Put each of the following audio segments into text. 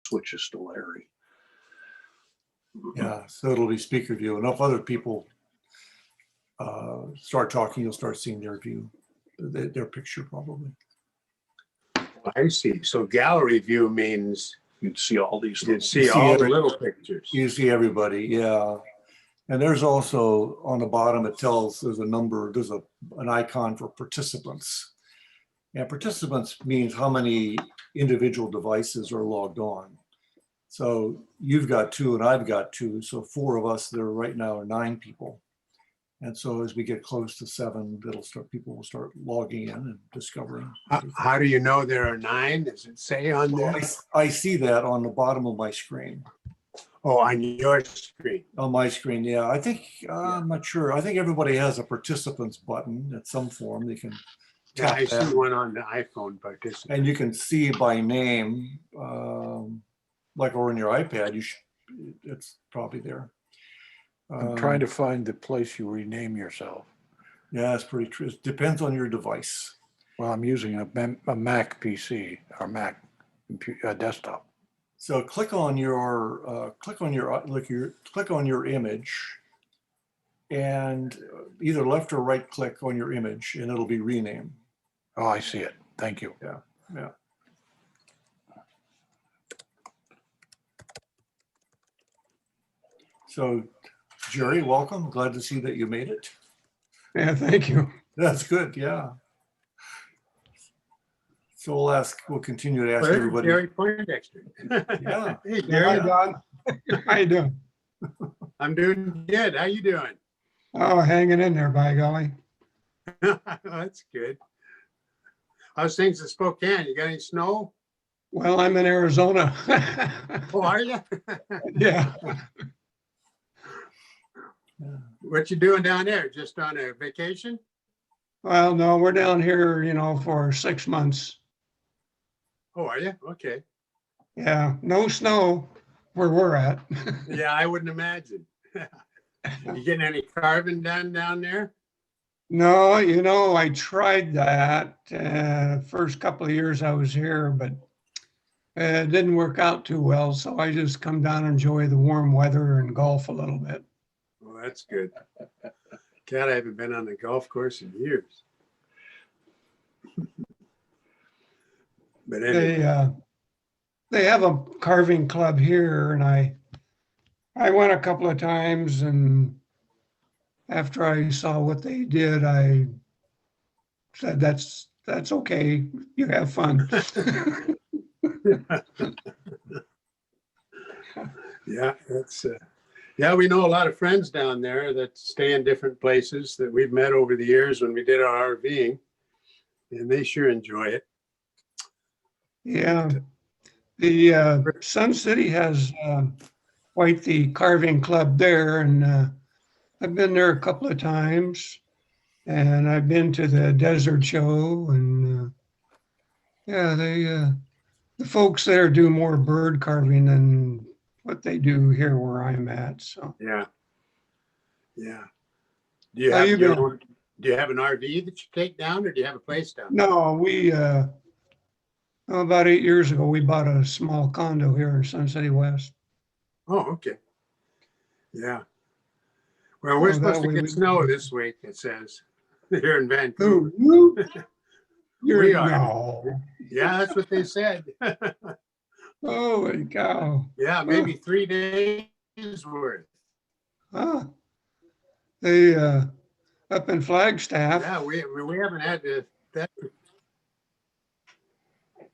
switches to Larry. Yeah, so it'll be speaker view. Enough other people start talking, you'll start seeing their view, their picture probably. I see. So gallery view means You'd see all these. you'd see all the little pictures. You see everybody, yeah. And there's also on the bottom, it tells there's a number, there's an icon for participants. And participants means how many individual devices are logged on. So you've got 2 and I've got 2. So 4 of us there right now are 9 people. And so as we get close to 7, people will start logging in and discovering. How do you know there are 9? Does it say on there? I see that on the bottom of my screen. Oh, on your screen. On my screen, yeah. I think, I'm not sure. I think everybody has a participants button at some form. They can Yeah, tap I that. see one on the iPhone participant. And you can see by name, like or on your iPad, it's probably there. I'm trying to find the place you rename yourself. Yeah, it's pretty true. It depends on your device. Well, I'm using a Mac PC or Mac desktop. So click on your image, and either left or right click on your image, and it'll be renamed. Oh, I see it. Thank you. Yeah. So, Jerry, welcome. Glad to see that you made it. Yeah, thank you. That's good. Yeah. So we'll continue to ask Where's everybody. Jerry Poindexter? Yeah. Hey, Hi, Jerry. Don. How you doing? I'm doing good. How you doing? Oh, hanging in there, by golly. That's good. How's things in Spokane? You got any snow? Well, I'm in Arizona. Oh, are you? Yeah. What you doing down there? Just on a vacation? Well, no, we're down here, for 6 months. Oh, are you? Okay. Yeah, no snow where we're at. Yeah, I wouldn't imagine. You getting any carving done down there? No, I tried that first couple of years I was here, but it didn't work out too well. So I just come down and enjoy the warm weather and golf a little bit. Well, that's good. God, I haven't been on a golf course in years. But anyway, They have a carving club here, and I went a couple of times, and after I saw what they did, I said, that's okay. You have fun. yeah, that's yeah, we know a lot of friends down there that stay in different places that we've met over the years when we did our RVing, and they sure enjoy it. Yeah. The Sun City has quite the carving club there, and I've been there a couple of times, and I've been to the desert show, and yeah, the folks there do more bird carving than what they do here where I'm at. So Yeah. Do you How have you your been? own, do you have an RV that you take down, or do you have a place down? no, we about 8 years ago we bought a small condo here in Sun City West. Oh, okay. Yeah. Well, we're Oh, supposed that to way get we- snow this week, it says, here in Vancouver. Who? You? We are. No. Yeah, that's what they said. Holy cow. Yeah, maybe 3 days worth. Huh. They up in Flagstaff. Yeah, we haven't had that.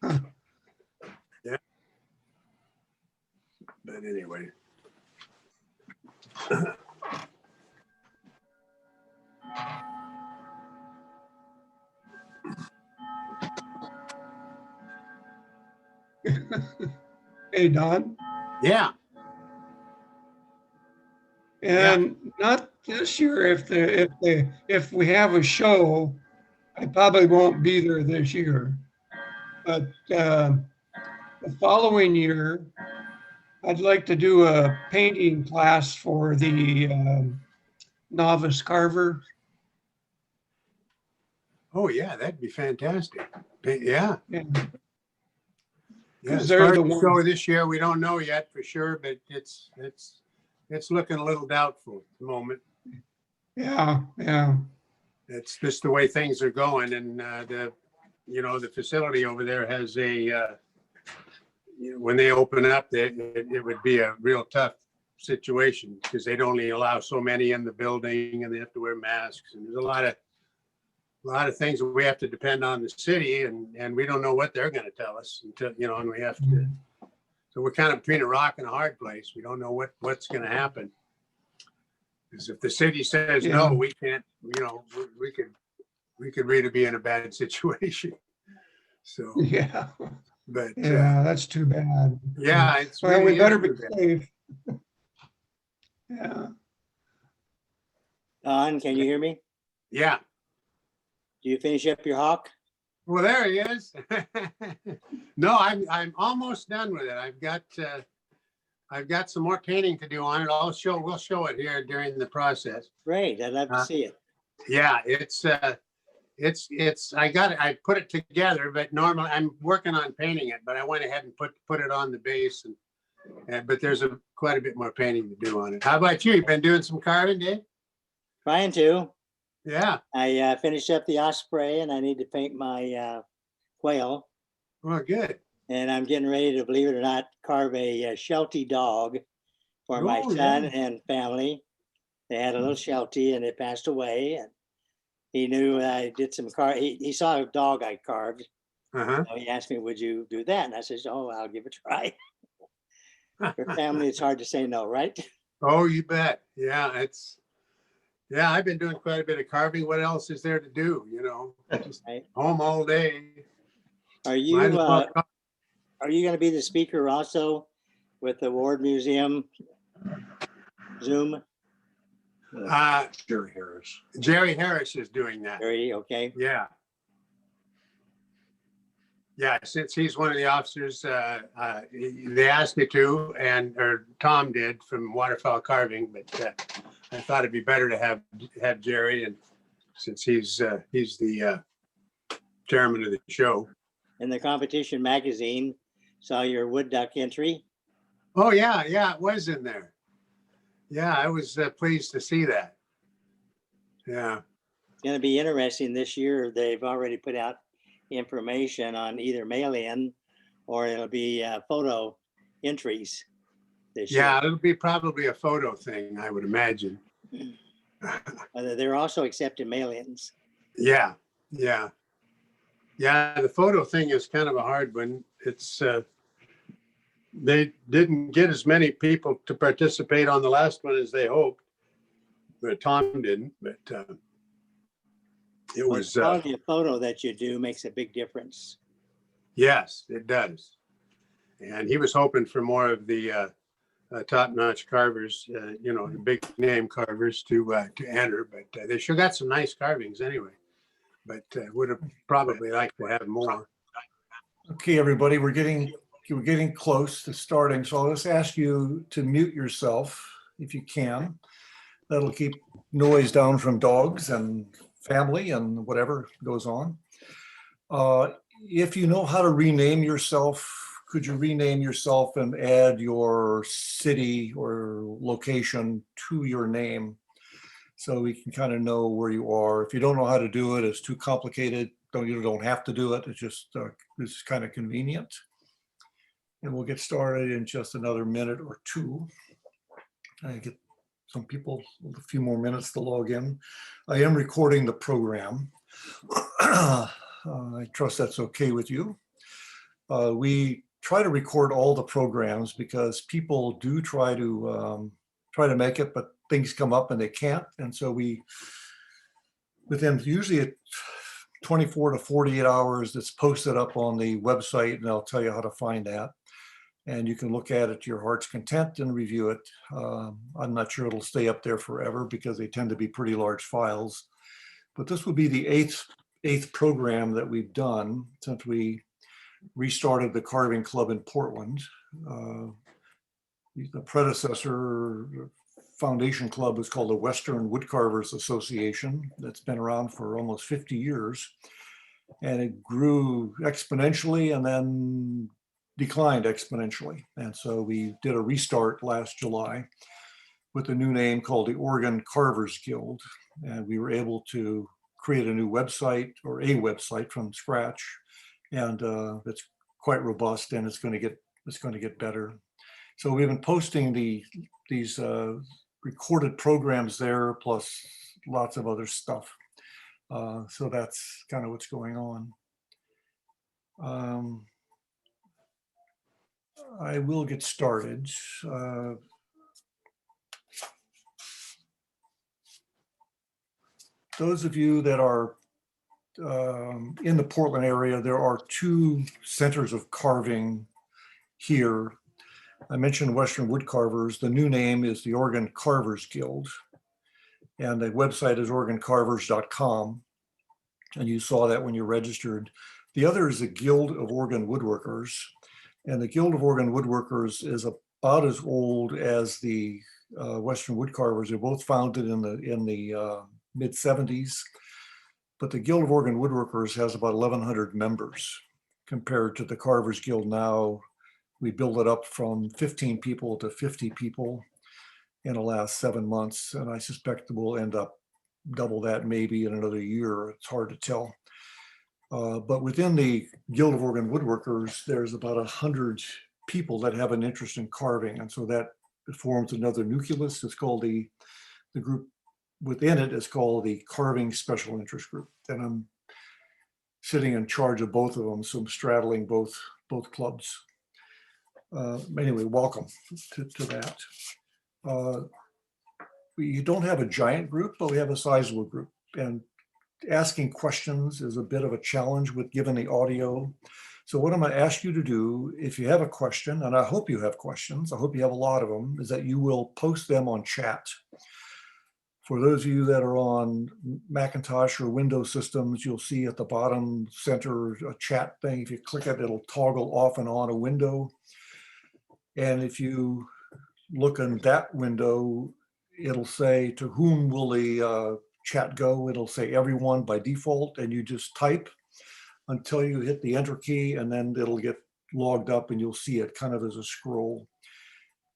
Huh. Yeah. But anyway. Hey, Don. Yeah. And not this year. If we have a show, I probably won't be there this year. But the following year, I'd like to do a painting class for the novice carver. Oh, yeah, that'd be fantastic. Yeah. Yeah. Yeah, 'Cause as they're far as the the ones- show this year, we don't know yet for sure, but it's looking a little doubtful at the moment. Yeah, yeah. It's just the way things are going, and the facility over there has when they open up, it would be a real tough situation because they'd only allow so many in the building, and they have to wear masks, and there's a lot of things that we have to depend on the city, and we don't know what they're going to tell us until, and we have to. So we're kind of between a rock and a hard place. We don't know what's going to happen. Because if the city says no, Yeah. we can't. We could really be in a bad situation. So, Yeah, but yeah, that's too bad. yeah, it's Well, we really better is be too bad. safe. Yeah, Don, can you hear me? Yeah. Do you finish up your hawk? Well, there he is. No, I'm almost done with it. I've got some more painting to do on it. We'll show it here during the process. Great, I'd love to see it. Yeah, I put it together, but normally I'm working on painting it, but I went ahead and put it on the base but there's quite a bit more painting to do on it. How about you? You've been doing some carving, Dave? Trying to. Yeah. I finished up the osprey and I need to paint my whale. Well, good. And I'm getting ready to, believe it or not, carve a Sheltie dog for my Oh, son yeah. and family. They had a little Sheltie and it passed away. And he knew I did some he saw a dog I carved. Uh-huh. So he asked me, would you do that? And I said, oh, I'll give it a try. For family, it's hard to say no, right? Oh, you bet. Yeah, I've been doing quite a bit of carving. What else is there to do? Just Right. home all day. Are you Might as well are you going to be the speaker also with the Ward Museum Zoom? Jerry Harris. Jerry Harris is doing that. Very okay. Yeah. Yeah, since he's one of the officers, they asked me to, or Tom did from Waterfowl Carving, but I thought it'd be better to have Jerry, and since he's the chairman of the show. In the competition magazine, saw your wood duck entry. Oh yeah, it was in there. Yeah, I was pleased to see that. Yeah. It's going to be interesting this year. They've already put out information on either mail-in or it'll be photo entries this Yeah, year. it'll be probably a photo thing, I would imagine. They're also accepting mail-ins. Yeah. The photo thing is kind of a hard one. It's they didn't get as many people to participate on the last one as they hoped, but Tom didn't. But it was The quality of photo that you do makes a big difference. yes, it does. And he was hoping for more of the top-notch carvers, the big name carvers to enter. But they sure got some nice carvings anyway. But would have probably liked to have more. Okay, everybody, we're getting close to starting, so I'll just ask you to mute yourself if you can. That'll keep noise down from dogs and family and whatever goes on. If you know how to rename yourself, could you rename yourself and add your city or location to your name so we can kind of know where you are? If you don't know how to do it, it's too complicated. You don't have to do it. It's just it's kind of convenient. And we'll get started in just another minute or two. I get some people a few more minutes to log in. I am recording the program. I trust that's okay with you. We try to record all the programs because people do try to make it, but things come up and they can't. And so within usually 24 to 48 hours, it's posted up on the website, and I'll tell you how to find that. And you can look at it to your heart's content and review it. I'm not sure it'll stay up there forever because they tend to be pretty large files. But this will be the eighth program that we've done since we restarted the Carving Club in Portland. The predecessor foundation club is called the Western Woodcarvers Association. That's been around for almost 50 years. And it grew exponentially and then declined exponentially. And so we did a restart last July with a new name called the Oregon Carvers Guild. And we were able to create a new website, or a website from scratch. And it's quite robust, and it's going to get better. So we've been posting these recorded programs there, plus lots of other stuff. So that's kind of what's going on. I will get started. Those of you that are in the Portland area, there are 2 centers of carving here. I mentioned Western Woodcarvers. The new name is the Oregon Carvers Guild, and the website is OregonCarvers.com. And you saw that when you registered. The other is the Guild of Oregon Woodworkers. And the Guild of Oregon Woodworkers is about as old as the Western Woodcarvers. They're both founded in the mid-70s. But the Guild of Oregon Woodworkers has about 1,100 members compared to the Carvers Guild now. We built it up from 15 people to 50 people in the last 7 months. And I suspect we'll end up double that maybe in another year. It's hard to tell. But within the Guild of Oregon Woodworkers, there's about 100 people that have an interest in carving. And so that forms another nucleus. It's called the group within it is called the Carving Special Interest Group. And I'm sitting in charge of both of them. So I'm straddling both clubs. Anyway, welcome to that. We don't have a giant group, but we have a sizable group. And asking questions is a bit of a challenge with given the audio. So what I'm going to ask you to do, if you have a question, and I hope you have questions, I hope you have a lot of them, is that you will post them on chat. For those of you that are on Macintosh or Windows systems, you'll see at the bottom center a chat thing. If you click it, it'll toggle off and on a window. And if you look in that window, it'll say, to whom will the chat go? It'll say everyone by default, and you just type until you hit the enter key, and then it'll get logged up and you'll see it kind of as a scroll.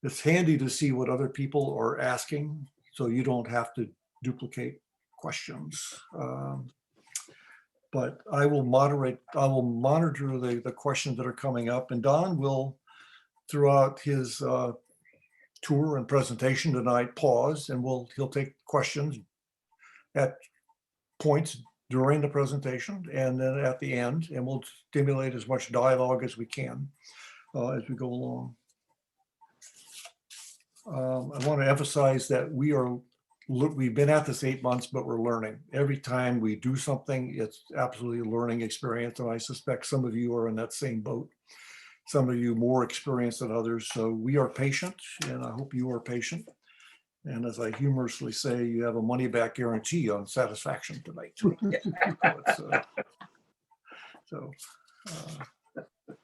It's handy to see what other people are asking, so you don't have to duplicate questions. But I will monitor the questions that are coming up, and Don will, throughout his tour and presentation tonight, pause, and he'll take questions at points during the presentation and then at the end, and we'll stimulate as much dialogue as we can as we go along. I want to emphasize that we've been at this 8 months, but we're learning. Every time we do something, it's absolutely a learning experience, and I suspect some of you are in that same boat. Some of you more experienced than others. So we are patient, and I hope you are patient. And as I humorously say, you have a money-back guarantee on satisfaction tonight. So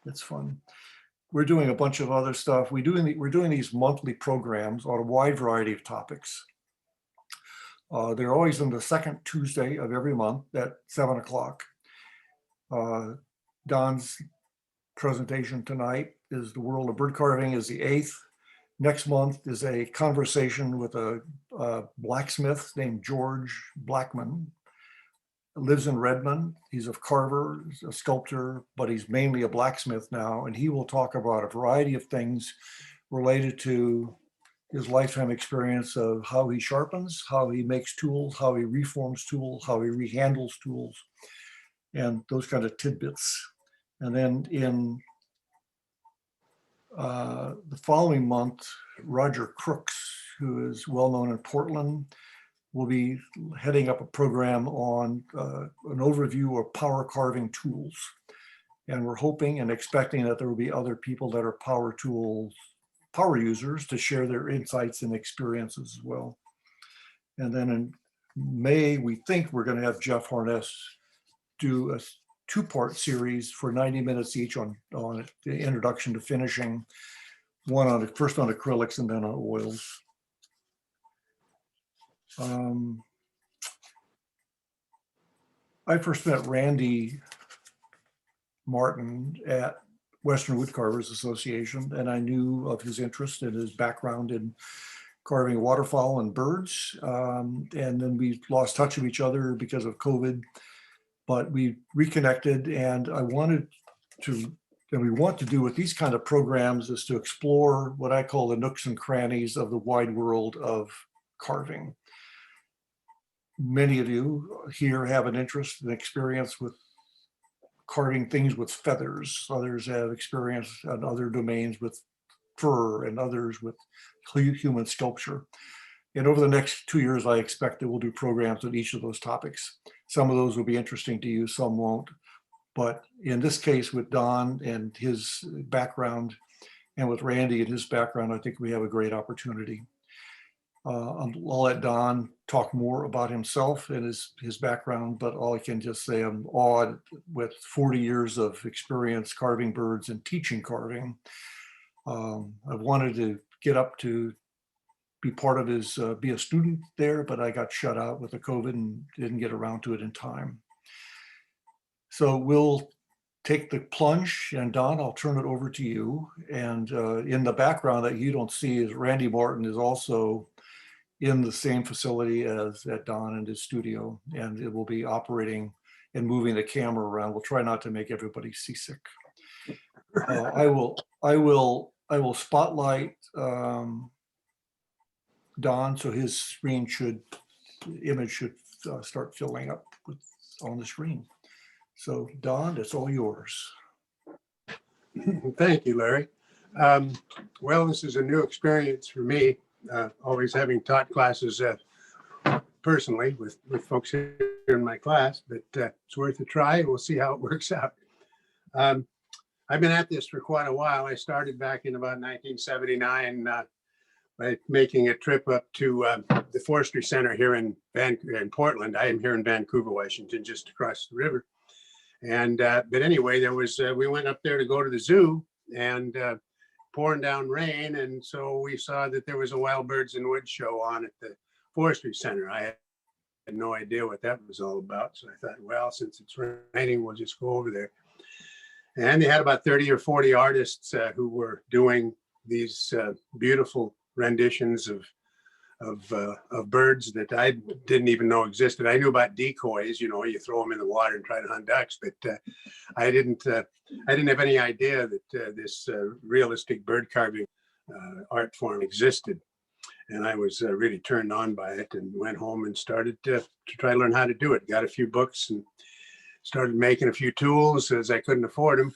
it's fun. We're doing a bunch of other stuff. We're doing these monthly programs on a wide variety of topics. They're always on the second Tuesday of every month at 7 o'clock. Don's presentation tonight is The World of Bird Carving is the 8th. Next month is a conversation with a blacksmith named George Blackman. Lives in Redmond. He's a carver, a sculptor, but he's mainly a blacksmith now. And he will talk about a variety of things related to his lifetime experience of how he sharpens, how he makes tools, how he reforms tools, how he rehandles tools, and those kind of tidbits. And then in the following month, Roger Crooks, who is well known in Portland, will be heading up a program on an overview of power carving tools. And we're hoping and expecting that there will be other people that are power users to share their insights and experiences as well. And then in May, we think we're going to have Jeff Harness do a 2-part series for 90 minutes each on the introduction to finishing, first on acrylics and then on oils. I first met Randy Martin at Western Woodcarvers Association, and I knew of his interest and his background in carving waterfowl and birds. And then we lost touch of each other because of COVID, but we reconnected, and I wanted to, and we want to do with these kind of programs is to explore what I call the nooks and crannies of the wide world of carving. Many of you here have an interest and experience with carving things with feathers. Others have experience in other domains with fur, and others with human sculpture. And over the next 2 years, I expect that we'll do programs on each of those topics. Some of those will be interesting to you, some won't. But in this case, with Don and his background, and with Randy and his background, I think we have a great opportunity. I'll let Don talk more about himself and his background, but all I can just say, I'm awed with 40 years of experience carving birds and teaching carving. I've wanted to get up to be part of his, be a student there, but I got shut out with the COVID and didn't get around to it in time. So we'll take the plunge, and Don, I'll turn it over to you. And in the background that you don't see is Randy Martin is also in the same facility as at Don and his studio, and it will be operating and moving the camera around. We'll try not to make everybody seasick. I will spotlight Don, so his screen image should start filling up on the screen. So Don, it's all yours. Thank you, Larry. Well, this is a new experience for me, always having taught classes personally with folks here in my class, but it's worth a try, and we'll see how it works out. I've been at this for quite a while. I started back in about 1979 by making a trip up to the Forestry Center here in Portland. I am here in Vancouver, Washington, just across the river. And but anyway, there was we went up there to go to the zoo, and pouring down rain, and so we saw that there was a wild birds and wood show on at the Forestry Center. I had no idea what that was all about, so I thought, well, since it's raining, we'll just go over there. And they had about 30 or 40 artists who were doing these beautiful renditions of birds that I didn't even know existed. I knew about decoys, you know, you throw them in the water and try to hunt ducks, but I didn't have any idea that this realistic bird carving art form existed. And I was really turned on by it, and went home and started to try to learn how to do it. Got a few books and started making a few tools as I couldn't afford them,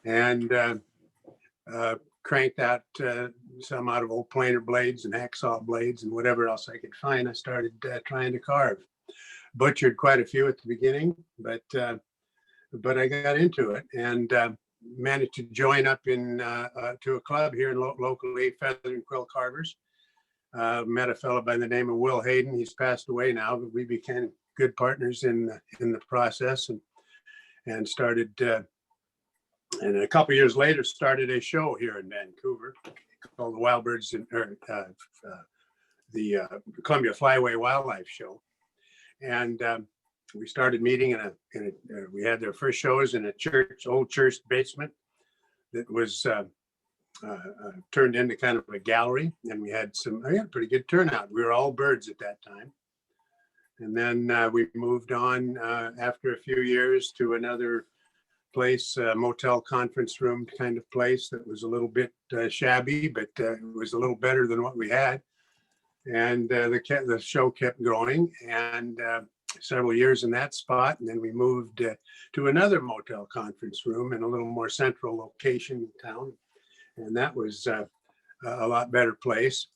and cranked out some out of old planer blades and hacksaw blades and whatever else I could find. I started trying to carve. Butchered quite a few at the beginning, but I got into it, and managed to join up in to a club here in locally, Feather and Quill Carvers. Met a fellow by the name of Will Hayden. He's passed away now, but we became good partners in the process, and started and a couple of years later started a show here in Vancouver called the Wild Birds the Columbia Flyway Wildlife Show. And we started meeting in a we had their first shows in a old church basement that was turned into kind of a gallery, and we had a pretty good turnout. We were all birds at that time. And then we moved on after a few years to another place, a motel conference room kind of place that was a little bit shabby, but it was a little better than what we had. And the show kept going, and several years in that spot. And then we moved to another motel conference room in a little more central location in town. And that was a lot better place.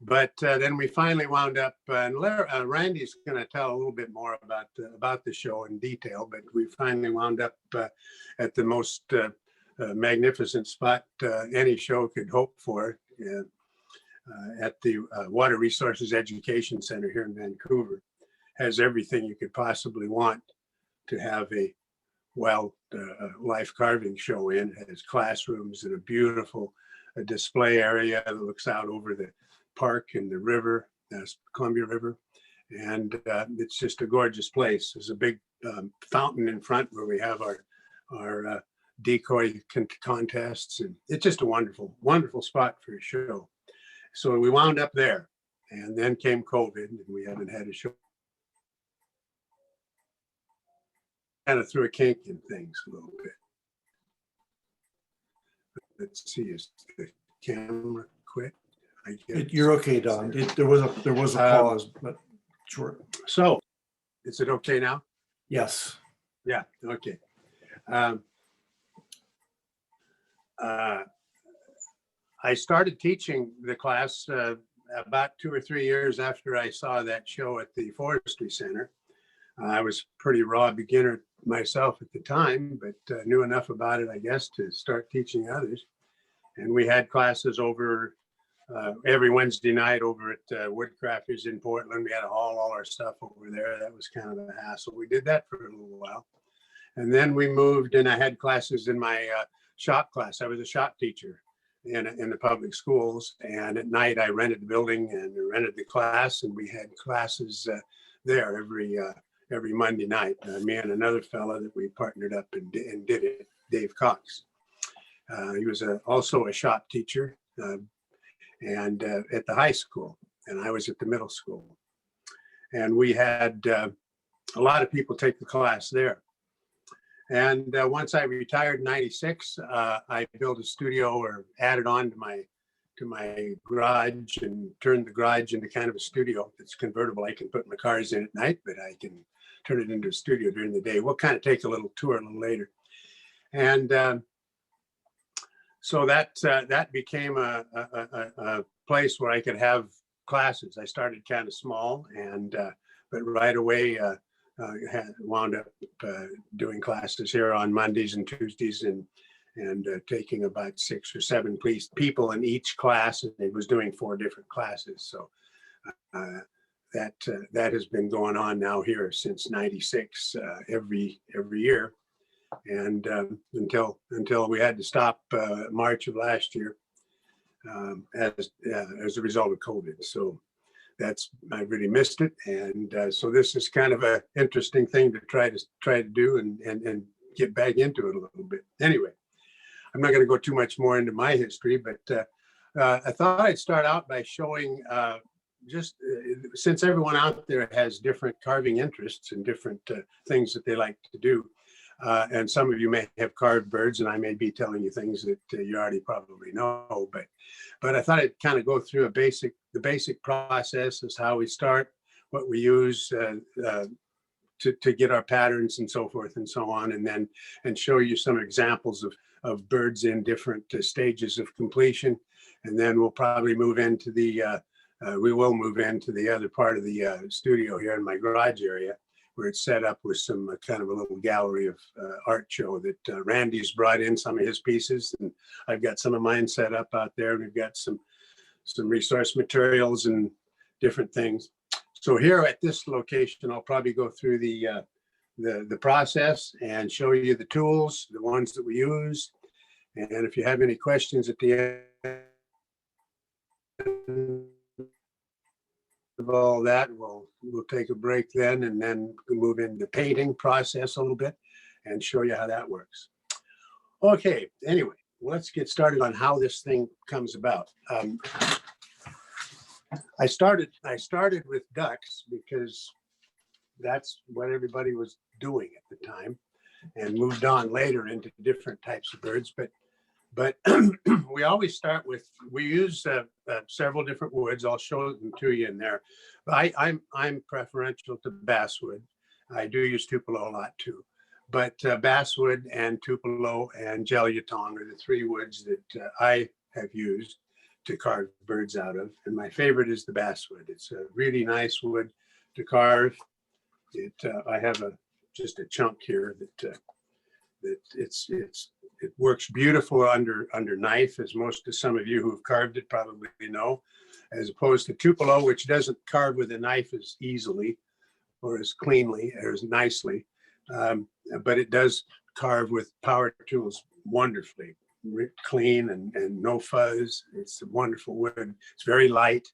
But then we finally wound up, and Randy's going to tell a little bit more about the show in detail, but we finally wound up at the most magnificent spot any show could hope for at the Water Resources Education Center here in Vancouver. Has everything you could possibly want to have a wildlife carving show in. It has classrooms and a beautiful display area that looks out over the park and the river, Columbia River, and it's just a gorgeous place. There's a big fountain in front where we have our decoy contests. And it's just a wonderful, wonderful spot for a show. So we wound up there, and then came COVID, and we haven't had a show. Kind of threw a kink in things a little bit. Let's see, is the camera quit? I guess. You're okay, Don. There was a pause, but sure. So, is it okay now? Yes. Yeah, okay. I started teaching the class about 2 or 3 years after I saw that show at the Forestry Center. I was pretty raw beginner myself at the time, but knew enough about it, I guess, to start teaching others. And we had classes over every Wednesday night over at Woodcrafters in Portland. We had to haul all our stuff over there. That was kind of a hassle. We did that for a little while. And then we moved, and I had classes in my shop class. I was a shop teacher in the public schools. And at night, I rented the building and rented the class, and we had classes there every Monday night. Me and another fella that we partnered up and did it, Dave Cox. He was also a shop teacher and at the high school, and I was at the middle school. And we had a lot of people take the class there. And once I retired in '96, I built a studio, or added on to my garage, and turned the garage into kind of a studio that's convertible. I can put my cars in at night, but I can turn it into a studio during the day. We'll kind of take a little tour a little later. And so that became a place where I could have classes. I started kind of small, but right away wound up doing classes here on Mondays and Tuesdays, and taking about 6 or 7 people in each class, and it was doing 4 different classes. So that has been going on now here since '96, every year, and until we had to stop March of last year as a result of COVID. So I really missed it, and so this is kind of an interesting thing to try to do and get back into it a little bit. Anyway, I'm not going to go too much more into my history, but I thought I'd start out by showing since everyone out there has different carving interests and different things that they like to do. And some of you may have carved birds, and I may be telling you things that you already probably know, but I thought I'd kind of go through the basic process is how we start, what we use to get our patterns and so forth and so on, and show you some examples of birds in different stages of completion. And then we'll probably move into the other part of the studio here in my garage area, where it's set up with some kind of a little gallery of art show that Randy's brought in some of his pieces, and I've got some of mine set up out there. We've got some resource materials and different things. So here at this location, I'll probably go through the process and show you the tools, the ones that we use. And if you have any questions at the end of all that, we'll take a break then, and then move into the painting process a little bit and show you how that works. Okay, anyway, let's get started on how this thing comes about. I started with ducks because that's what everybody was doing at the time, and moved on later into different types of birds. But we always start with, we use several different woods. I'll show them to you in there. I'm preferential to basswood. I do use tupelo a lot too, but basswood and tupelo and jellyatong are the 3 woods that I have used to carve birds out of. And my favorite is the basswood. It's a really nice wood to carve. I have just a chunk here that it works beautiful under knife, as some of you who've carved it probably know, as opposed to tupelo, which doesn't carve with a knife as easily or as cleanly or as nicely, but it does carve with power tools wonderfully, clean and no fuzz. It's a wonderful wood. It's very light,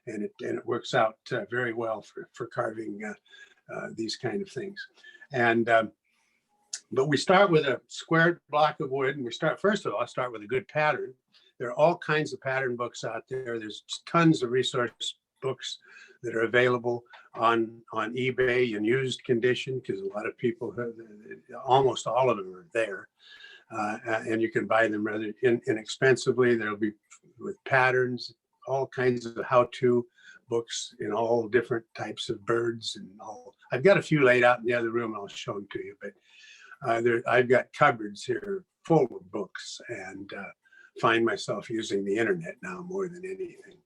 and it works out very well for carving these kind of things. And But we start with a square block of wood, and we start, first of all, start with a good pattern. There are all kinds of pattern books out there. There's tons of resource books that are available on eBay in used condition, because a lot of people have, almost all of them are there. And you can buy them rather inexpensively. There'll be with patterns, all kinds of how-to books in all different types of birds and all. I've got a few laid out in the other room. I'll show them to you, but I've got cupboards here full of books, and find myself using the internet now more than anything.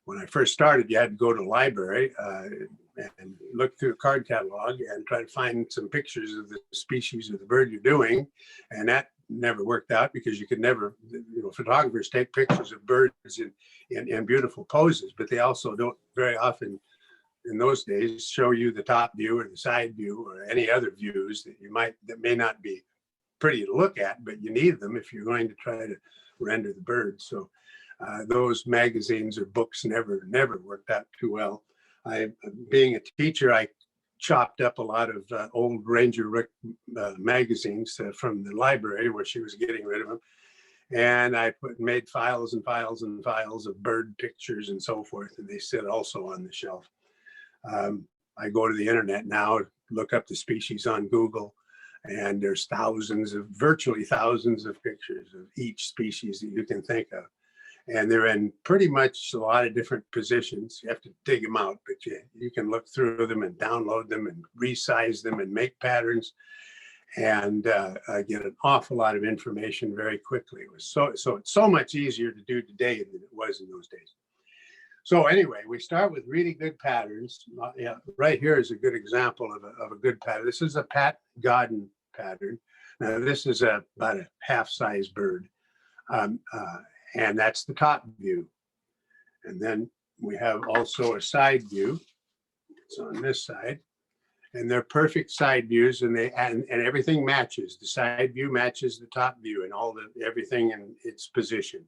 When I first started, you had to go to the library and look through a card catalog and try to find some pictures of the species of the bird you're doing. And that never worked out, because you could never, photographers take pictures of birds in beautiful poses, but they also don't very often in those days show you the top view or the side view or any other views that may not be pretty to look at, but you need them if you're going to try to render the bird. So those magazines or books never worked out too well. Being a teacher, I chopped up a lot of old Ranger Rick magazines from the library where she was getting rid of them. And I made files and files and files of bird pictures and so forth, and they sit also on the shelf. I go to the internet now, look up the species on Google, and there's virtually thousands of pictures of each species that you can think of. And they're in pretty much a lot of different positions. You have to dig them out, but you can look through them and download them and resize them and make patterns, and get an awful lot of information very quickly. It was it's so much easier to do today than it was in those days. So anyway, we start with really good patterns. Right here is a good example of a good pattern. This is a Pat Godden pattern. Now this is about a half-size bird. And that's the top view. And then we have also a side view. It's on this side. And they're perfect side views, and everything matches. The side view matches the top view, and everything in its position.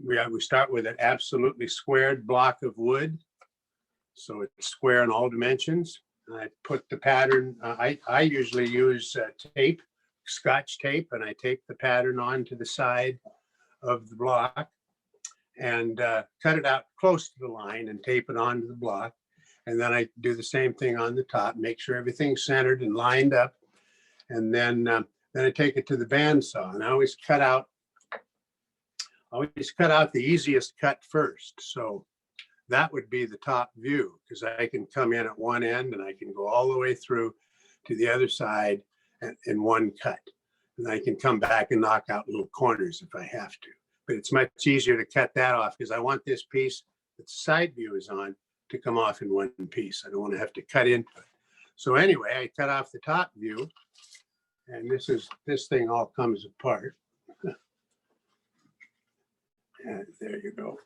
We start with an absolutely squared block of wood. So it's square in all dimensions. I put the pattern, I usually use tape, Scotch tape, and I tape the pattern onto the side of the block and cut it out close to the line and tape it onto the block. And then I do the same thing on the top, make sure everything's centered and lined up. And then I take it to the bandsaw, and I always cut out the easiest cut first. So that would be the top view, because I can come in at one end and I can go all the way through to the other side in one cut. And I can come back and knock out little corners if I have to. But it's much easier to cut that off, because I want this piece that the side view is on to come off in one piece. I don't want to have to cut into it. So anyway, I cut off the top view, and this thing all comes apart. And there you go.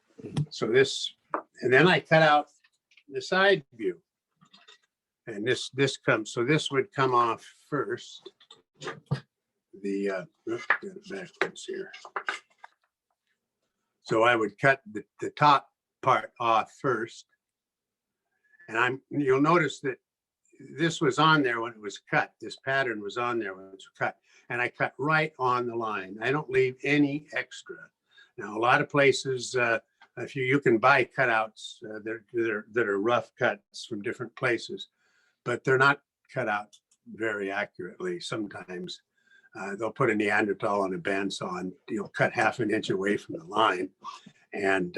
So and then I cut out the side view, and this would come off first. Get it backwards here. So I would cut the top part off first, and you'll notice that this was on there when it was cut. This pattern was on there when it was cut, and I cut right on the line. I don't leave any extra. Now, a lot of places, if you can buy cutouts that are rough cuts from different places, but they're not cut out very accurately. Sometimes they'll put a Neanderthal on a bandsaw, and you'll cut half an inch away from the line, and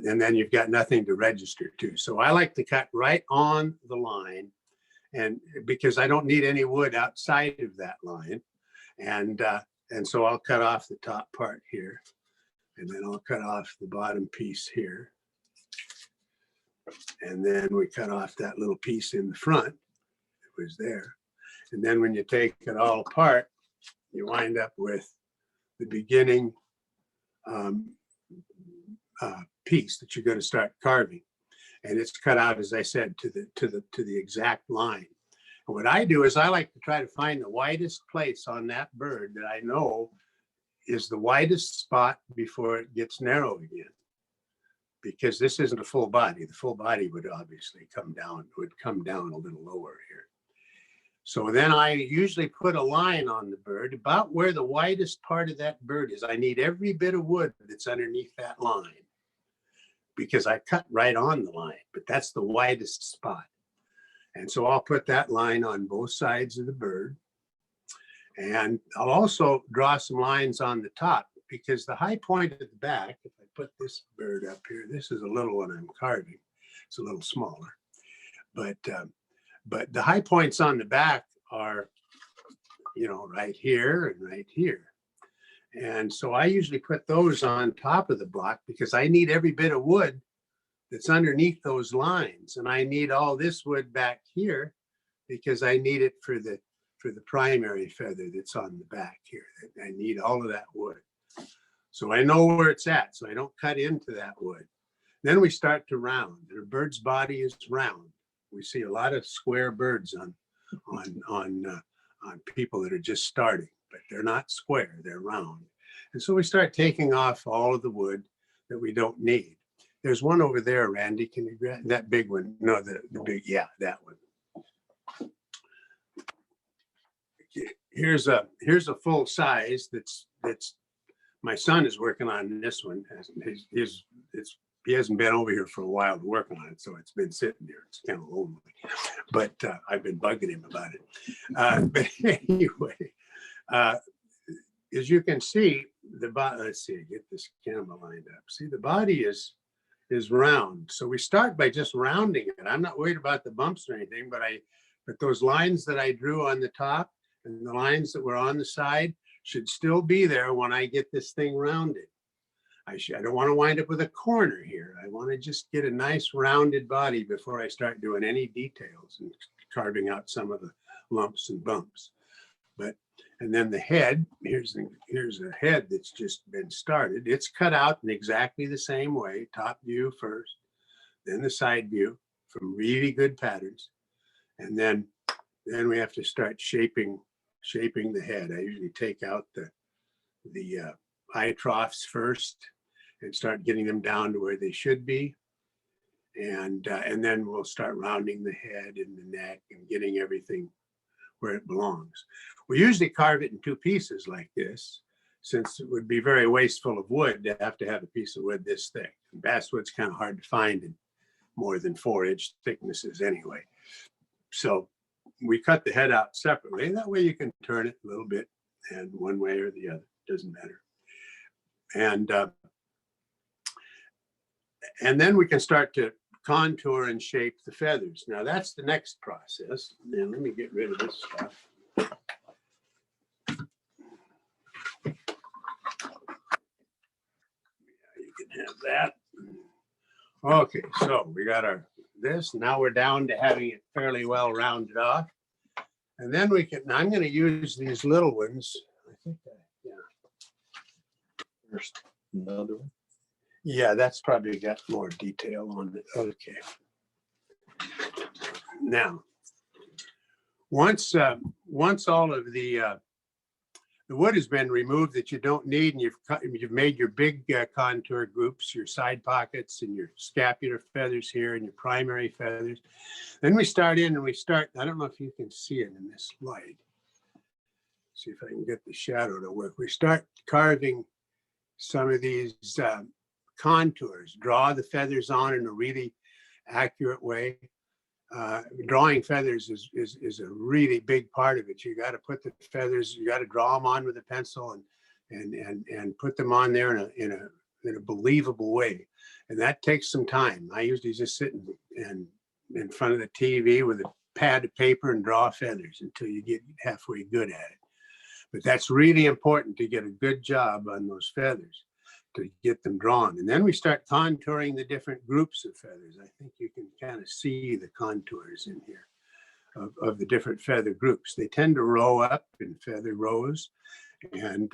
then you've got nothing to register to. So I like to cut right on the line, and because I don't need any wood outside of that line, and so I'll cut off the top part here, and then I'll cut off the bottom piece here. And then we cut off that little piece in the front that was there. And then when you take it all apart, you wind up with the beginning piece that you're going to start carving. And it's cut out, as I said, to the exact line. And what I do is I like to try to find the widest place on that bird that I know is the widest spot before it gets narrow again. Because this isn't a full body. The full body would obviously come down a little lower here. So then I usually put a line on the bird about where the widest part of that bird is. I need every bit of wood that's underneath that line because I cut right on the line, but that's the widest spot. And so I'll put that line on both sides of the bird. And I'll also draw some lines on the top because the high point at the back, if I put this bird up here, this is a little one I'm carving. It's a little smaller, but the high points on the back are, you know, right here and right here. And so I usually put those on top of the block because I need every bit of wood that's underneath those lines. And I need all this wood back here because I need it for the primary feather that's on the back here. I need all of that wood. So I know where it's at, so I don't cut into that wood. Then we start to round. The bird's body is round. We see a lot of square birds on people that are just starting, but they're not square, they're round. And so we start taking off all of the wood that we don't need. There's one over there, Randy. Can you grab that big one? No, the big, yeah, that one. Here's a full size that's my son is working on this one. He hasn't been over here for a while to work on it, so it's been sitting there. It's kind of lonely, but I've been bugging him about it. But anyway, as you can see, the body. Let's see, get this camera lined up. See, the body is round. So we start by just rounding it. I'm not worried about the bumps or anything, but those lines that I drew on the top and the lines that were on the side should still be there when I get this thing rounded. I don't want to wind up with a corner here. I want to just get a nice rounded body before I start doing any details and carving out some of the lumps and bumps. And then the head, here's a head that's just been started. It's cut out in exactly the same way, top view first, then the side view from really good patterns. And then we have to start shaping the head. I usually take out the eye troughs first and start getting them down to where they should be. And then we'll start rounding the head and the neck and getting everything where it belongs. We usually carve it in two pieces like this, since it would be very wasteful of wood to have a piece of wood this thick. And basswood's kind of hard to find in more than 4-inch thicknesses anyway. So we cut the head out separately. That way you can turn it a little bit and one way or the other, doesn't matter. And then we can start to contour and shape the feathers. Now that's the next process. Now let me get rid of this stuff. Yeah, you can have that. Okay, so we got this. Now we're down to having it fairly well rounded off. And then I'm going to use these little ones. I think yeah. There's another one. Yeah, that's probably got more detail on it. Okay. Now, once all of the wood has been removed that you don't need, and you've made your big contour groups, your side pockets, and your scapular feathers here, and your primary feathers, then we start. I don't know if you can see it in this light. See if I can get the shadow to work. We start carving some of these contours, draw the feathers on in a really accurate way. Drawing feathers is a really big part of it. You got to put the feathers, you got to draw them on with a pencil and put them on there in a believable way. And that takes some time. I usually just sit in front of the TV with a pad of paper and draw feathers until you get halfway good at it. But that's really important to get a good job on those feathers, to get them drawn. And then we start contouring the different groups of feathers. I think you can kind of see the contours in here of the different feather groups. They tend to row up in feather rows. And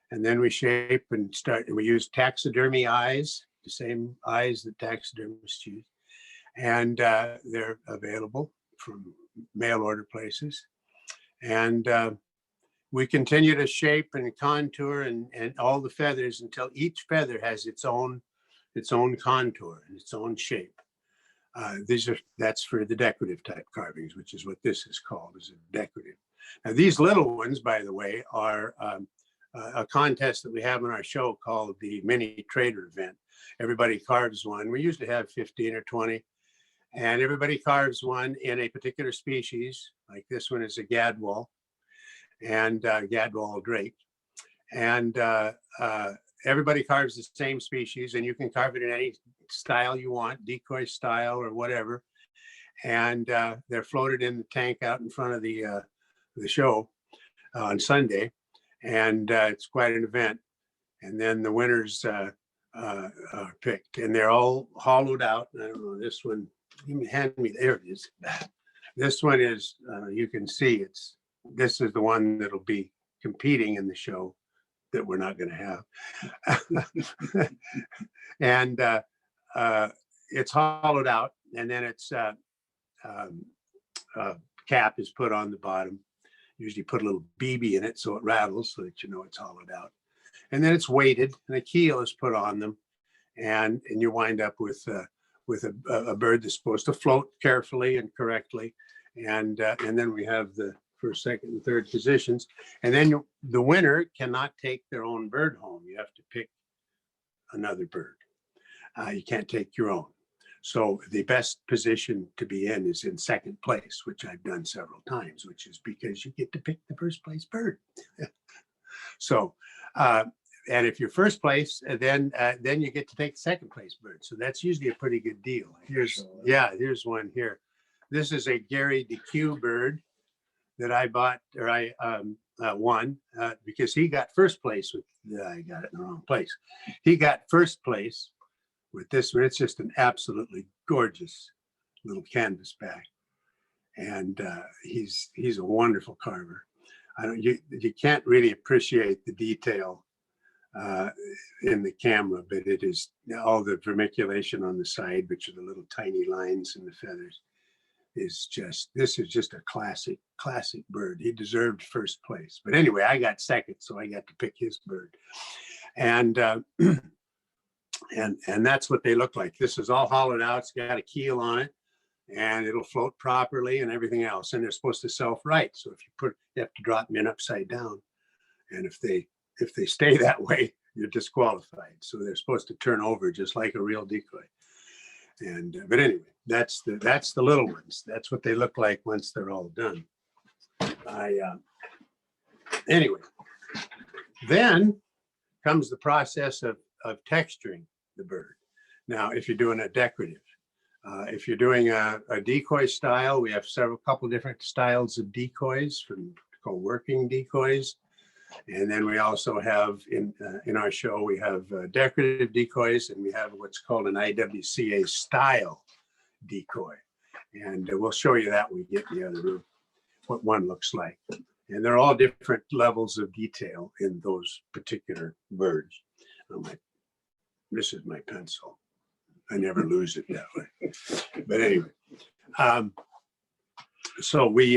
then we shape and we use taxidermy eyes, the same eyes that taxidermists use. And they're available from mail order places. And we continue to shape and contour and all the feathers until each feather has its own contour and its own shape. That's for the decorative type carvings, which is what this is called, is a decorative. Now, these little ones, by the way, are a contest that we have in our show called the Mini Trader event. Everybody carves one. We usually have 15 or 20, and everybody carves one in a particular species. Like this one is a gadwall, and gadwall drake. And everybody carves the same species, and you can carve it in any style you want, decoy style or whatever. And they're floated in the tank out in front of the show on Sunday, and it's quite an event. And then the winners are picked, and they're all hollowed out. I don't know, this one, you can hand me, there it is. This one is, you can see this is the one that'll be competing in the show that we're not going to have. And it's hollowed out, and then it's cap is put on the bottom. Usually put a little BB in it so it rattles, so that you know it's hollowed out. And then it's weighted, and a keel is put on them, and you wind up with a bird that's supposed to float carefully and correctly. And then we have the first, second, and third positions. And then the winner cannot take their own bird home. You have to pick another bird. You can't take your own. So the best position to be in is in second place, which I've done several times, which is because you get to pick the first place bird. So, and if you're first place, then you get to take second place bird. So that's usually a pretty good deal. Here's one here. This is a Gary DeQ bird that I bought, or I won, because he got first place with, I got it in the wrong place. He got first place with this one. It's just an absolutely gorgeous little canvas back. And he's a wonderful carver. You can't really appreciate the detail in the camera, but it is all the vermiculation on the side, which are the little tiny lines in the feathers. This is just a classic bird. He deserved first place. But anyway, I got second, so I got to pick his bird. And and that's what they look like. This is all hollowed out. It's got a keel on it, and it'll float properly and everything else. And they're supposed to self-right. So if you have to drop them in upside down. And if they stay that way, you're disqualified. So they're supposed to turn over just like a real decoy. And but anyway, that's the little ones. That's what they look like once they're all done. Anyway, then comes the process of texturing the bird. Now, if you're doing a decorative, if you're doing a decoy style, we have couple different styles of decoys, called working decoys. And then we also have in our show, we have decorative decoys, and we have what's called an IWCA style decoy. And we'll show you that when we get in the other room, what one looks like. And they're all different levels of detail in those particular birds. This is my pencil. I never lose it that way. But anyway, so we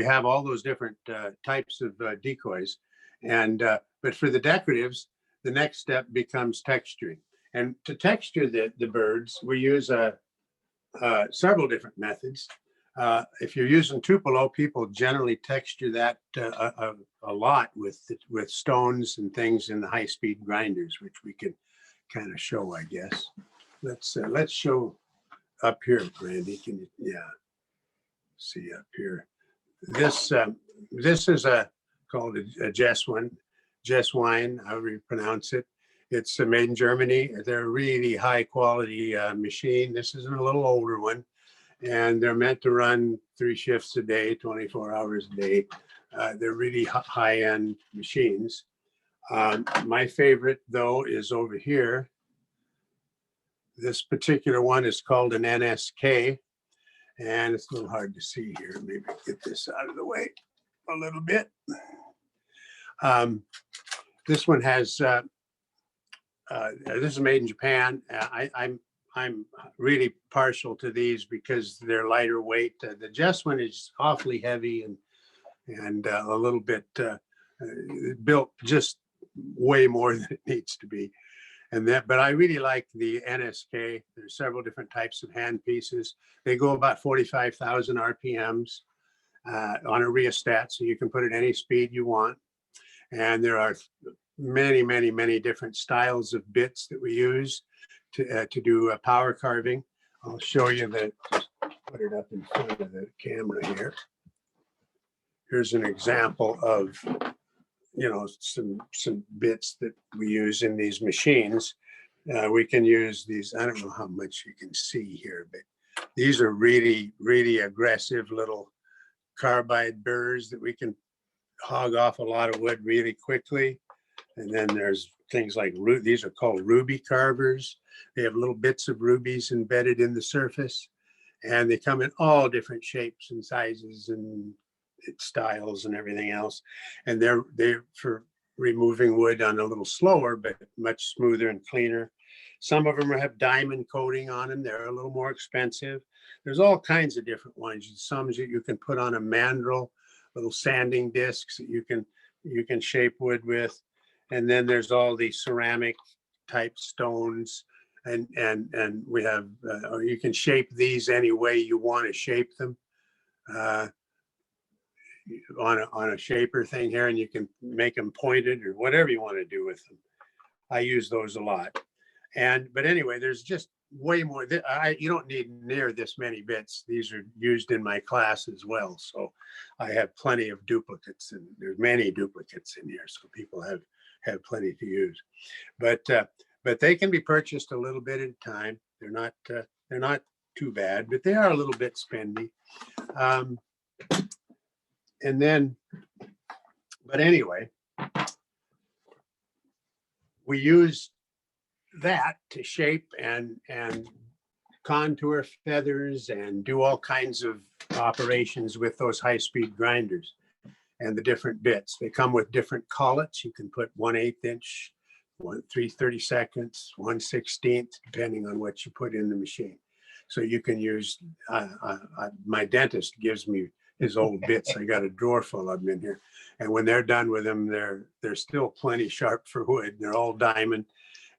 have all those different types of decoys, and but for the decoratives, the next step becomes texturing. And to texture the birds, we use several different methods. If you're using Tupelo, people generally texture that a lot with stones and things in the high-speed grinders, which we can kind of show, I guess. Let's show up here, Randy. Can you, see up here. This is called a Jesswine, however you pronounce it. It's made in Germany. They're a really high quality machine. This is a little older one, and they're meant to run 3 shifts a day, 24 hours a day. They're really high-end machines. My favorite, though, is over here. This particular one is called an NSK, and it's a little hard to see here. Maybe get this out of the way a little bit. This one has, this is made in Japan. I'm really partial to these because they're lighter weight. The Jess one is awfully heavy and a little bit built just way more than it needs to be. And that, but I really like the NSK. There's several different types of hand pieces. They go about 45,000 RPMs on a rheostat, so you can put it any speed you want. And there are many, many, many different styles of bits that we use to do power carving. I'll show you that. Just put it up in front of the camera here. Here's an example of, you know, some bits that we use in these machines. We can use these. I don't know how much you can see here, but these are really, really aggressive little carbide burrs that we can hog off a lot of wood really quickly. And then there's things like these are called ruby carvers. They have little bits of rubies embedded in the surface, and they come in all different shapes and sizes and styles and everything else. And they're for removing wood on a little slower, but much smoother and cleaner. Some of them have diamond coating on them. They're a little more expensive. There's all kinds of different ones. Some that you can put on a mandrel, little sanding discs that you can shape wood with. And then there's all these ceramic type stones, and we have you can shape these any way you want to shape them on a shaper thing here, and you can make them pointed or whatever you want to do with them. I use those a lot. But anyway, there's just way more. You don't need near this many bits. These are used in my class as well. So I have plenty of duplicates, and there's many duplicates in here. So people have plenty to use. But they can be purchased a little bit at a time. They're not too bad, but they are a little bit spendy. But anyway, we use that to shape and contour feathers and do all kinds of operations with those high-speed grinders and the different bits. They come with different collets. You can put 1/8 inch, 3/32, 1/16, depending on what you put in the machine. So you can use, my dentist gives me his old bits. I got a drawer full of them in here. And when they're done with them, they're still plenty sharp for wood. They're all diamond.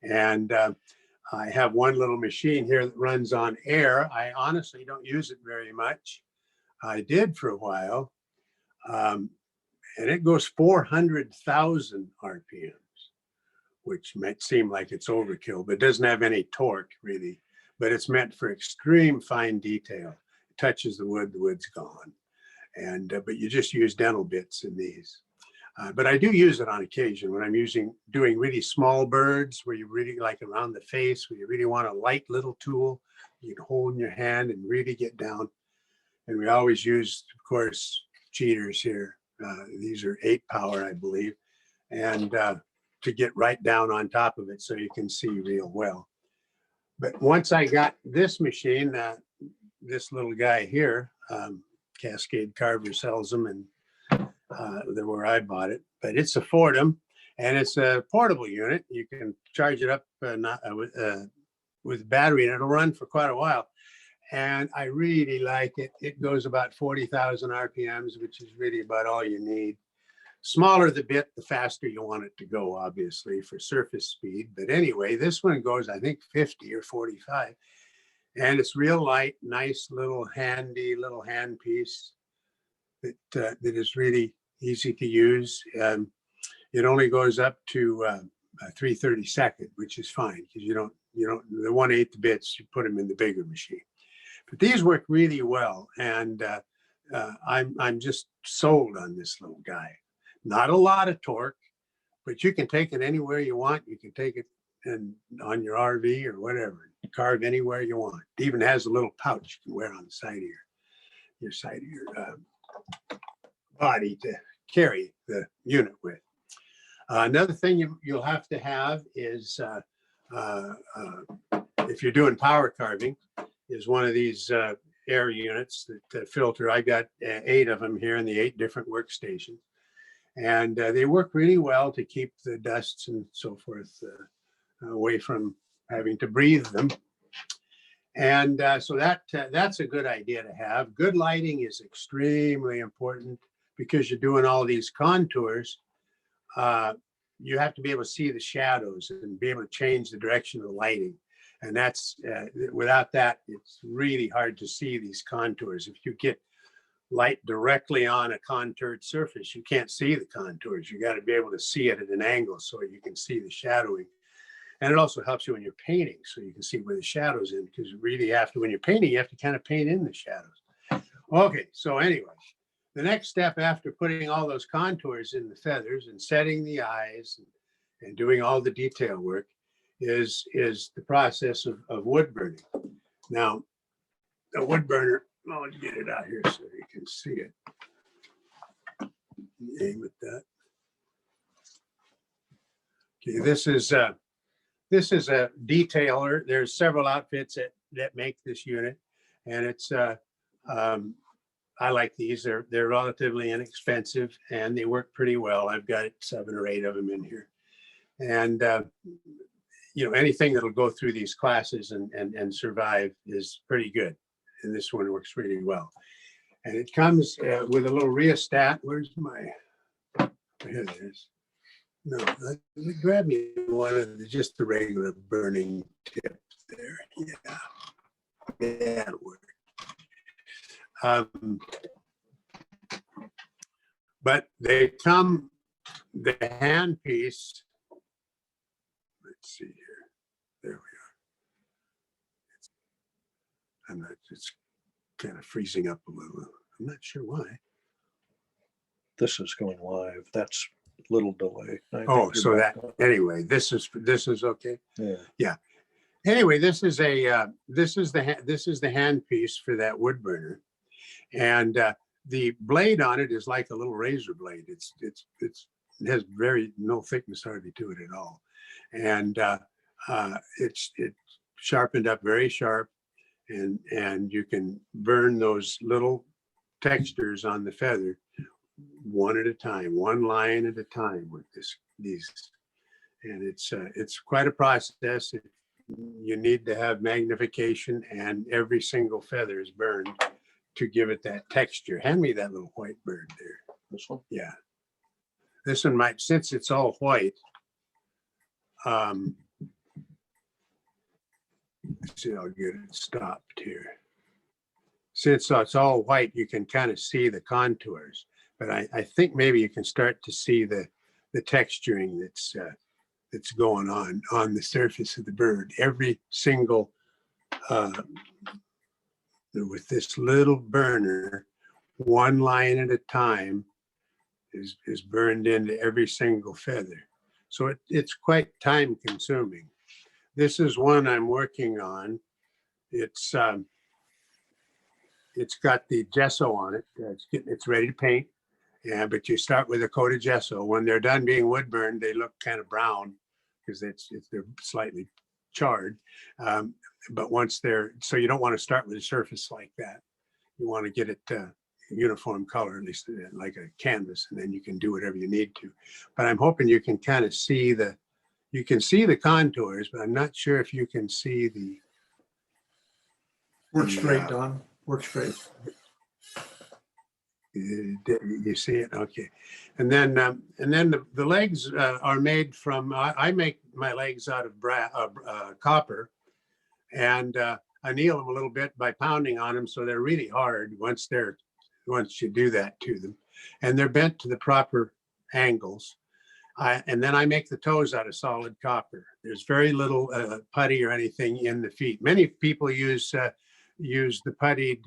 And I have one little machine here that runs on air. I honestly don't use it very much. I did for a while. And it goes 400,000 RPMs, which might seem like it's overkill, but it doesn't have any torque really. But it's meant for extreme fine detail. It touches the wood's gone. But you just use dental bits in these. But I do use it on occasion when I'm doing really small birds where you really like around the face, where you really want a light little tool you can hold in your hand and really get down. And we always use, of course, cheaters here. These are 8 power, I believe, and to get right down on top of it so you can see real well. But once I got this machine, this little guy here, Cascade Carver sells them, and they're where I bought it. But it's a Fordham, and it's a portable unit. You can charge it up with battery, and it'll run for quite a while. And I really like it. It goes about 40,000 RPMs, which is really about all you need. Smaller the bit, the faster you want it to go, obviously, for surface speed. But anyway, this one goes, I think, 50 or 45. And it's real light, nice little handy little hand piece that is really easy to use. It only goes up to 3/32, which is fine because you don't the 1/8 bits, you put them in the bigger machine. But these work really well, and I'm just sold on this little guy. Not a lot of torque, but you can take it anywhere you want. You can take it on your RV or whatever, carve anywhere you want. It even has a little pouch you can wear on the side of your body to carry the unit with. Another thing you'll have to have is, if you're doing power carving, is one of these air units that filter. I got 8 of them here in the 8 different workstations. And they work really well to keep the dusts and so forth away from having to breathe them. And so that's a good idea to have. Good lighting is extremely important because you're doing all these contours. you have to be able to see the shadows and be able to change the direction of the lighting. And that's, without that, it's really hard to see these contours. If you get light directly on a contoured surface, you can't see the contours. You got to be able to see it at an angle so you can see the shadowing. And it also helps you when you're painting, so you can see where the shadows in, because really when you're painting, you have to kind of paint in the shadows. Okay, so anyway, the next step after putting all those contours in the feathers and setting the eyes and doing all the detail work is the process of wood burning. Now, the wood burner, I'll get it out here so you can see it. Aim at that. Okay, this is a detailer. There's several outfits that make this unit, and it's I like these. They're relatively inexpensive and they work pretty well. I've got 7 or 8 of them in here, and you know, anything that'll go through these classes and survive is pretty good. And this one works really well. And it comes with a little rheostat. Where's my, here it is. No, grab me one of just the regular burning tip there. Yeah, that'll work. But they come, the handpiece, let's see here. There we are. It's kind of freezing up a little. I'm not sure why. This is going live. That's a little delay. Oh, so that, anyway, this is okay. Yeah. Anyway, this is the handpiece for that wood burner, and the blade on it is like a little razor blade. It has no thickness hardly to it at all, and it's sharpened up very sharp, and you can burn those little textures on the feather one at a time, one line at a time with these, and it's quite a process. You need to have magnification, and every single feather is burned to give it that texture. Hand me that little white bird there. This one? Yeah. This one might, since it's all white, let's see, I'll get it stopped here. Since it's all white, you can kind of see the contours, but I think maybe you can start to see the texturing that's going on the surface of the bird. Every single, with this little burner, one line at a time is burned into every single feather. So it's quite time consuming. This is one I'm working on. It's got the gesso on it. It's ready to paint. Yeah, but you start with a coat of gesso. When they're done being wood burned, they look kind of brown because they're slightly charred. But once so you don't want to start with a surface like that. You want to get it uniform color, at least like a canvas, and then you can do whatever you need to. But I'm hoping you can kind of see the contours, but I'm not sure if you can see the. Work straight, Don. Work straight. You see it, okay. And then the legs are made from. I make my legs out of copper, and anneal them a little bit by pounding on them, so they're really hard once you do that to them, and they're bent to the proper angles. And then I make the toes out of solid copper. There's very little putty or anything in the feet. Many people use the puttied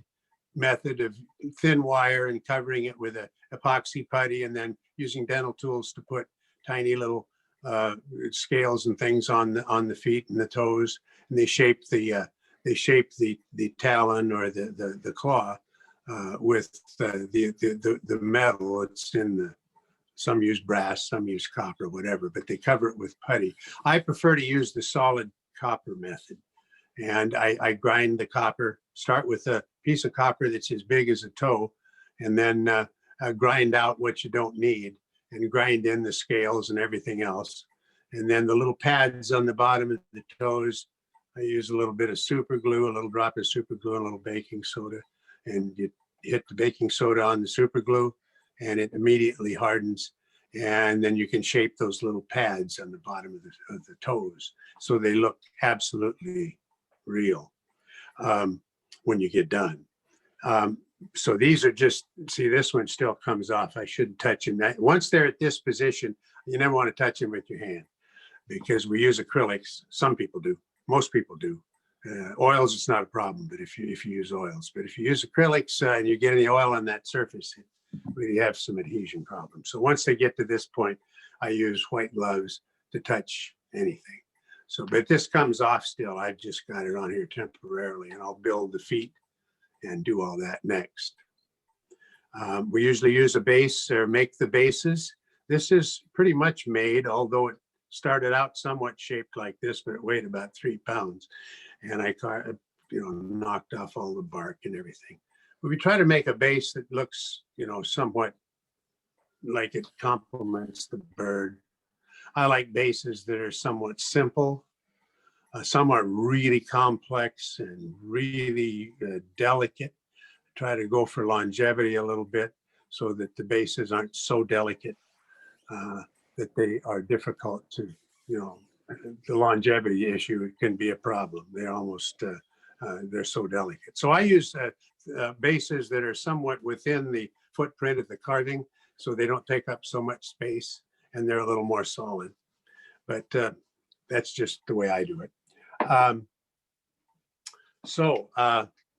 method of thin wire and covering it with a epoxy putty, and then using dental tools to put tiny little scales and things on the feet and the toes, and they shape the talon or the claw with the metal. It's in some use brass, some use copper, whatever, but they cover it with putty. I prefer to use the solid copper method. And I grind the copper, start with a piece of copper that's as big as a toe, and then grind out what you don't need, and grind in the scales and everything else. And then the little pads on the bottom of the toes, I use a little bit of super glue, a little drop of super glue, and a little baking soda, and you hit the baking soda on the super glue, and it immediately hardens. And then you can shape those little pads on the bottom of the toes so they look absolutely real when you get done. So these are just, see, this one still comes off. I shouldn't touch them. Once they're at this position, you never want to touch them with your hand because we use acrylics. Some people do, most people do. Oils, it's not a problem, but if you use oils, but if you use acrylics and you get any oil on that surface, we have some adhesion problems. So once they get to this point, I use white gloves to touch anything. So, but this comes off still. I've just got it on here temporarily, and I'll build the feet and do all that next. We usually use a base or make the bases. This is pretty much made, although it started out somewhat shaped like this, but it weighed about 3 pounds. And I knocked off all the bark and everything. But we try to make a base that looks, somewhat like it complements the bird. I like bases that are somewhat simple. Some are really complex and really delicate. Try to go for longevity a little bit so that the bases aren't so delicate that they are difficult to, the longevity issue can be a problem. They're almost, they're so delicate. So I use bases that are somewhat within the footprint of the carving so they don't take up so much space and they're a little more solid. But that's just the way I do it.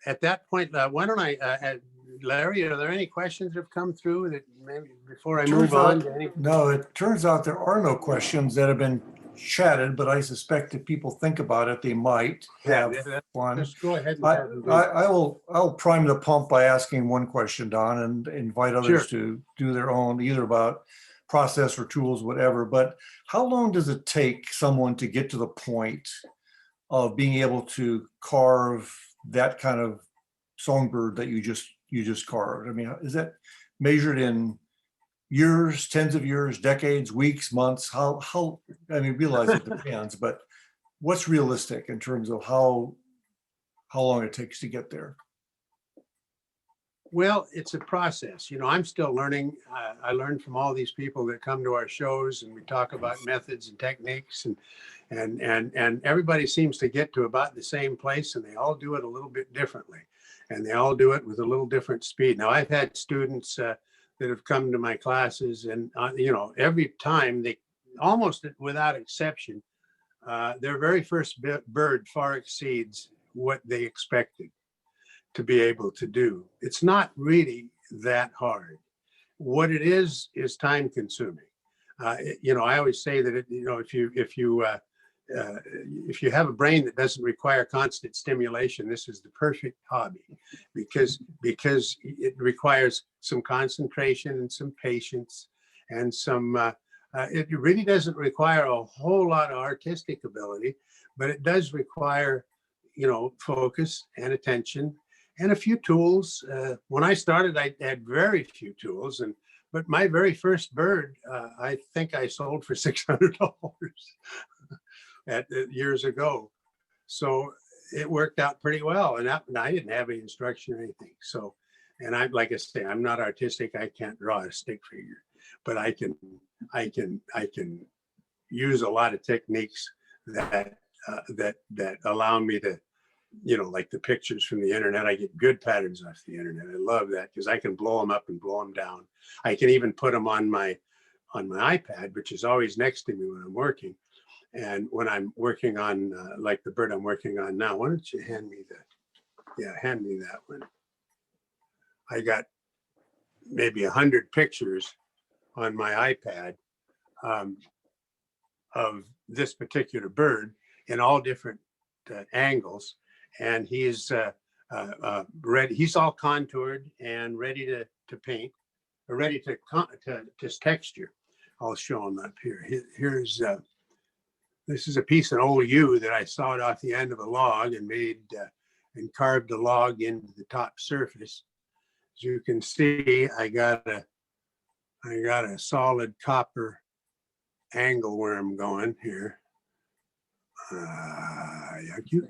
At that point, why don't I, Larry, are there any questions that have come through that maybe before I move on to any? No, it turns out there are no questions that have been chatted, but I suspect if people think about it, they might have one. Just go ahead. I'll prime the pump by asking one question, Don, and invite others to do their own, either about process or tools, whatever. But how long does it take someone to get to the point of being able to carve that kind of songbird that you just carved? I mean, is that measured in years, tens of years, decades, weeks, months? How I mean, realize it depends, but what's realistic in terms of how long it takes to get there? Well, it's a process. I'm still learning. I learn from all these people that come to our shows, and we talk about methods and techniques, and everybody seems to get to about the same place, and they all do it a little bit differently, and they all do it with a little different speed. Now, I've had students that have come to my classes, and every time they, almost without exception, their very first bird far exceeds what they expected to be able to do. It's not really that hard. What it is time consuming. I always say that if you have a brain that doesn't require constant stimulation, this is the perfect hobby because it requires some concentration and some patience and some. It really doesn't require a whole lot of artistic ability, but it does require, focus and attention. And a few tools. When I started, I had very few tools, but my very first bird, I think I sold for $600 years ago. So it worked out pretty well, and I didn't have any instruction or anything. So, and like I say, I'm not artistic. I can't draw a stick figure, but I can use a lot of techniques that allow me to. Like the pictures from the internet, I get good patterns off the internet. I love that because I can blow them up and blow them down. I can even put them on my iPad, which is always next to me when I'm working. And when I'm working on, like the bird I'm working on now, why don't you hand me that one. I got maybe 100 pictures on my iPad of this particular bird in all different angles. And he's ready. He's all contoured and ready to paint, or ready to texture. I'll show him up here. Here's this is a piece of old yew that I sawed off the end of a log and made and carved the log into the top surface. As you can see, I got a solid copper angleworm going here. You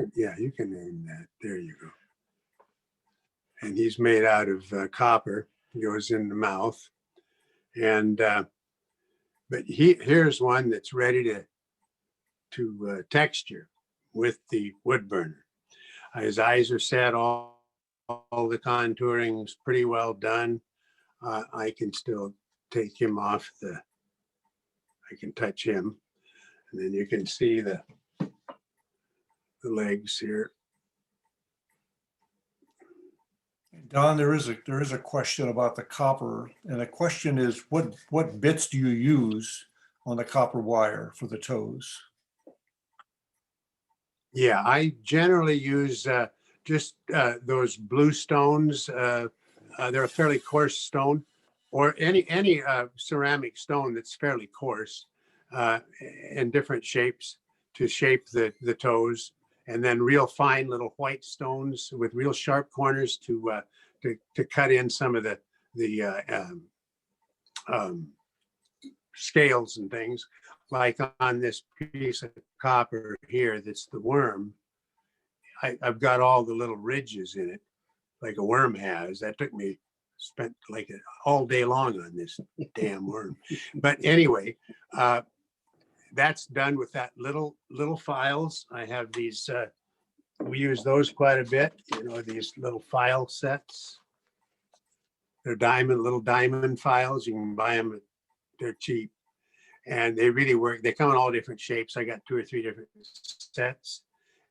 can name that. There you go. And he's made out of copper. Goes in the mouth, and But here's one that's ready to texture with the wood burner. His eyes are set, all the contouring's pretty well done. I can still take him off I can touch him, and then you can see the legs here. Don, there is a question about the copper, and the question is, what bits do you use on the copper wire for the toes? Yeah, I generally use just those blue stones. They're a fairly coarse stone, or any ceramic stone that's fairly coarse in different shapes to shape the toes, and then real fine little white stones with real sharp corners to cut in some of the scales and things. Like on this piece of copper here, that's the worm. I've got all the little ridges in it, like a worm has. That spent like all day long on this damn worm. But anyway, that's done with that little files. I have these, we use those quite a bit, these little file sets. They're little diamond files. You can buy them, they're cheap. And they really work. They come in all different shapes. I got 2 or 3 different sets,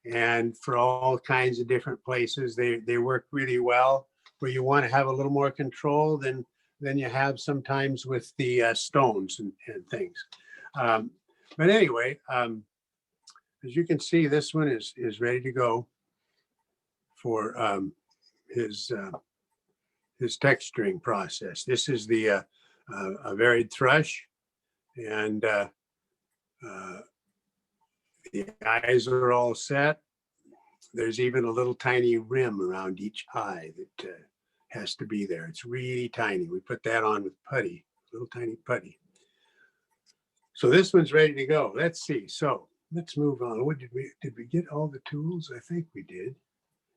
and for all kinds of different places, they work really well. Where you want to have a little more control than you have sometimes with the stones and things. But anyway, as you can see, this one is ready to go for his texturing process. This is a varied thrush. And the eyes are all set. There's even a little tiny rim around each eye that has to be there. It's really tiny. We put that on with putty, little tiny putty. So this one's ready to go. Let's see. So let's move on. What did we get all the tools? I think we did.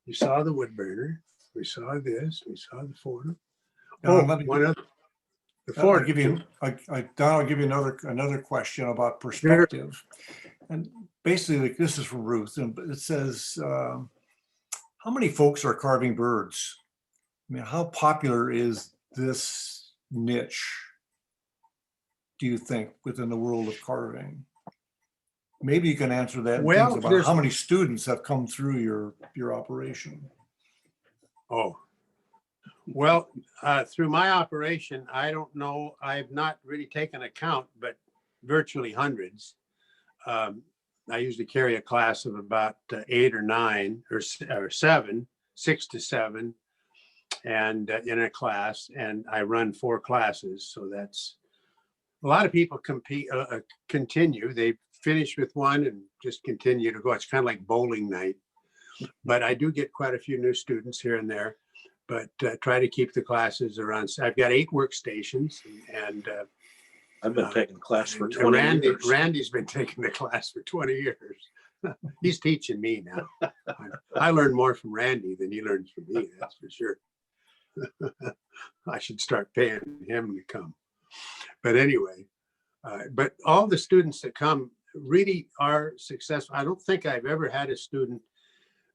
You saw the wood burner. We saw this. We saw the form. One other. I'll give you another question about perspective. And basically, this is from Ruth, and it says, how many folks are carving birds? I mean, how popular is this niche, do you think, within the world of carving? Maybe you can answer that. Well, about how many students have come through your operation. Oh. Well, through my operation, I don't know. I've not really taken account, but virtually hundreds. I usually carry a class of about 8 or 9 or 7, 6 to 7, and in a class, and I run 4 classes. So that's a lot of people continue. They finish with one and just continue to go. It's kind of like bowling night, but I do get quite a few new students here and there. But try to keep the classes around. I've got 8 workstations, and I've been taking class for 20 years. Randy's been taking the class for 20 years. He's teaching me now. I learn more from Randy than he learns from me, that's for sure. I should start paying him to come. But anyway, but all the students that come really are successful. I don't think I've ever had a student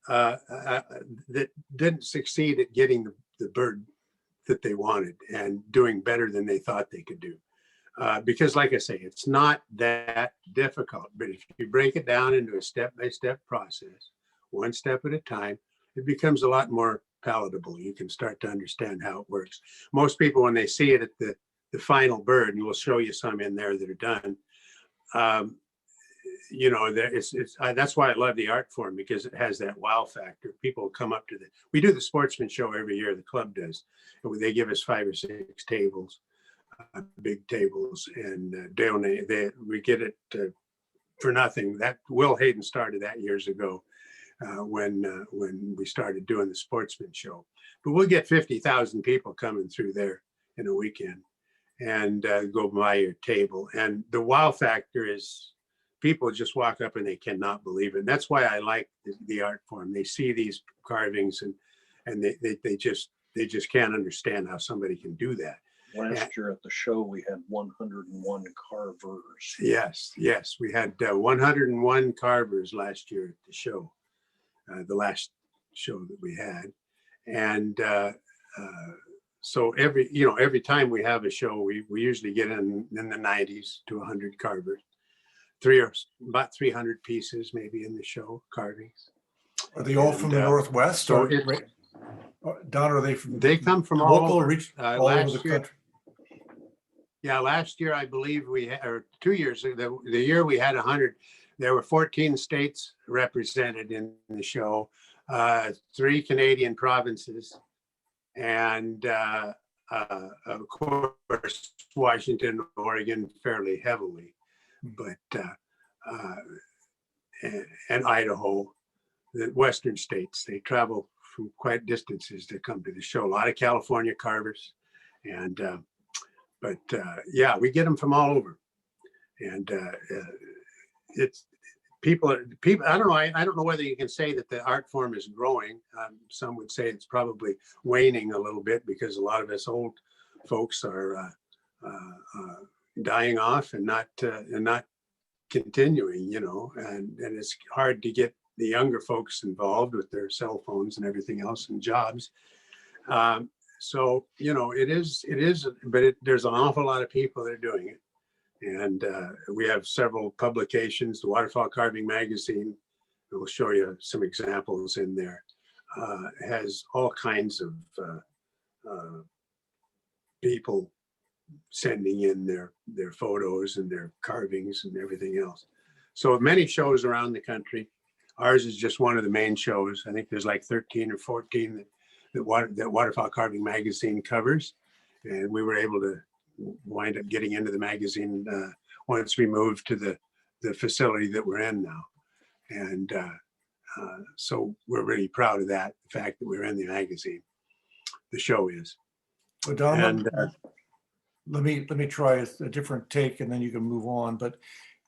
that didn't succeed at getting the bird that they wanted and doing better than they thought they could do. Because like I say, it's not that difficult, but if you break it down into a step-by-step process, one step at a time, it becomes a lot more palatable. You can start to understand how it works. Most people, when they see it at the final bird, and we'll show you some in there that are done, that's why I love the art form, because it has that wow factor. People come up to we do the sportsman show every year, the club does, and they give us 5 or 6 tables, big tables, and donate. We get it for nothing. That Will Hayden started that years ago when we started doing the sportsman show. But we'll get 50,000 people coming through there in a weekend and go by your table. And the wow factor is, people just walk up and they cannot believe it. And that's why I like the art form. They see these carvings and they just can't understand how somebody can do that. Last year at the show, we had 101 carvers. Yes, yes, we had 101 carvers last year at the show, the last show that we had. And so every time we have a show, we usually get in the 90s to 100 carvers, about 300 pieces maybe in the show, carvings. Are they all from the Northwest so or Don, are they from? They come from all local, over. all over the country? Yeah, last year I believe we had, or 2 years ago, the year we had 100, there were 14 states represented in the show, 3 Canadian provinces, and of course Washington, Oregon, fairly heavily, but and Idaho, the western states. They travel from quite distances to come to the show. A lot of California carvers, and yeah, we get them from all over, and it's people. I don't know. I don't know whether you can say that the art form is growing. Some would say it's probably waning a little bit because a lot of us old folks are dying off and not continuing. And it's hard to get the younger folks involved with their cell phones and everything else and jobs. So, it is, but there's an awful lot of people that are doing it. And we have several publications. The Waterfall Carving Magazine, we'll show you some examples in there, has all kinds of people sending in their photos and their carvings and everything else. So many shows around the country. Ours is just one of the main shows. I think there's like 13 or 14 that Waterfall Carving Magazine covers. And we were able to wind up getting into the magazine once we moved to the facility that we're in now. And so we're really proud of that, the fact that we're in the magazine. The show is. Well, Don, And, let me try a different take and then you can move on. But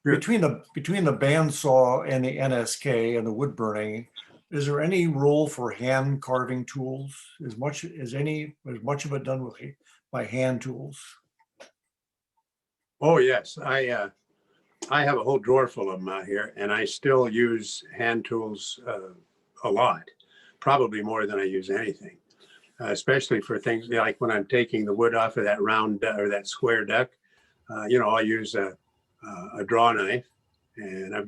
Sure. between the bandsaw and the NSK and the wood burning, is there any role for hand carving tools? Is much of it done by hand tools? Oh yes, I have a whole drawer full of them out here, and I still use hand tools a lot, probably more than I use anything, especially for things like when I'm taking the wood off of that round or that square duck. I'll use a draw knife, and I've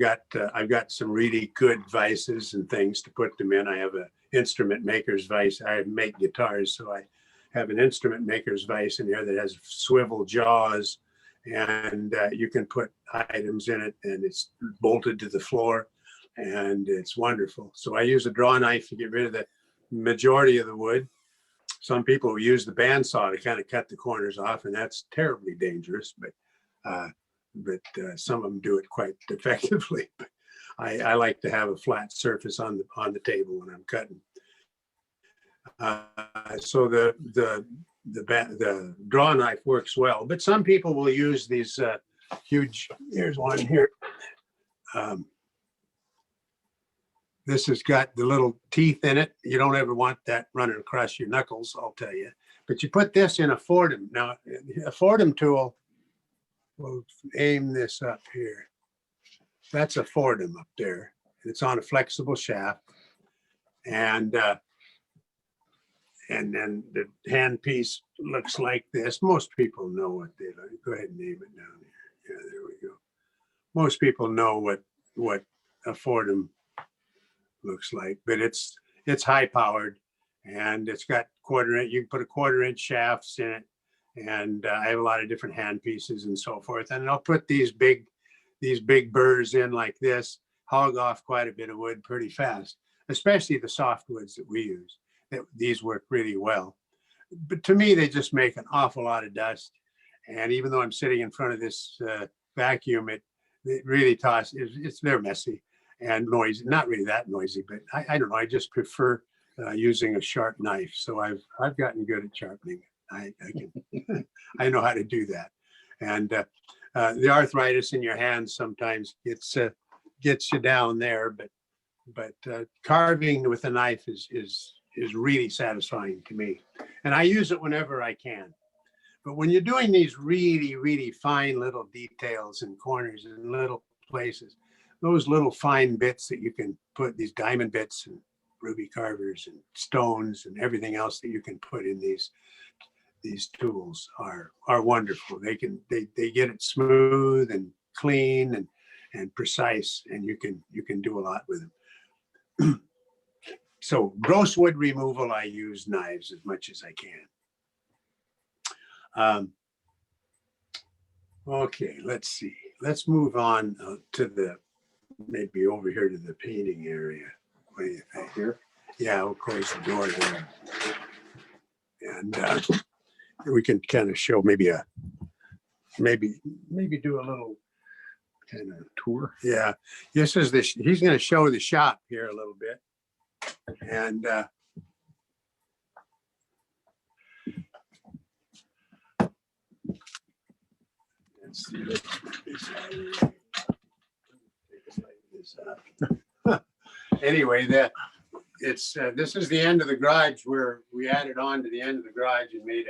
got some really good vices and things to put them in. I have an instrument maker's vise. I make guitars, so I have an instrument maker's vise in there that has swivel jaws, and you can put items in it, and it's bolted to the floor, and it's wonderful. So I use a draw knife to get rid of the majority of the wood. Some people use the bandsaw to kind of cut the corners off, and that's terribly dangerous, but some of them do it quite effectively. But I like to have a flat surface on the table when I'm cutting. So the draw knife works well, but some people will use these huge. Here's one here. This has got the little teeth in it. You don't ever want that running across your knuckles, I'll tell you. But you put this in a Fordham. Now, a Fordham tool. We'll aim this up here. That's a Fordham up there. It's on a flexible shaft, and then the hand piece looks like this. Most people know what they like. Go ahead and name it down here. Yeah, there we go. Most people know what a Fordham looks like, but it's high powered, and it's got you can put a 1/4-inch shafts in it. And I have a lot of different hand pieces and so forth. And I'll put these big burrs in like this, hog off quite a bit of wood pretty fast, especially the softwoods that we use. These work really well. But to me, they just make an awful lot of dust. And even though I'm sitting in front of this vacuum, it really they're messy and noisy. Not really that noisy, but I don't know. I just prefer using a sharp knife. So I've gotten good at sharpening. I I know how to do that. And the arthritis in your hands sometimes gets you down there, but carving with a knife is really satisfying to me. And I use it whenever I can. But when you're doing these really, really fine little details and corners and little places, those little fine bits that you can put, these diamond bits and ruby carvers and stones and everything else that you can put in these tools are wonderful. They get it smooth and clean and precise, and you can do a lot with them. So gross wood removal, I use knives as much as I can. Okay, let's see. Let's move on to maybe over here to the painting area. What do you think? Here? Yeah, we'll close the door there. And we can kind of show maybe do a little kind of tour. Yeah, he's going to show the shop here a little bit. And let's see. Anyway, this is the end of the garage where we added on to the end of the garage and made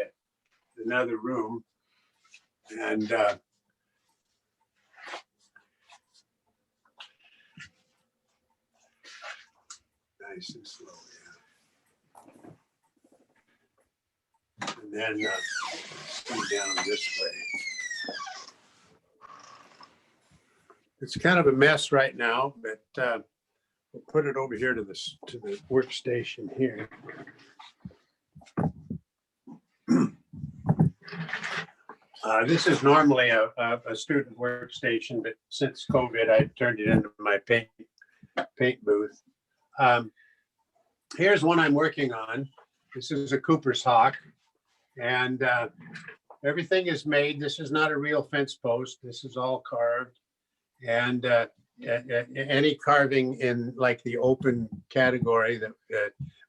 another room. And nice and slow, yeah. And then go down this way. It's kind of a mess right now, but we'll put it over here to the workstation here. This is normally a student workstation, but since COVID, I turned it into my paint booth. Here's one I'm working on. This is a Cooper's Hawk, and everything is made. This is not a real fence post. This is all carved, and any carving in like the open category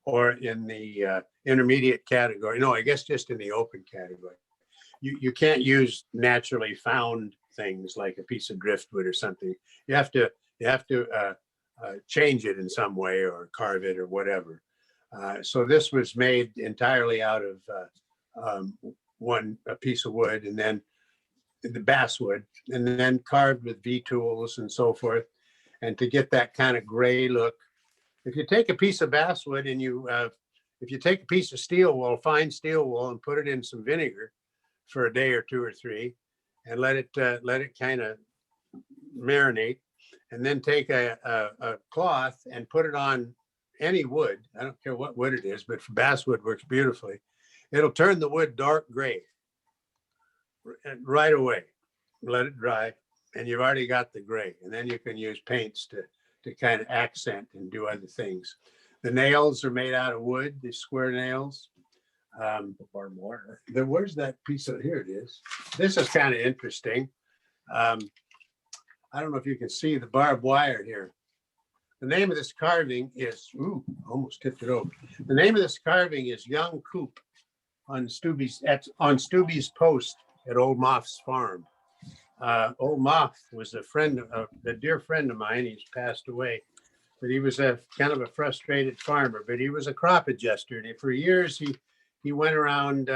or in the intermediate category. No, I guess just in the open category. You can't use naturally found things like a piece of driftwood or something. You have to change it in some way or carve it or whatever. So this was made entirely out of a piece of wood, and then the basswood, and then carved with V-tools and so forth. And to get that kind of gray look, if you take a piece of basswood and if you take a piece of steel wool, fine steel wool, and put it in some vinegar for a day or two or three, and let it kind of marinate, and then take a cloth and put it on any wood. I don't care what wood it is, but basswood works beautifully. It'll turn the wood dark gray right away. Let it dry, and you've already got the gray. And then you can use paints to kind of accent and do other things. The nails are made out of wood, these square nails. Barbed wire. Where's that piece of, here it is. This is kind of interesting. I don't know if you can see the barbed wire here. The name of this carving is, almost tipped it over. The name of this carving is Young Coop on Stubby's post at Old Moff's farm. Old Moff was a dear friend of mine. He's passed away, but he was a kind of a frustrated farmer, but he was a crop adjuster. And for years, he went around,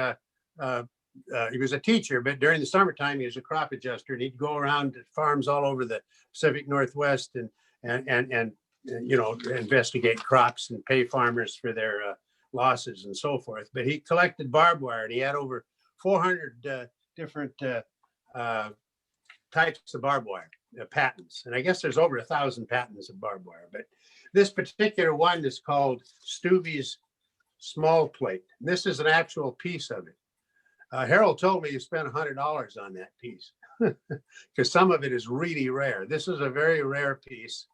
he was a teacher, but during the summertime, he was a crop adjuster, and he'd go around to farms all over the Pacific Northwest and investigate crops and pay farmers for their losses and so forth. But he collected barbed wire, and he had over 400 different types of barbed wire patents. And I guess there's over 1,000 patents of barbed wire, but this particular one is called Stubby's small plate. This is an actual piece of it. Harold told me you spent $100 on that piece because some of it is really rare. This is a very rare piece,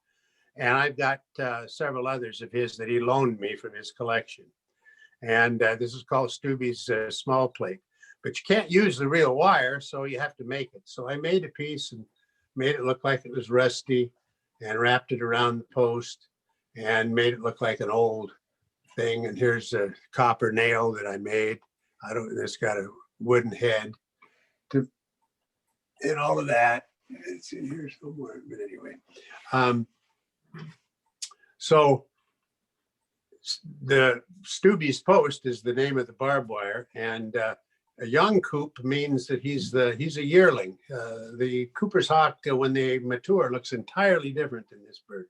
and I've got several others of his that he loaned me from his collection. And this is called Stubby's small plate, but you can't use the real wire, so you have to make it. So I made a piece and made it look like it was rusty, and wrapped it around the post and made it look like an old thing. And here's a copper nail that I made. It's got a wooden head and all of that. It's in here somewhere, but anyway. So the Stubby's post is the name of the barbed wire, and A young coop means that he's a yearling. The Cooper's hawk, when they mature, looks entirely different than this bird.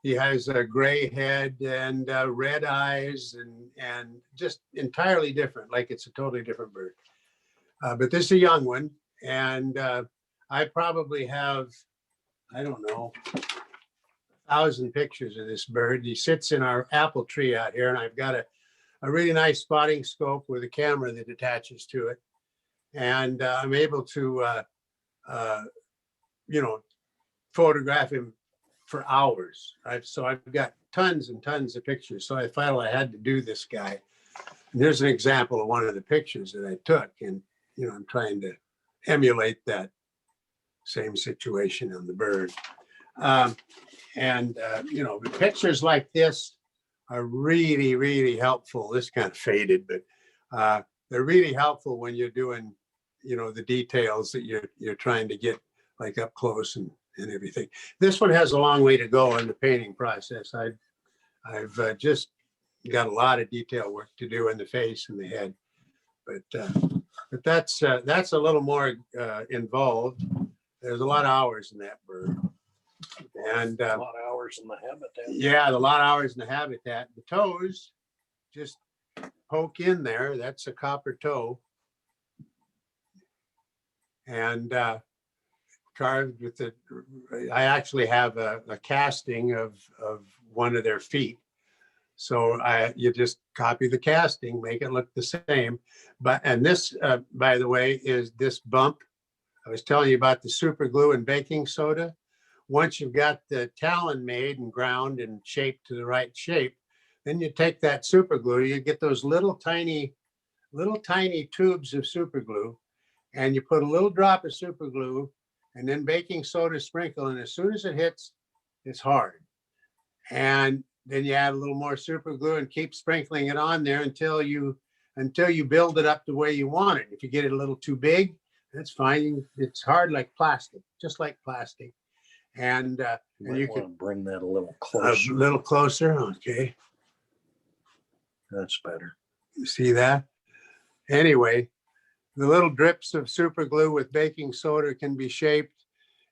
He has a gray head and red eyes and just entirely different, like it's a totally different bird. But this is a young one, and I probably have, I don't know, 1,000 pictures of this bird. He sits in our apple tree out here, and I've got a really nice spotting scope with a camera that attaches to it. And I'm able to, photograph him for hours. So I've got tons and tons of pictures. So I felt I had to do this guy. And there's an example of one of the pictures that I took. And, I'm trying to emulate that same situation on the bird. Pictures like this are really, really helpful. This kind of faded, but they're really helpful when you're doing, the details that you're trying to get like up close and everything. This one has a long way to go in the painting process. I've just got a lot of detail work to do in the face and the head, but that's a little more involved. There's a lot of hours in that bird. And A lot of hours in the habitat. yeah, a lot of hours in the habitat. The toes just poke in there. That's a copper toe. And carved with I actually have a casting of one of their feet. So you just copy the casting, make it look the same. And this, by the way, is this bump. I was telling you about the super glue and baking soda. Once you've got the talon made and ground and shaped to the right shape, then you take that super glue, you get those little tiny tubes of super glue, and you put a little drop of super glue and then baking soda sprinkle. And as soon as it hits, it's hard. And then you add a little more super glue and keep sprinkling it on there until you build it up the way you want it. If you get it a little too big, that's fine. It's hard like plastic, just like plastic. And you can bring that a little a closer. little closer. Okay. That's better. You see that? Anyway, the little drips of super glue with baking soda can be shaped,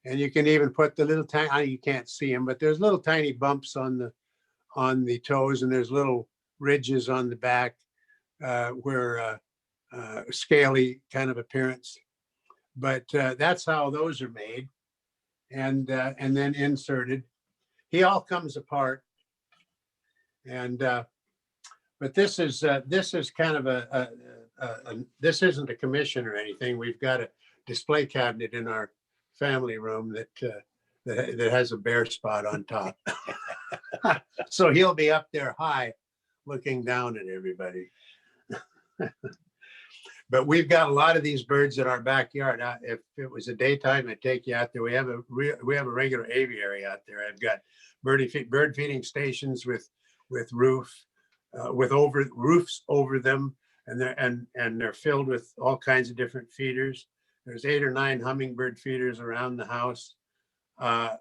and you can even put the little tiny, you can't see them, but there's little tiny bumps on the toes, and there's little ridges on the back where scaly kind of appearance. But that's how those are made, and then inserted. He all comes apart, and but this is kind of this isn't a commission or anything. We've got a display cabinet in our family room that has a bare spot on top. So he'll be up there high looking down at everybody. But we've got a lot of these birds in our backyard. If it was a daytime, I'd take you out there. We have a regular aviary out there. I've got bird feeding stations with roofs over them, and they're filled with all kinds of different feeders. There's 8 or 9 hummingbird feeders around the house. I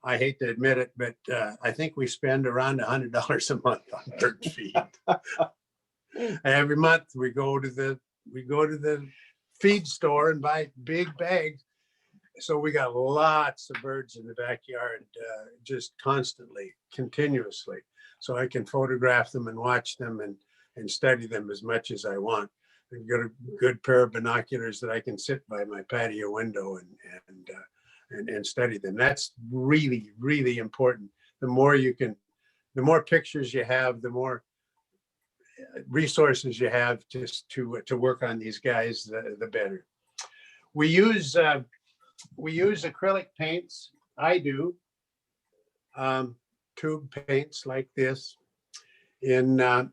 hate to admit it, but I think we spend around $100 a month on bird feed. Every month we go to the feed store and buy big bags. So we got lots of birds in the backyard, just constantly, continuously. So I can photograph them and watch them and study them as much as I want. I've got a good pair of binoculars that I can sit by my patio window and study them. That's really, really important. The more pictures you have, the more resources you have just to work on these guys, the better. We use acrylic paints. I do tube paints like this. The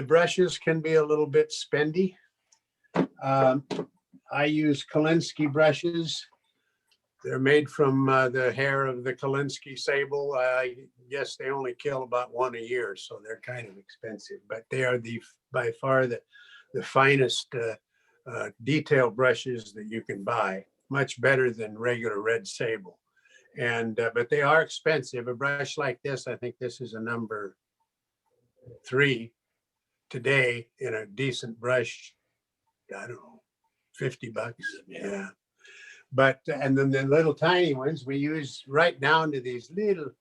brushes can be a little bit spendy. I use Kolinsky brushes. They're made from the hair of the Kolinsky sable. I guess they only kill about 1 a year, so they're kind of expensive, but they are by far the finest detail brushes that you can buy, much better than regular red sable. But they are expensive. A brush like this, I think this is a number 3, today in a decent brush, I don't know, $50. Yeah. But, and then the little tiny ones, we use right down to these little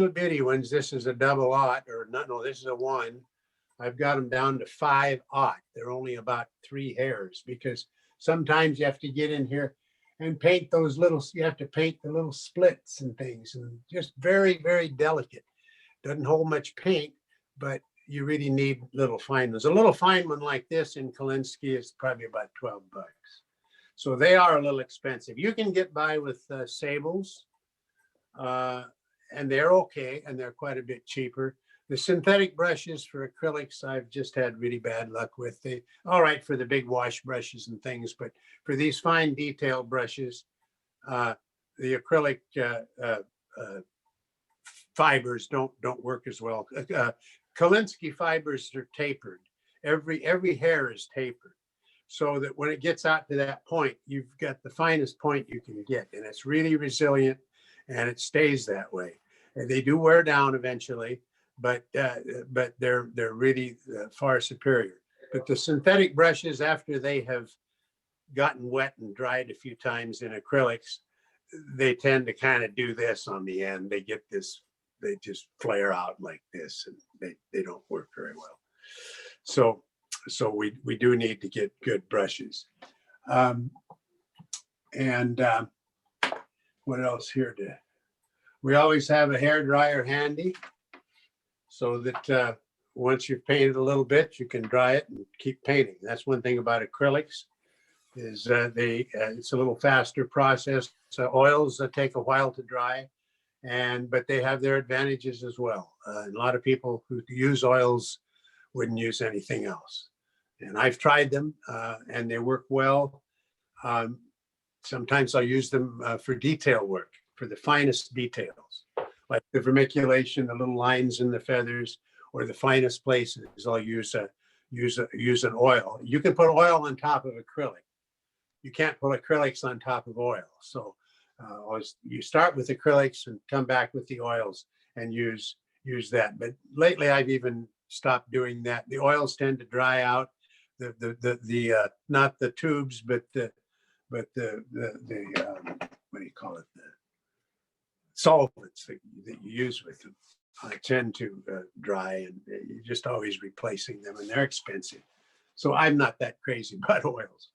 bitty ones. This is a 00, or not, no, this is a 1. I've got them down to 5/0. They're only about 3 hairs, because sometimes you have to get in here and paint those little, you have to paint the little splits and things, and just very, very delicate. Doesn't hold much paint, but you really need little fine ones. A little fine one like this in Kolinsky is probably about $12. So they are a little expensive. You can get by with sables, and they're okay, and they're quite a bit cheaper. The synthetic brushes for acrylics, I've just had really bad luck with. They all right for the big wash brushes and things, but for these fine detail brushes, the acrylic fibers don't work as well. Kolinsky fibers are tapered. Every hair is tapered, so that when it gets out to that point, you've got the finest point you can get, and it's really resilient, and it stays that way. And they do wear down eventually, but they're really far superior. But the synthetic brushes, after they have gotten wet and dried a few times in acrylics, they tend to kind of do this on the end. They get this, they just flare out like this, and they don't work very well. So we do need to get good brushes. What else here? We always have a hair dryer handy, so that once you've painted a little bit, you can dry it and keep painting. That's one thing about acrylics, is it's a little faster process. So oils take a while to dry, but they have their advantages as well. A lot of people who use oils wouldn't use anything else. And I've tried them, and they work well. Sometimes I'll use them for detail work, for the finest details, like the vermiculation, the little lines in the feathers, or the finest places. I'll use an oil. You can put oil on top of acrylic. You can't put acrylics on top of oil. So you start with acrylics and come back with the oils and use that. But lately I've even stopped doing that. The oils tend to dry out. The not the tubes, but the what do you call it? The solvents that you use with them tend to dry, and you're just always replacing them, and they're expensive. So I'm not that crazy about oils,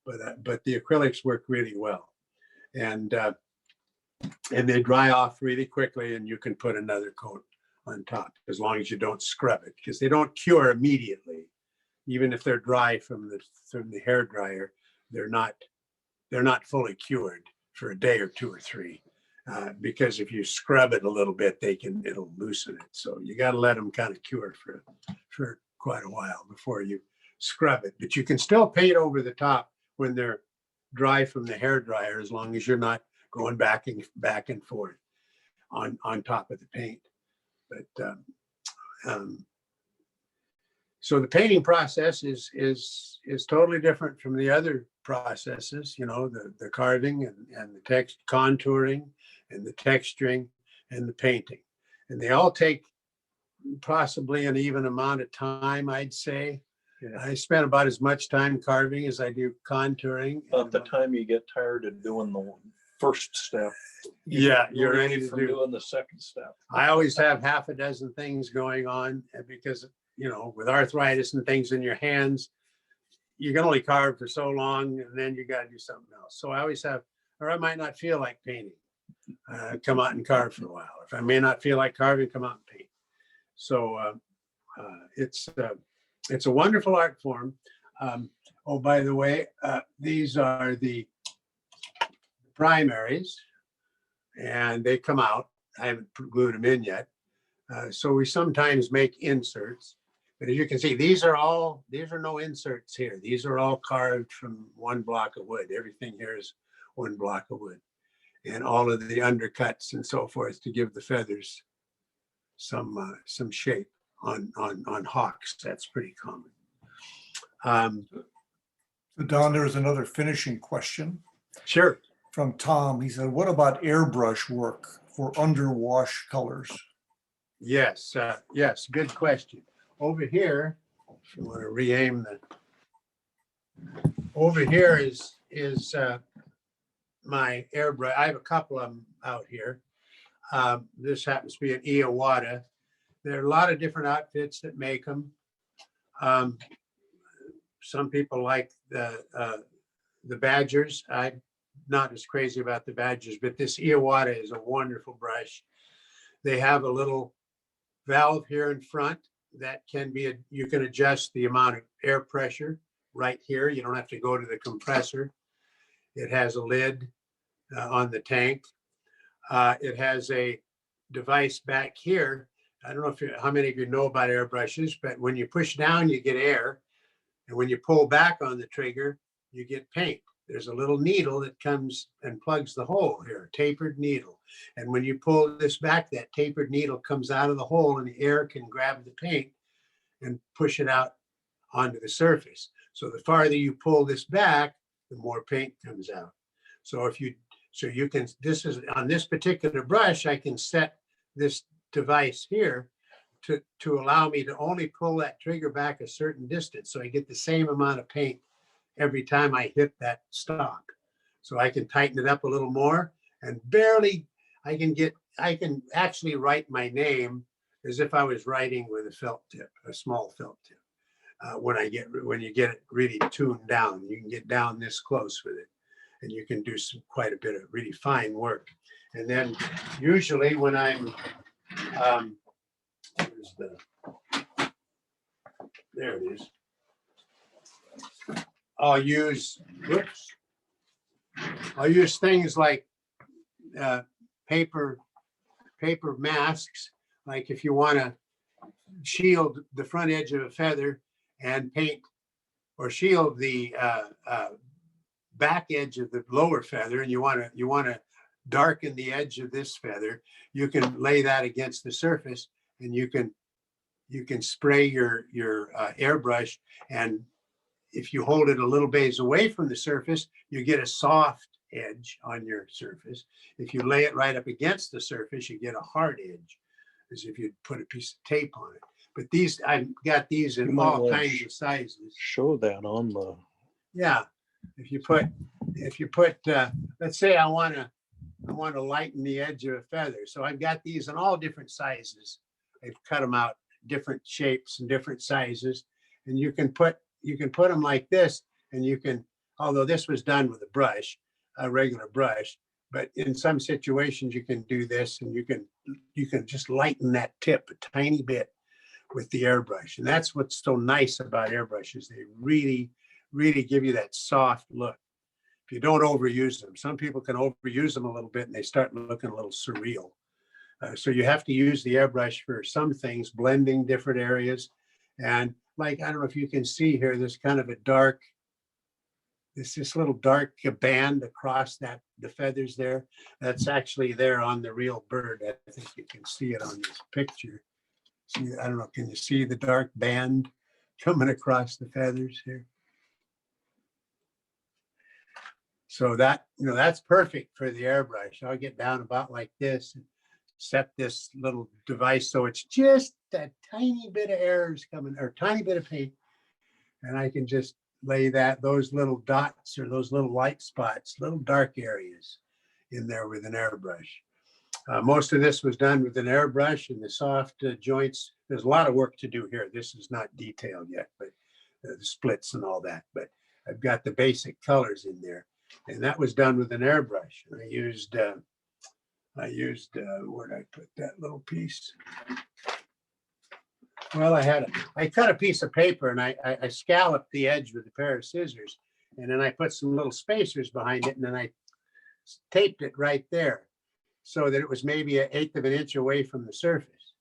but the acrylics work really well, and they dry off really quickly, and you can put another coat on top as long as you don't scrub it, because they don't cure immediately. Even if they're dry from the hair dryer, they're not fully cured for a day or 2 or 3, because if you scrub it a little bit, it'll loosen it. So you got to let them kind of cure for quite a while before you scrub it. But you can still paint over the top when they're dry from the hair dryer, as long as you're not going back and forth on top of the paint. But so the painting process is totally different from the other processes, the carving and the text contouring and the texturing and the painting. And they all take possibly an even amount of time, I'd say. Yeah. I spent about as much time carving as I do contouring. About the time you get tired of doing the first step. Yeah, you're ready to do doing the second step. I always have half a dozen things going on, because with arthritis and things in your hands, you can only carve for so long, and then you got to do something else. So I always have, or I might not feel like painting, come out and carve for a while. If I may not feel like carving, come out and paint. So it's a wonderful art form. Oh, by the way, these are the primaries, and they come out. I haven't glued them in yet. So we sometimes make inserts. But as you can see, these are no inserts here. These are all carved from one block of wood. Everything here is one block of wood. And all of the undercuts and so forth to give the feathers some shape on hawks. That's pretty common. So Don, there's another finishing question. Sure. From Tom. He said, what about airbrush work for underwash colors? Yes, good question. over here, if you want to re-aim over here is my airbrush. I have a couple of them out here. This happens to be an Iwata. There are a lot of different outfits that make them. Some people like the Badgers. I'm not as crazy about the Badgers, but this Iwata is a wonderful brush. They have a little valve here in front that can be, you can adjust the amount of air pressure right here. You don't have to go to the compressor. It has a lid on the tank. It has a device back here. I don't know if how many of you know about airbrushes, but when you push down, you get air. And when you pull back on the trigger, you get paint. There's a little needle that comes and plugs the hole here, a tapered needle. And when you pull this back, that tapered needle comes out of the hole and the air can grab the paint and push it out onto the surface. So the farther you pull this back, the more paint comes out. So you can, this is on this particular brush, I can set this device here to allow me to only pull that trigger back a certain distance. So I get the same amount of paint every time I hit that stop. So I can tighten it up a little more and barely, I can actually write my name as if I was writing with a felt tip, a small felt tip. When you get it really tuned down, you can get down this close with it and you can do quite a bit of really fine work. And then usually when I'm, there it is. I'll use things like paper masks. Like if you want to shield the front edge of a feather and paint or shield the back edge of the lower feather, and you want to darken the edge of this feather, you can lay that against the surface and you can spray your airbrush, and if you hold it a little ways away from the surface, you get a soft edge on your surface. If you lay it right up against the surface, you get a hard edge, as if you'd put a piece of tape on it. But these, I've got these in all kinds of sizes. Show that on the, Yeah, if you put, let's say I want to lighten the edge of a feather. So I've got these in all different sizes. I've cut them out different shapes and different sizes, and you can put them like this, and you can, although this was done with a brush, a regular brush, but in some situations you can do this, and you can just lighten that tip a tiny bit with the airbrush. And that's what's so nice about airbrushes. They really, really give you that soft look. If you don't overuse them, some people can overuse them a little bit and they start looking a little surreal. So you have to use the airbrush for some things, blending different areas. And like, I don't know if you can see here, there's kind of a dark, this little dark band across the feathers there. That's actually there on the real bird. I think you can see it on this picture. See, I don't know, can you see the dark band coming across the feathers here? So that, that's perfect for the airbrush. I'll get down about like this and set this little device so it's just a tiny bit of air is coming, or tiny bit of paint. And I can just lay those little dots or those little light spots, little dark areas in there with an airbrush. Most of this was done with an airbrush, and the soft joints. There's a lot of work to do here. This is not detailed yet, but the splits and all that. But I've got the basic colors in there, and that was done with an airbrush. And I used where did I put that little piece? Well, I cut a piece of paper and I scalloped the edge with a pair of scissors, and then I put some little spacers behind it, and then I taped it right there, so that it was maybe 1/8 of an inch away from the surface.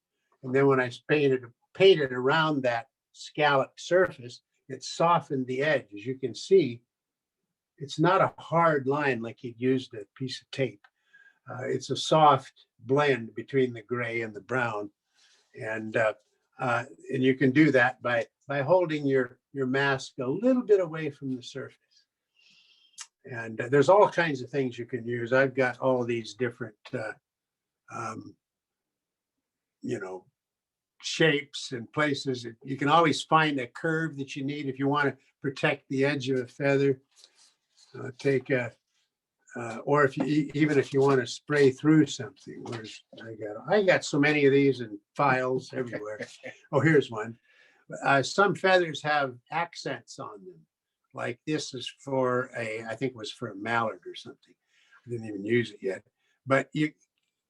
And then when I painted around that scalloped surface, it softened the edge. As you can see, it's not a hard line like you'd used a piece of tape. It's a soft blend between the gray and the brown. And you can do that by holding your mask a little bit away from the surface. And there's all kinds of things you can use. I've got all these different, shapes and places. You can always find a curve that you need if you want to protect the edge of a feather. Take a, or if you, even if you want to spray through something. Where's I got so many of these in files everywhere. Oh, here's one. Some feathers have accents on them. Like this is for I think it was for a mallard or something. I didn't even use it yet. But you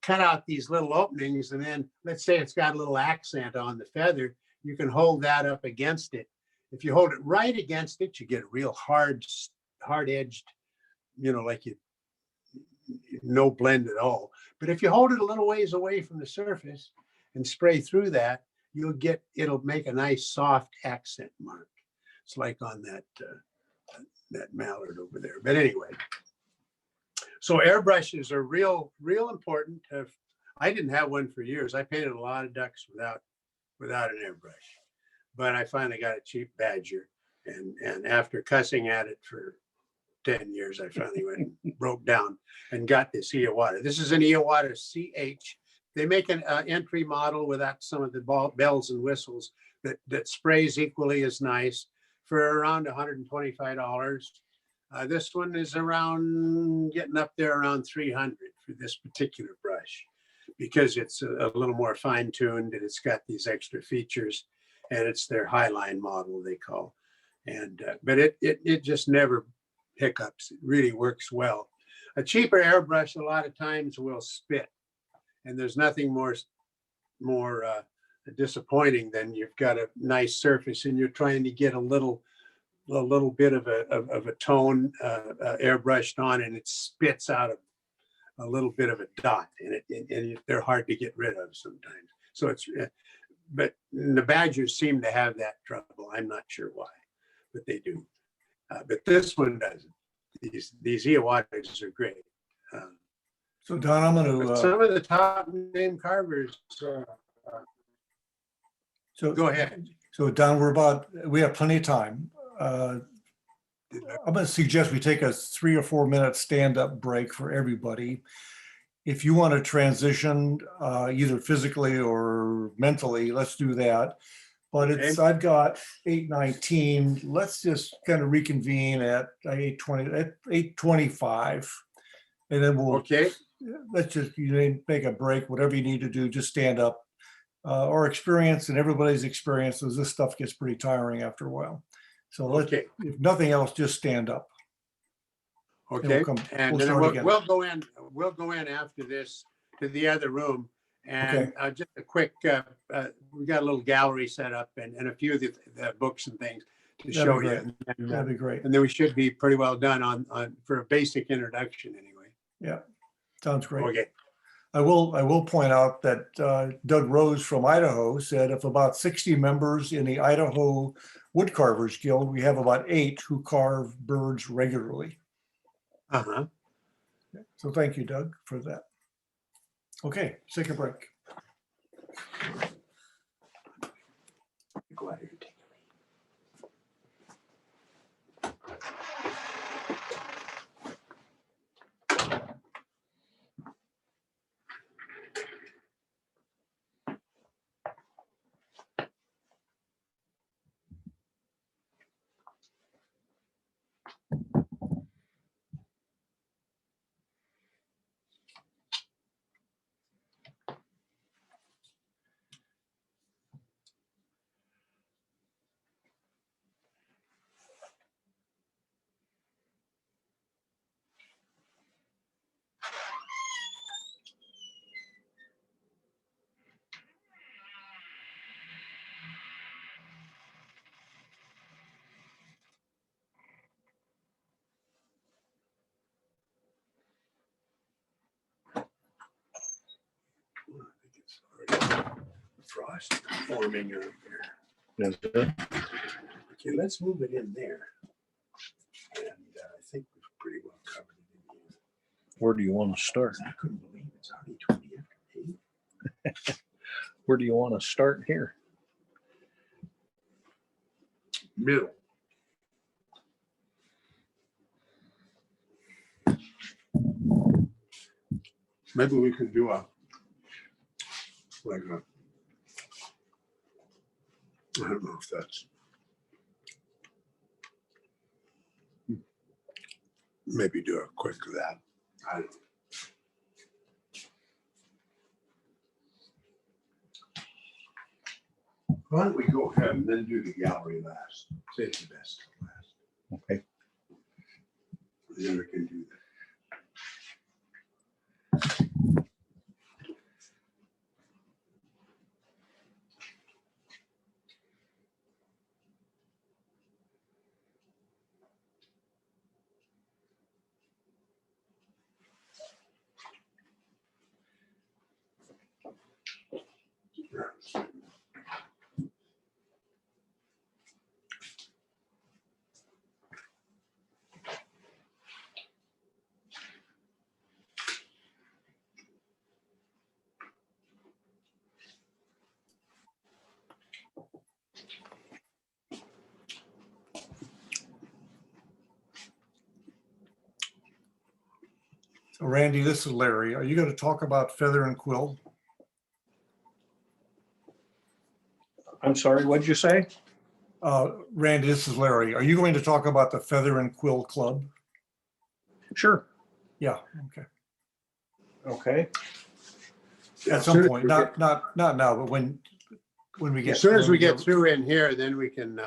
cut out these little openings, and then let's say it's got a little accent on the feather, you can hold that up against it. If you hold it right against it, you get a real hard edged, like no blend at all. But if you hold it a little ways away from the surface and spray through that, it'll make a nice soft accent mark. It's like on that mallard over there. But anyway, so airbrushes are real important. I didn't have one for years. I painted a lot of ducks without an airbrush, but I finally got a cheap Badger, and after cussing at it for 10 years, I finally went and broke down and got this Iwata. This is an Iwata CH. They make an entry model without some of the bells and whistles that sprays equally as nice for around $125. This one is getting up there around 300 for this particular brush, because it's a little more fine-tuned and it's got these extra features, and it's their Highline model, they call. But it just never hiccups. It really works well. A cheaper airbrush a lot of times will spit, and there's nothing more disappointing than you've got a nice surface and you're trying to get a little bit of a tone airbrushed on, and it spits out a little bit of a dot, and they're hard to get rid of sometimes. So but the Badgers seem to have that trouble. I'm not sure why, but they do. But this one doesn't. These Iwatas are great. So Don, I'm going to. Some of the top name carvers. So go ahead. So Don, we have plenty of time. I'm going to suggest we take a 3 or 4 minute stand-up break for everybody. If you want to transition either physically or mentally, let's do that. But I've got 8:19. Let's just kind of reconvene at 8:25, and then we'll. Okay. Let's just make a break. Whatever you need to do, just stand up. Our experience and everybody's experience is this stuff gets pretty tiring after a while. So if nothing else, just stand up. Okay. And then we'll go in after this to the other room. And just a quick, we got a little gallery set up and a few of the books and things to show you. And, that'd be great. And then we should be pretty well done on for a basic introduction anyway. Yeah, sounds great. Okay. I will point out that Doug Rose from Idaho said of about 60 members in the Idaho Woodcarvers Guild, we have about 8 who carve birds regularly. Uh-huh. So thank you, Doug, for that. Okay, take a break. Go ahead and take frost forming up here. Yes, sir. Okay, let's move it in there. And I think we've pretty well covered it in here. Where do you want to start? I couldn't believe it's already 20 after 8. Where do you want to start here? Middle. Maybe we could do a I don't know if that's. Maybe do a quick of that. I don't know. Why don't we go ahead and then do the gallery last? Save the best for last. Okay. Then we can do that. So Randy, this is Larry. Are you going to talk about feather and quill? I'm sorry, what'd you say? Randy, this is Larry. Are you going to talk about the Feather and Quill Club? Sure. Yeah, okay. Okay. At some point, not now, but when we get. As soon as we get through. through in here, then we can,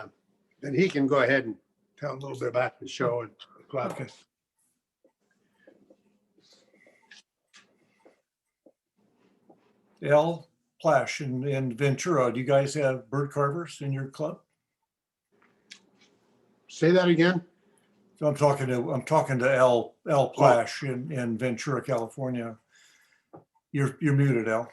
then he can go ahead and tell a little bit about the show and the club. Okay. L. Plash in Ventura, do you guys have bird carvers in your club? Say that again? So I'm talking to L. Plash in Ventura, California. You're muted, L.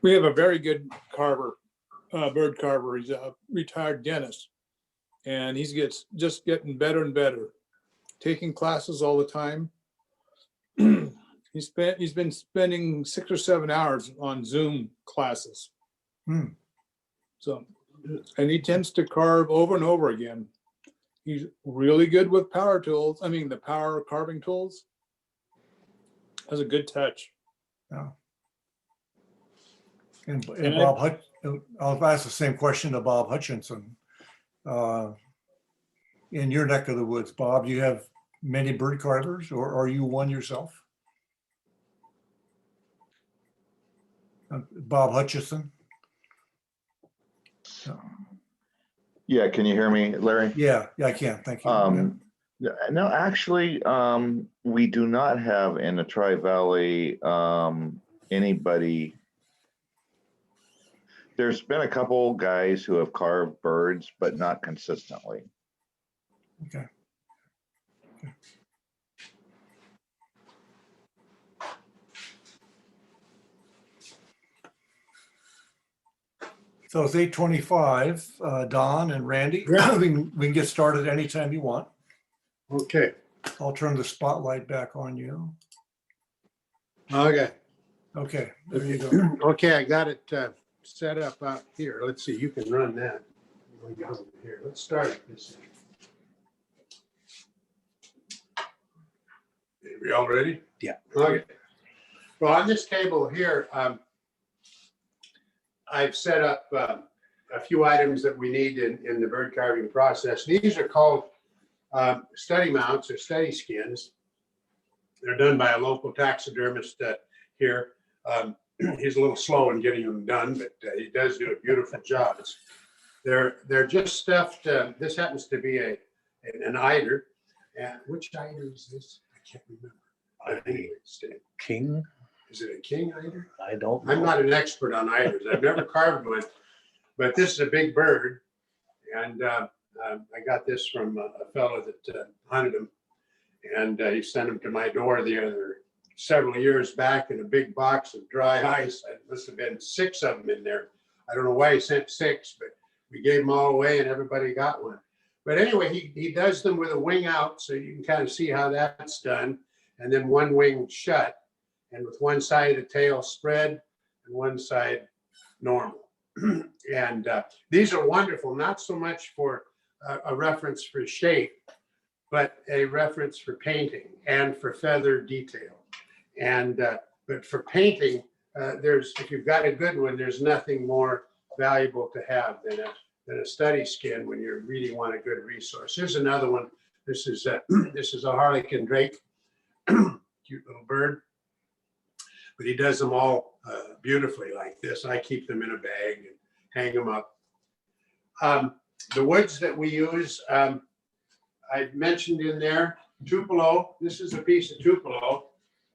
We have a very good carver, bird carver. He's a retired dentist, and just getting better and better. Taking classes all the time. He's been spending 6 or 7 hours on Zoom classes. So, and he tends to carve over and over again. He's really good with power tools. I mean, the power carving tools. Has a good touch. Yeah. And Bob, I'll ask the same question to Bob Hutchinson. In your neck of the woods, Bob, do you have many bird carvers, or are you one yourself? Bob Hutchison. Yeah, can you hear me, Larry? Yeah, I can. Thank you. No, actually, we do not have in the Tri-Valley anybody. There's been a couple guys who have carved birds, but not consistently. Okay. So it's 8:25. Don and Randy, Yeah. we can get started anytime you want. Okay. I'll turn the spotlight back on you. Okay. Okay, there you go. Okay, I got it set up out here. Let's see, you can run that. Here, let's start at this end. Are we all ready? Yeah. Okay. Well, on this table here, I've set up a few items that we need in the bird carving process. These are called study mounts or study skins. They're done by a local taxidermist here. He's a little slow in getting them done, but he does do a beautiful job. They're just stuffed. This happens to be an eider. And which eider is this? I can't remember. Anyway, King? is it a king eider? I don't know. I'm not an expert on eiders. I've never carved one, but this is a big bird. And I got this from a fellow that hunted him. And he sent him to my door the other several years back in a big box of dry ice. There must have been 6 of them in there. I don't know why he sent 6, but we gave them all away and everybody got one. But anyway, he does them with a wing out, so you can kind of see how that's done. And then one wing shut, and with one side of the tail spread and one side normal. And these are wonderful, not so much for a reference for shape, but a reference for painting and for feather detail. And but for painting, if you've got a good one, there's nothing more valuable to have than a study skin when you really want a good resource. Here's another one. This is a harlequin drake, cute little bird, but he does them all beautifully like this. I keep them in a bag and hang them up. The woods that we use, I mentioned in there, Tupelo. This is a piece of Tupelo.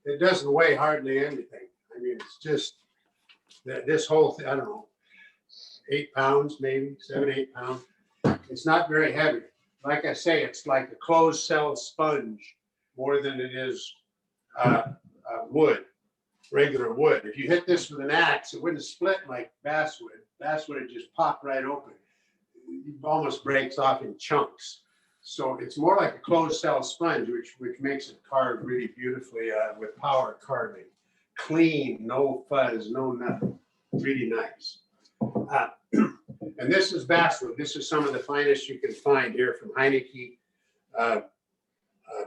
It doesn't weigh hardly anything. I mean, it's just this whole thing, I don't know, 8 pounds, maybe 7, 8 pounds. It's not very heavy. Like I say, it's like a closed cell sponge more than it is wood, regular wood. If you hit this with an axe, it wouldn't split like basswood. Basswood would just pop right open. It almost breaks off in chunks. So it's more like a closed cell sponge, which makes it carved really beautifully with power carving. Clean, no fuzz, no nothing. Really nice. And this is basswood. This is some of the finest you can find here from Heineke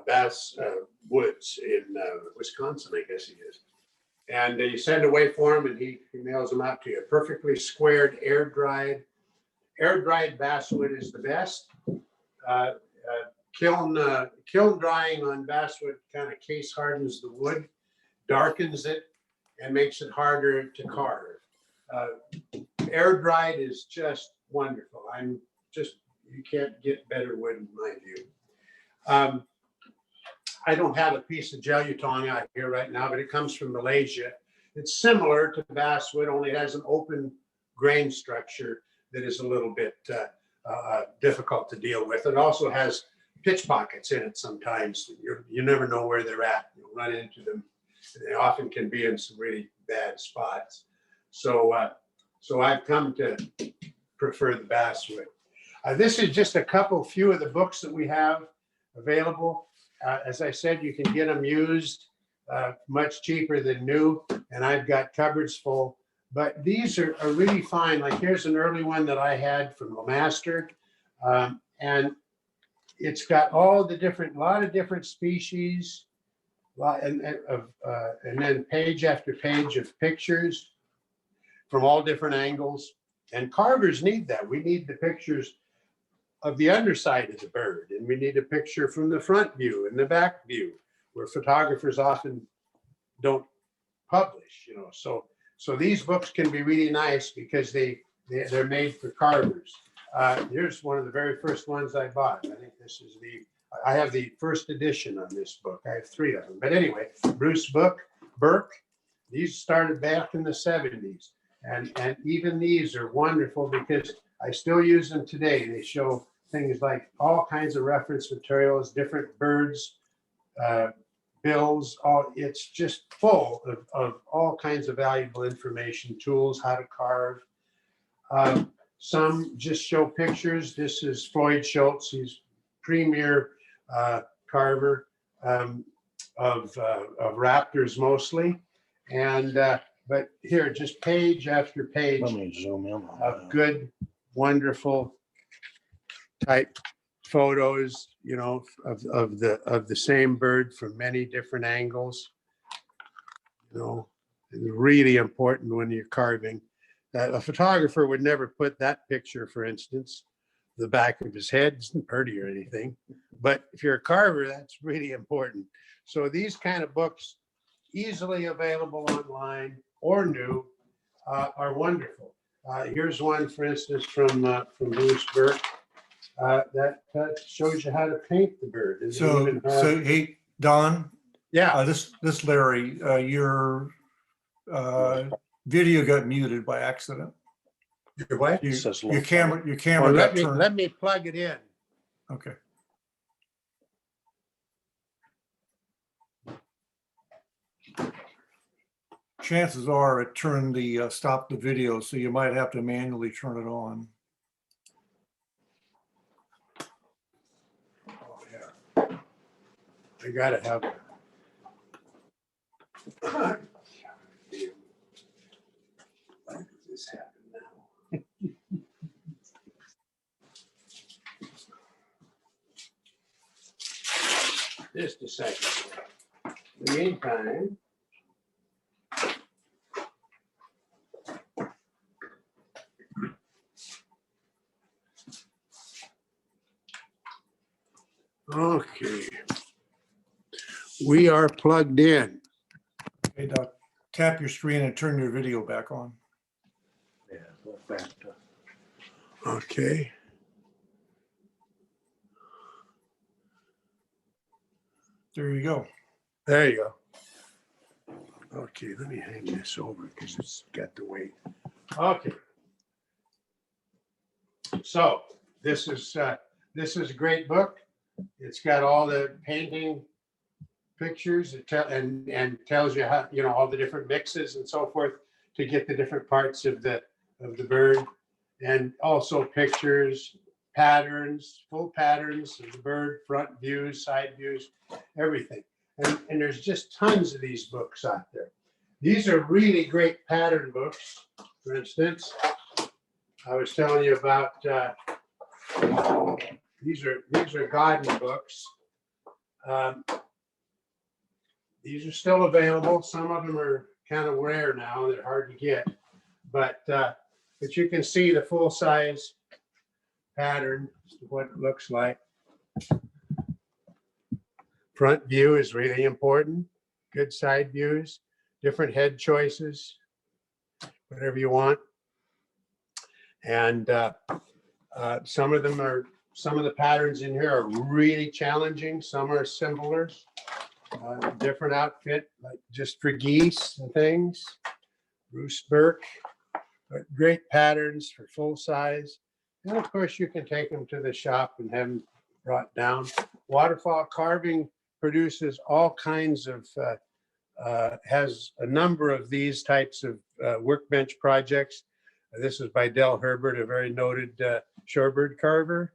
Bass Woods in Wisconsin, I guess he is. And you send away for him and he mails them out to you. Perfectly squared, air dried. Air dried basswood is the best. Kiln drying on basswood kind of case hardens the wood, darkens it, and makes it harder to carve. Air dried is just wonderful. You can't get better wood in my view. I don't have a piece of jelutong out here right now, but it comes from Malaysia. It's similar to basswood, only it has an open grain structure that is a little bit difficult to deal with. It also has pitch pockets in it sometimes. You never know where they're at. You'll run into them. They often can be in some really bad spots. So I've come to prefer the basswood. This is just a few of the books that we have available. As I said, you can get them used much cheaper than new, and I've got cupboards full. But these are really fine. Like here's an early one that I had from LeMaster, and it's got all the a lot of different species, and then page after page of pictures from all different angles. And carvers need that. We need the pictures of the underside of the bird, and we need a picture from the front view and the back view, where photographers often don't publish, So these books can be really nice because they're made for carvers. Here's one of the very first ones I bought. I think this is I have the first edition on this book. I have 3 of them. But anyway, Bruce Burke, these started back in the 70s. And even these are wonderful because I still use them today. They show things like all kinds of reference materials, different birds, bills. It's just full of all kinds of valuable information, tools, how to carve. Some just show pictures. This is Floyd Schultz. He's premier carver of raptors mostly. And but here, just page after page Let me zoom in on of that. good, wonderful type photos, of the same bird from many different angles. It's really important when you're carving. A photographer would never put that picture, for instance, the back of his head isn't pretty or anything. But if you're a carver, that's really important. So these kind of books, easily available online or new, are wonderful. Here's one, for instance, from Bruce Burke that shows you how to paint the bird. So hey, Don, Yeah, this Larry, your video got muted by accident. your what? It says Your low camera Well, got turned. let me plug it in. Okay. Chances are it turned stopped the video, so you might have to manually turn it on. Oh, yeah. I gotta have it. Why does this happen now? Just a second. In the meantime, Okay. We are plugged in. Okay, Doc, tap your screen and turn your video back on. Yeah, go back to, Okay. There you go. There you go. Okay, let me hang this over because it's got the weight. Okay. So this is a great book. It's got all the painting pictures and tells you how, all the different mixes and so forth to get the different parts of the bird, and also pictures, patterns, full patterns of the bird, front views, side views, everything. And there's just tons of these books out there. These are really great pattern books. For instance, I was telling you about these are garden books. These are still available. Some of them are kind of rare now; they're hard to get. But you can see the full size pattern, what it looks like. Front view is really important. Good side views, different head choices, whatever you want. And some of the patterns in here are really challenging. Some are simpler. Different outfit, like just for geese and things. Bruce Burke, but great patterns for full size. And of course, you can take them to the shop and have them brought down. Waterfall Carving produces all kinds of, has a number of these types of workbench projects. This is by Del Herbert, a very noted shorebird carver.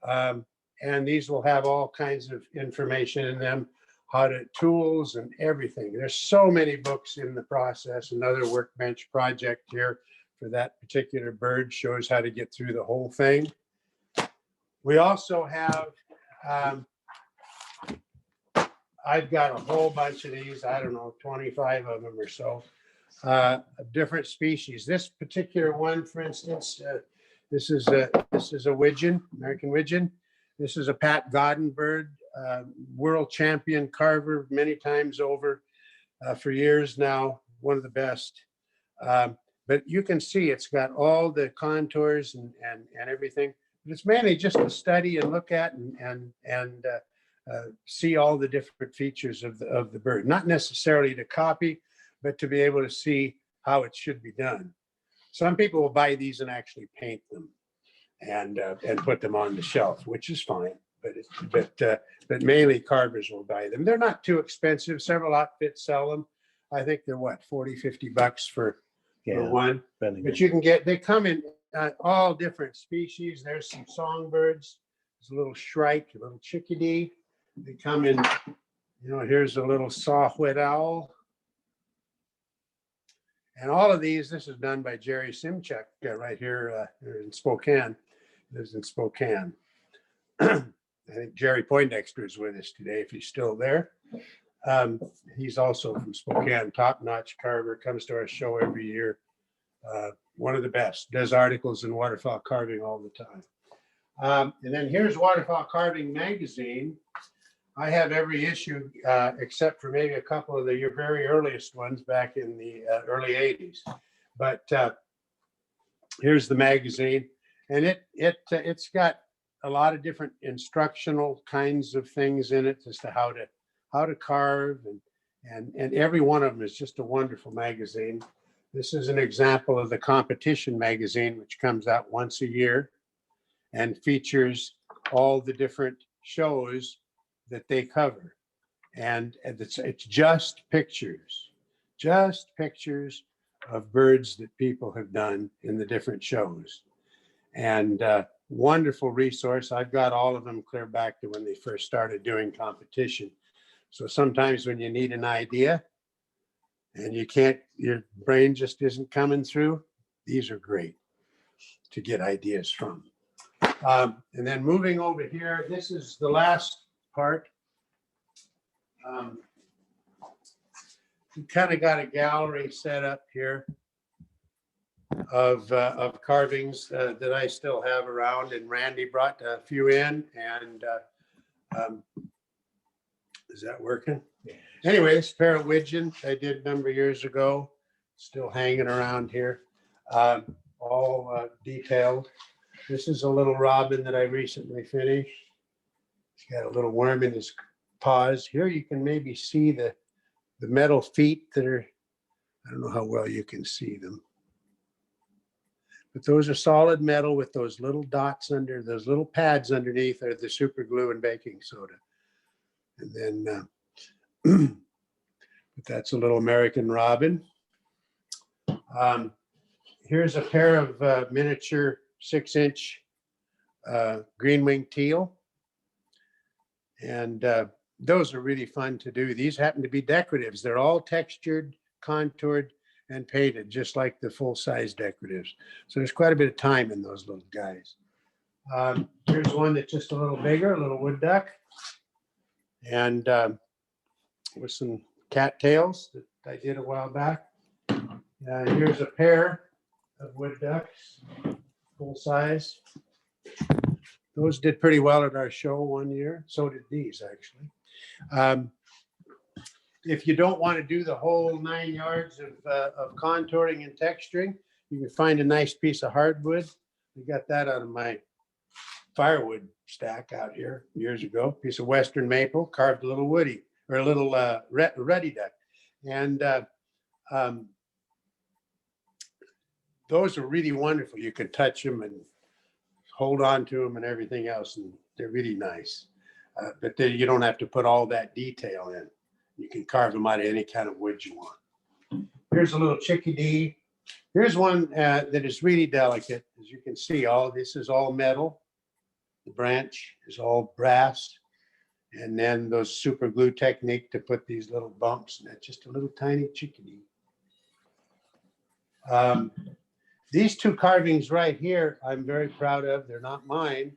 And these will have all kinds of information in them, how to tools and everything. There's so many books in the process. Another workbench project here for that particular bird shows how to get through the whole thing. We also have, I've got a whole bunch of these, I don't know, 25 of them or so, different species. This particular one, for instance, this is a widgeon, American widgeon. This is a Pat Godden bird, world champion carver many times over for years now, one of the best. But you can see it's got all the contours and everything. But it's mainly just to study and look at and see all the different features of the bird. Not necessarily to copy, but to be able to see how it should be done. Some people will buy these and actually paint them and put them on the shelf, which is fine. But mainly carvers will buy them. They're not too expensive. Several outfits sell them. I think they're what, 40, 50 bucks for one. depending But on- you can get, they come in all different species. There's some songbirds. There's a little shrike, a little chickadee. They come in, here's a little saw-whet owl. And all of these, this is done by Jerry Simchuk right here in Spokane. He lives in Spokane. I think Jerry Poindexter is with us today, if he's still there. He's also from Spokane, top-notch carver, comes to our show every year. One of the best, does articles in waterfowl carving all the time. And then here's Waterfowl Carving Magazine. I have every issue except for maybe a couple of your very earliest ones back in the early 80s. But here's the magazine, and it's got a lot of different instructional kinds of things in it as to how to carve, and every one of them is just a wonderful magazine. This is an example of the competition magazine, which comes out once a year and features all the different shows that they cover. And it's just pictures of birds that people have done in the different shows. And wonderful resource. I've got all of them clear back to when they first started doing competition. So sometimes when you need an idea and your brain just isn't coming through, these are great to get ideas from. And then moving over here, this is the last part. We kind of got a gallery set up here of carvings that I still have around, and Randy brought a few in, and Is that working? Anyway, this pair of widgeon I did a number of years ago, still hanging around here, all detailed. This is a little robin that I recently finished. He's got a little worm in his paws. Here you can maybe see the metal feet that are, I don't know how well you can see them. But those are solid metal with those little dots under, those little pads underneath are the super glue and baking soda. And then, but that's a little American robin. Here's a pair of miniature 6-inch green-winged teal. And those are really fun to do. These happen to be decoratives. They're all textured, contoured, and painted, just like the full-size decoratives. So there's quite a bit of time in those little guys. Here's one that's just a little bigger, a little wood duck. And with some cattails that I did a while back. Here's a pair of wood ducks, full size. Those did pretty well at our show one year. So did these, actually. If you don't want to do the whole 9 yards of contouring and texturing, you can find a nice piece of hardwood. We got that out of my firewood stack out here years ago. Piece of western maple, carved a little woody or a little ruddy duck. And those are really wonderful. You can touch them and hold on to them and everything else, and they're really nice. But then you don't have to put all that detail in. You can carve them out of any kind of wood you want. Here's a little chickadee. Here's one that is really delicate. As you can see, all this is all metal. The branch is all brass. And then those super glue technique to put these little bumps, and that's just a little tiny chickadee. These two carvings right here, I'm very proud of. They're not mine.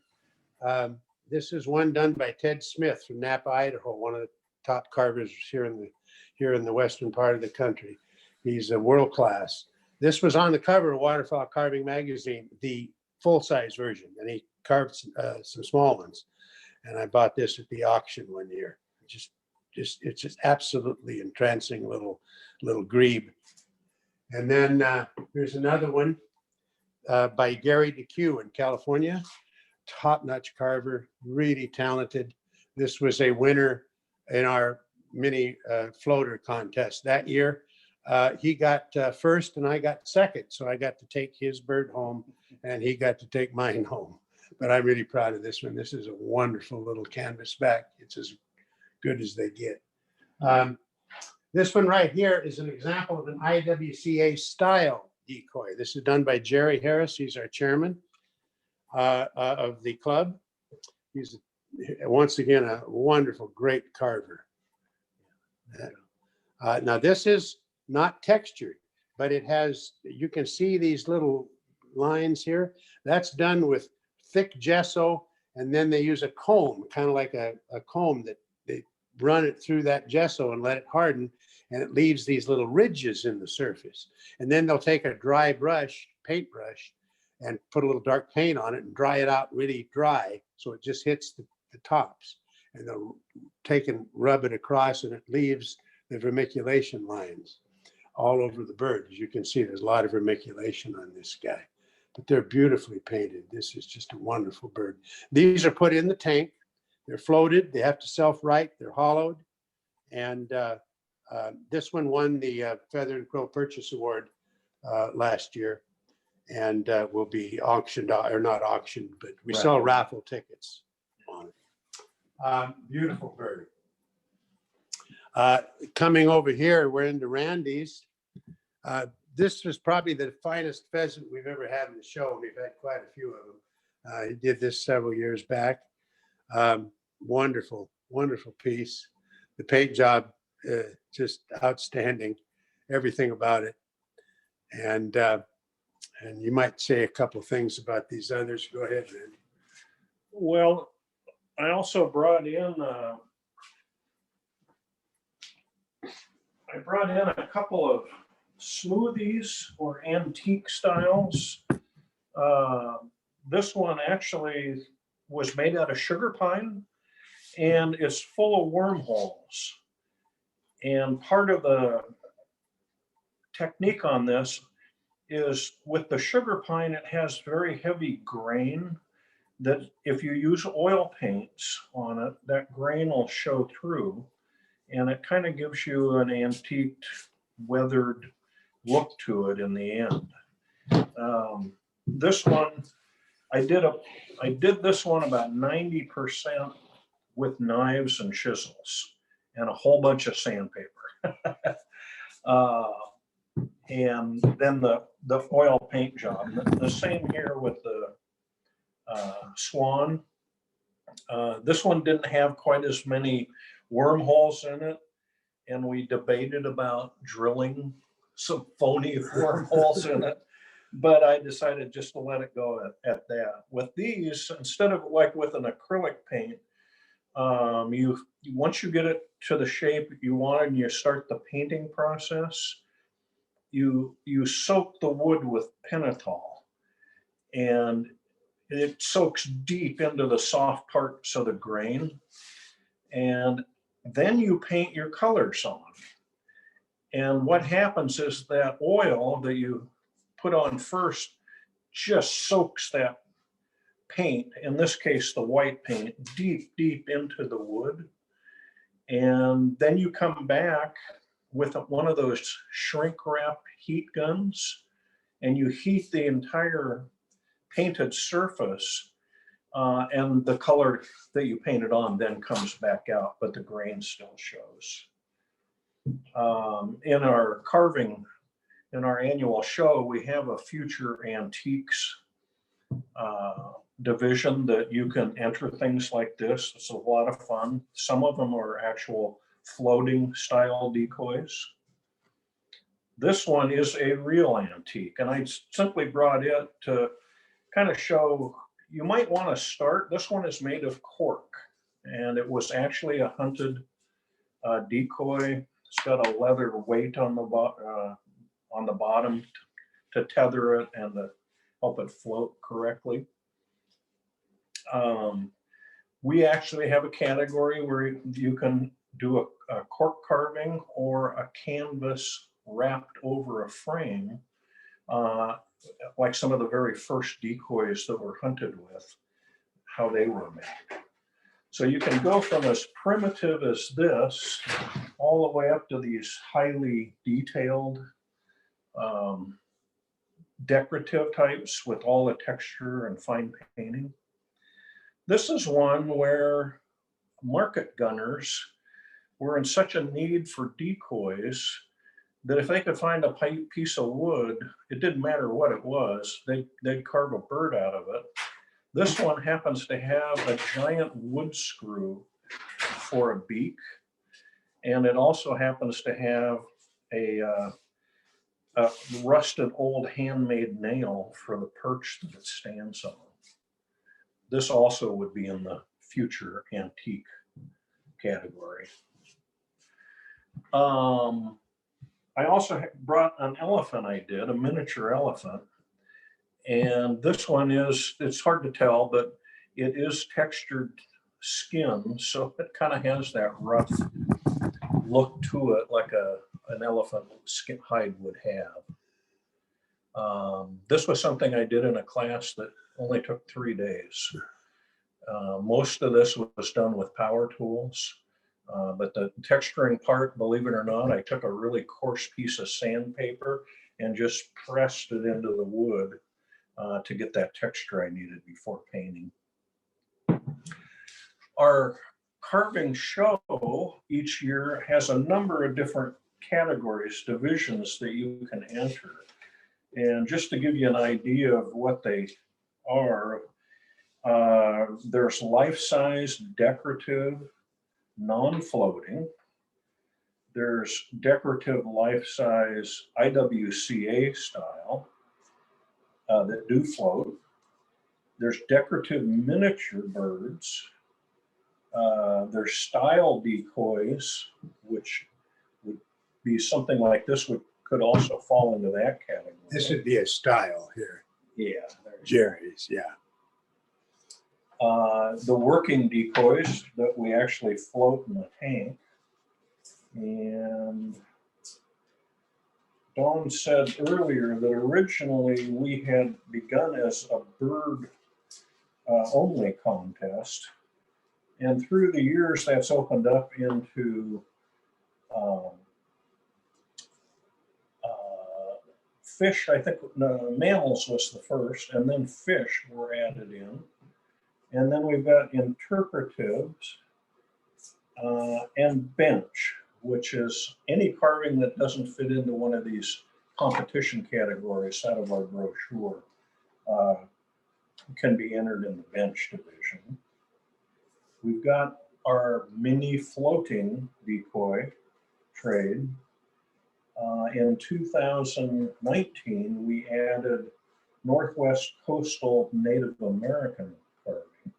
This is one done by Ted Smith from Napa, Idaho, one of the top carvers here in the western part of the country. He's a world class. This was on the cover of Waterfowl Carving Magazine, the full-size version, and he carved some small ones. And I bought this at the auction one year. It's just absolutely entrancing little grebe. And then here's another one by Gary DeCue in California. Top-notch carver, really talented. This was a winner in our mini floater contest that year. He got first and I got second. So I got to take his bird home and he got to take mine home. But I'm really proud of this one. This is a wonderful little canvas back. It's as good as they get. This one right here is an example of an IWCA style decoy. This is done by Jerry Harris. He's our chairman of the club. He's once again a wonderful, great carver. Now this is not textured, but it has, you can see these little lines here. That's done with thick gesso, and then they use a comb, kind of like a comb that they run it through that gesso and let it harden, and it leaves these little ridges in the surface. And then they'll take a dry brush, paintbrush, and put a little dark paint on it and dry it out really dry so it just hits the tops. And they'll take and rub it across, and it leaves the vermiculation lines all over the bird. As you can see, there's a lot of vermiculation on this guy, but they're beautifully painted. This is just a wonderful bird. These are put in the tank. They're floated. They have to self-right. They're hollowed. And this one won the Feather and Quill Purchase Award last year, and will be auctioned, or not auctioned, but we sell raffle tickets on it. Beautiful bird. Coming over here, we're into Randy's. This was probably the finest pheasant we've ever had in the show. We've had quite a few of them. He did this several years back. Wonderful, wonderful piece. The paint job, just outstanding. Everything about it. And you might say a couple of things about these others. Go ahead, Randy. Well, I also brought in a couple of smoothies or antique styles. This one actually was made out of sugar pine, and it's full of wormholes. And part of the technique on this is with the sugar pine, it has very heavy grain that if you use oil paints on it, that grain will show through, and it kind of gives you an antiqued, weathered look to it in the end. This one, I did this one about 90% with knives and chisels and a whole bunch of sandpaper. And then the oil paint job. The same here with the swan. This one didn't have quite as many wormholes in it, and we debated about drilling some phony wormholes in it, but I decided just to let it go at that. With these, instead of like with an acrylic paint, once you get it to the shape you want and you start the painting process, you soak the wood with pentothal, and it soaks deep into the soft parts of the grain, and then you paint your colors on. And what happens is that oil that you put on first just soaks that paint, in this case the white paint, deep into the wood. And then you come back with one of those shrink wrap heat guns, and you heat the entire painted surface, and the color that you painted on then comes back out, but the grain still shows. In our carving, in our annual show, we have a future antiques division that you can enter things like this. It's a lot of fun. Some of them are actual floating style decoys. This one is a real antique, and I simply brought it to kind of show you might want to start. This one is made of cork, and it was actually a hunted decoy. It's got a leather weight on the bottom to tether it and to help it float correctly. We actually have a category where you can do a cork carving or a canvas wrapped over a frame, like some of the very first decoys that were hunted with, how they were made. So you can go from as primitive as this all the way up to these highly detailed decorative types with all the texture and fine painting. This is one where market gunners were in such a need for decoys that if they could find a piece of wood, it didn't matter what it was, they'd carve a bird out of it. This one happens to have a giant wood screw for a beak, and it also happens to have a rusted old handmade nail for the perch that it stands on. This also would be in the future antique category. I also brought an elephant I did, a miniature elephant. And this one it's hard to tell, but it is textured skin. So it kind of has that rough look to it like an elephant skin hide would have. This was something I did in a class that only took 3 days. Most of this was done with power tools, but the texturing part, believe it or not, I took a really coarse piece of sandpaper and just pressed it into the wood to get that texture I needed before painting. Our carving show each year has a number of different categories, divisions that you can enter. And just to give you an idea of what they are, there's life-size, decorative, non-floating. There's decorative life-size IWCA style that do float. There's decorative miniature birds. There's style decoys, which would be something like this could also fall into that category. This would be a style here. Yeah. Jerry's, yeah. The working decoys that we actually float in the tank. And Don said earlier that originally we had begun as a bird only contest. And through the years, that's opened up into fish. I think mammals was the first, and then fish were added in. And then we've got interpretives and bench, which is any carving that doesn't fit into one of these competition categories out of our brochure can be entered in the bench division. We've got our mini floating decoy trade. In 2019, we added Northwest Coastal Native American carving.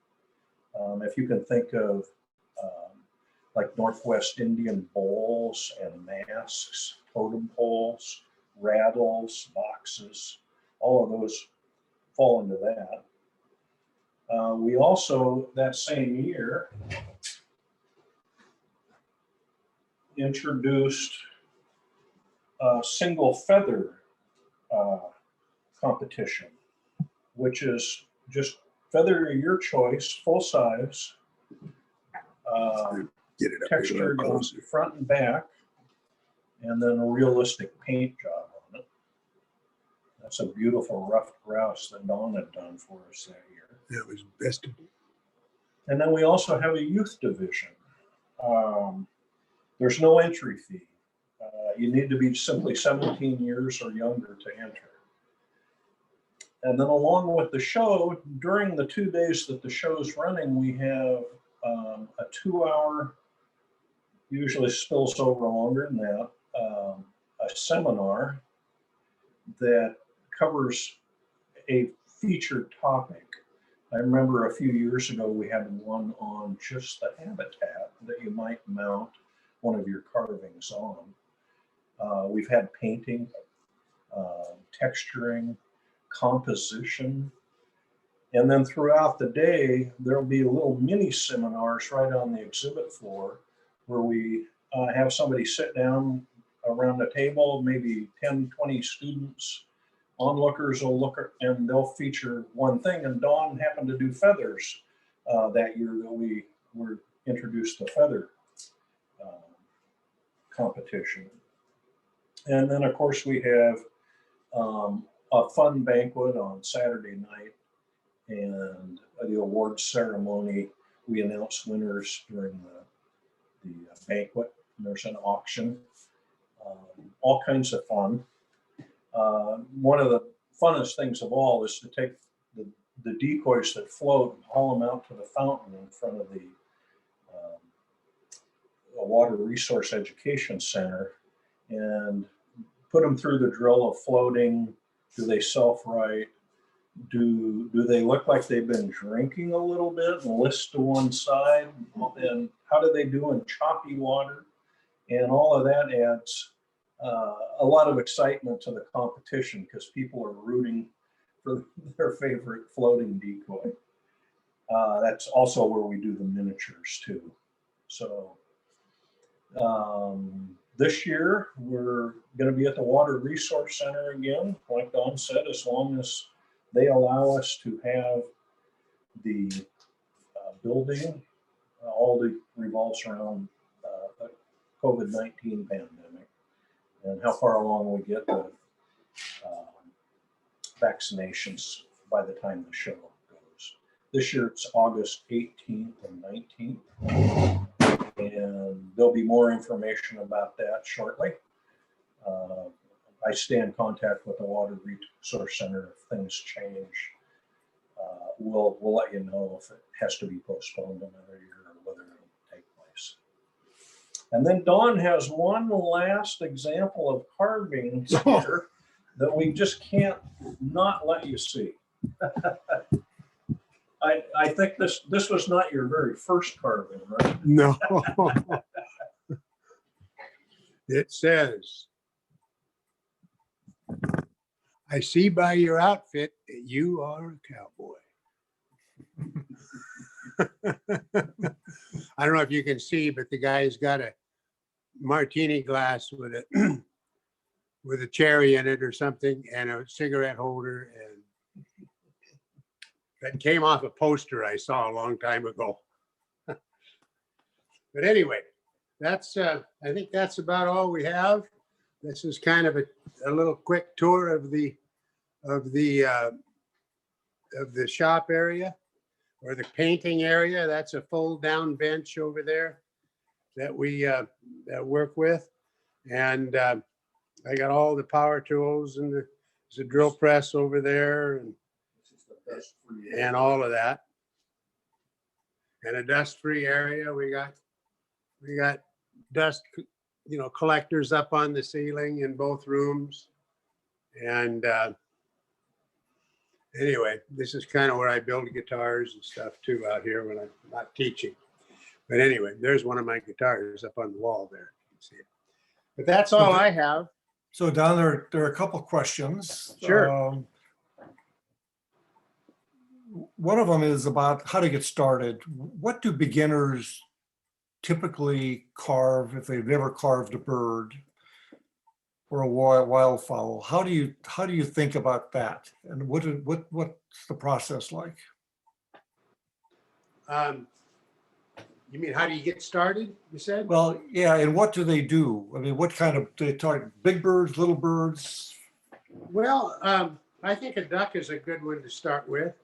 If you can think of like Northwest Indian bowls and masks, totem poles, rattles, boxes, all of those fall into that. We also, that same year, introduced a single feather competition, which is just feather of your choice, full size, Get it up textured on front and back, and then a realistic paint job on it. That's a beautiful ruffed grouse that Don had done for us that year. That was best of it. And then we also have a youth division. There's no entry fee. You need to be simply 17 years or younger to enter. And then along with the show, during the 2 days that the show's running, we have a 2-hour, usually spills over longer than that, a seminar that covers a featured topic. I remember a few years ago, we had one on just the habitat that you might mount one of your carvings on. We've had painting, texturing, composition, and then throughout the day, there'll be little mini seminars right on the exhibit floor where we have somebody sit down around a table, maybe 10, 20 students. Onlookers will look at, and they'll feature one thing. And Don happened to do feathers that year that we were introduced to feather competition. And then of course we have a fun banquet on Saturday night, and the awards ceremony. We announce winners during the banquet. There's an auction, all kinds of fun. One of the funnest things of all is to take the decoys that float and haul them out to the fountain in front of the Water Resource Education Center and put them through the drill of floating. Do they self-right? Do they look like they've been drinking a little bit and list to one side? And how do they do in choppy water? And all of that adds a lot of excitement to the competition because people are rooting for their favorite floating decoy. That's also where we do the miniatures too. So this year we're going to be at the Water Resource Center again, like Don said, as long as they allow us to have the building. All the revolves around the COVID-19 pandemic and how far along we get the vaccinations by the time the show goes. This year it's August 18th and 19th. And there'll be more information about that shortly. I stay in contact with the Water Resource Center if things change. We'll let you know if it has to be postponed another year or whether it'll take place. And then Don has one last example of carvings here that we just can't not let you see. I think this was not your very first carving, right? No. It says, I see by your outfit that you are a cowboy. I don't know if you can see, but the guy's got a martini glass with a with a cherry in it or something, and a cigarette holder, and that came off a poster I saw a long time ago. But anyway, that's I think that's about all we have. This is kind of a little quick tour of the of the uh, of the shop area or the painting area. That's a fold down bench over there that we that work with, and I got all the power tools, and there's a drill press over there, and all of that, and a dust free area. We got dust, collectors up on the ceiling in both rooms, and anyway, this is kind of where I build guitars and stuff too out here when I'm not teaching. But anyway, there's one of my guitars up on the wall there. You can see it. But that's all I have. So Don, there are a couple of questions. Sure. One of them is about how to get started. What do beginners typically carve if they've never carved a bird or a wildfowl? How do you think about that? And what's the process like? You mean, how do you get started, you said? Well, yeah, and what do they do? I mean, what kind of, do they target big birds, little birds? Well, I think a duck is a good one to start with,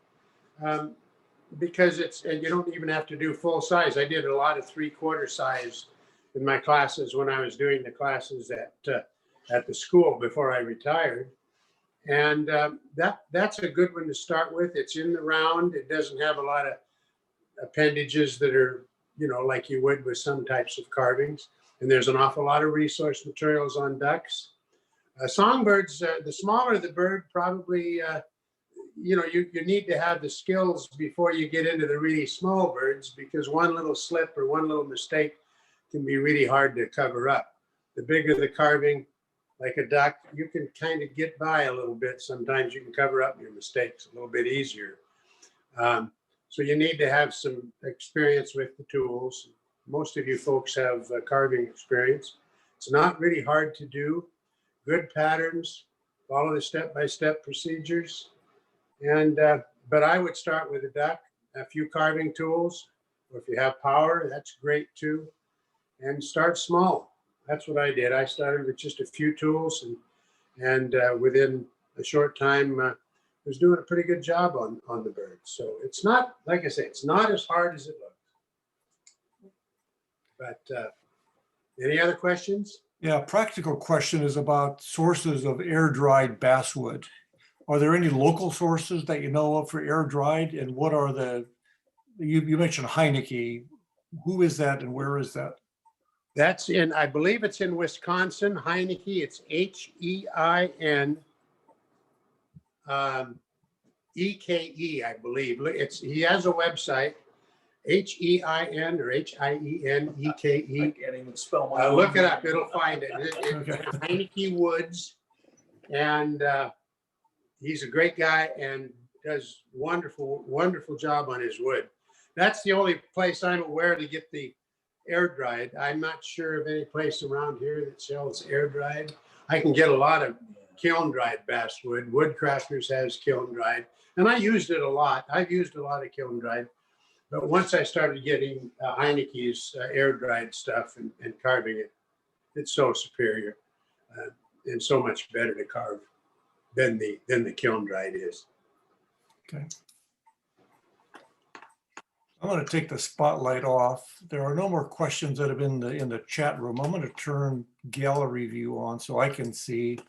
because and you don't even have to do full size. I did a lot of 3/4 size in my classes when I was doing the classes at the school before I retired. And that's a good one to start with. It's in the round. It doesn't have a lot of appendages that are, like you would with some types of carvings. And there's an awful lot of resource materials on ducks. Songbirds, the smaller the bird, probably, you need to have the skills before you get into the really small birds, because one little slip or one little mistake can be really hard to cover up. The bigger the carving, like a duck, you can kind of get by a little bit. Sometimes you can cover up your mistakes a little bit easier. So you need to have some experience with the tools. Most of you folks have carving experience. It's not really hard to do. Good patterns, follow the step-by-step procedures. And but I would start with a duck, a few carving tools, or if you have power, that's great too. And start small. That's what I did. I started with just a few tools, and within a short time, was doing a pretty good job on the bird. So it's not, like I say, it's not as hard as it looks. But any other questions? Yeah, practical question is about sources of air-dried basswood. Are there any local sources that you know of for air-dried? And what are you mentioned Heineke. Who is that and where is that? That's I believe it's in Wisconsin, Heineke. It's H-E-I-N. E-K-E, I believe. He has a website, H-E-I-N or H-I-E-N-E-K-E. I can't even spell my own Look it name. up, it'll find it. It's Heineke Woods, and he's a great guy and does wonderful, wonderful job on his wood. That's the only place I'm aware to get the air dried. I'm not sure of any place around here that sells air dried. I can get a lot of kiln dried basswood. Woodcrafters has kiln dried, and I used it a lot. I've used a lot of kiln dried, but once I started getting Heineke's air dried stuff and carving it, it's so superior and so much better to carve than the kiln dried is. Okay. I'm going to take the spotlight off. There are no more questions that have been in the chat room. I'm going to turn gallery view on so I can see.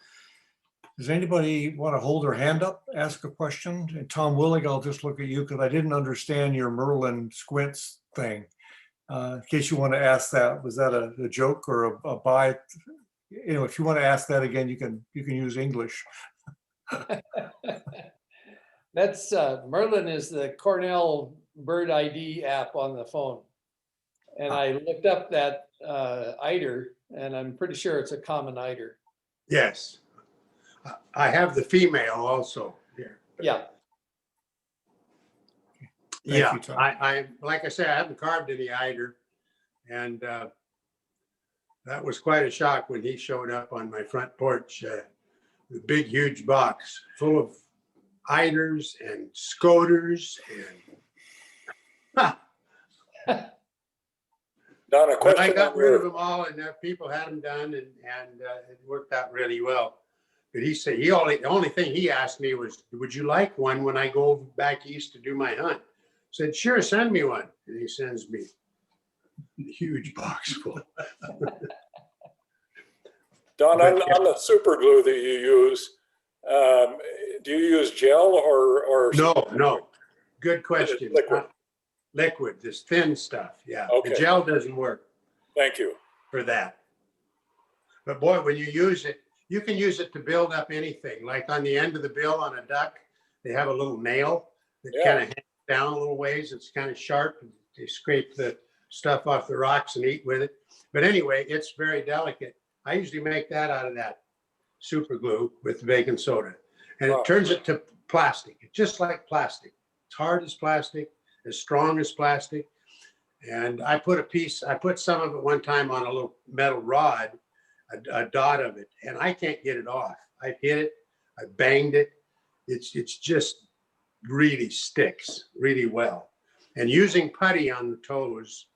Does anybody want to hold their hand up, ask a question? And Tom Willig, I'll just look at you because I didn't understand your Merlin squints thing. In case you want to ask that, was that a joke or a buy? If you want to ask that again, you can use English. That's Merlin is the Cornell bird ID app on the phone. And I looked up that eider, and I'm pretty sure it's a common eider. Yes. I have the female also here. Yeah. Yeah, you, Tom. like I said, I haven't carved any eider. And that was quite a shock when he showed up on my front porch. The big, huge box full of eiders and scoters and Don, a but I question got on rid of your, them all, and people had them done, and it worked out really well. But he said the only thing he asked me was, "Would you like one when I go back east to do my hunt?" I said, "Sure, send me one." And he sends me a huge box full. Don, But- on the super glue that you use, do you use gel or? No. Good question. Liquid. Liquid, this thin stuff. Yeah. The Okay. gel doesn't work Thank you. for that. But boy, when you use it, you can use it to build up anything. Like on the end of the bill on a duck, they have a little nail that Yeah. kind of hangs down a little ways. It's kind of sharp. You scrape the stuff off the rocks and eat with it. But anyway, it's very delicate. I usually make that out of that super glue with baking soda. And Wow. it turns it to plastic. It's just like plastic. It's hard as plastic, as strong as plastic. And I put some of it one time on a little metal rod, a dot of it, and I can't get it off. I hit it, I banged it. It's just really sticks really well. And using putty on the toes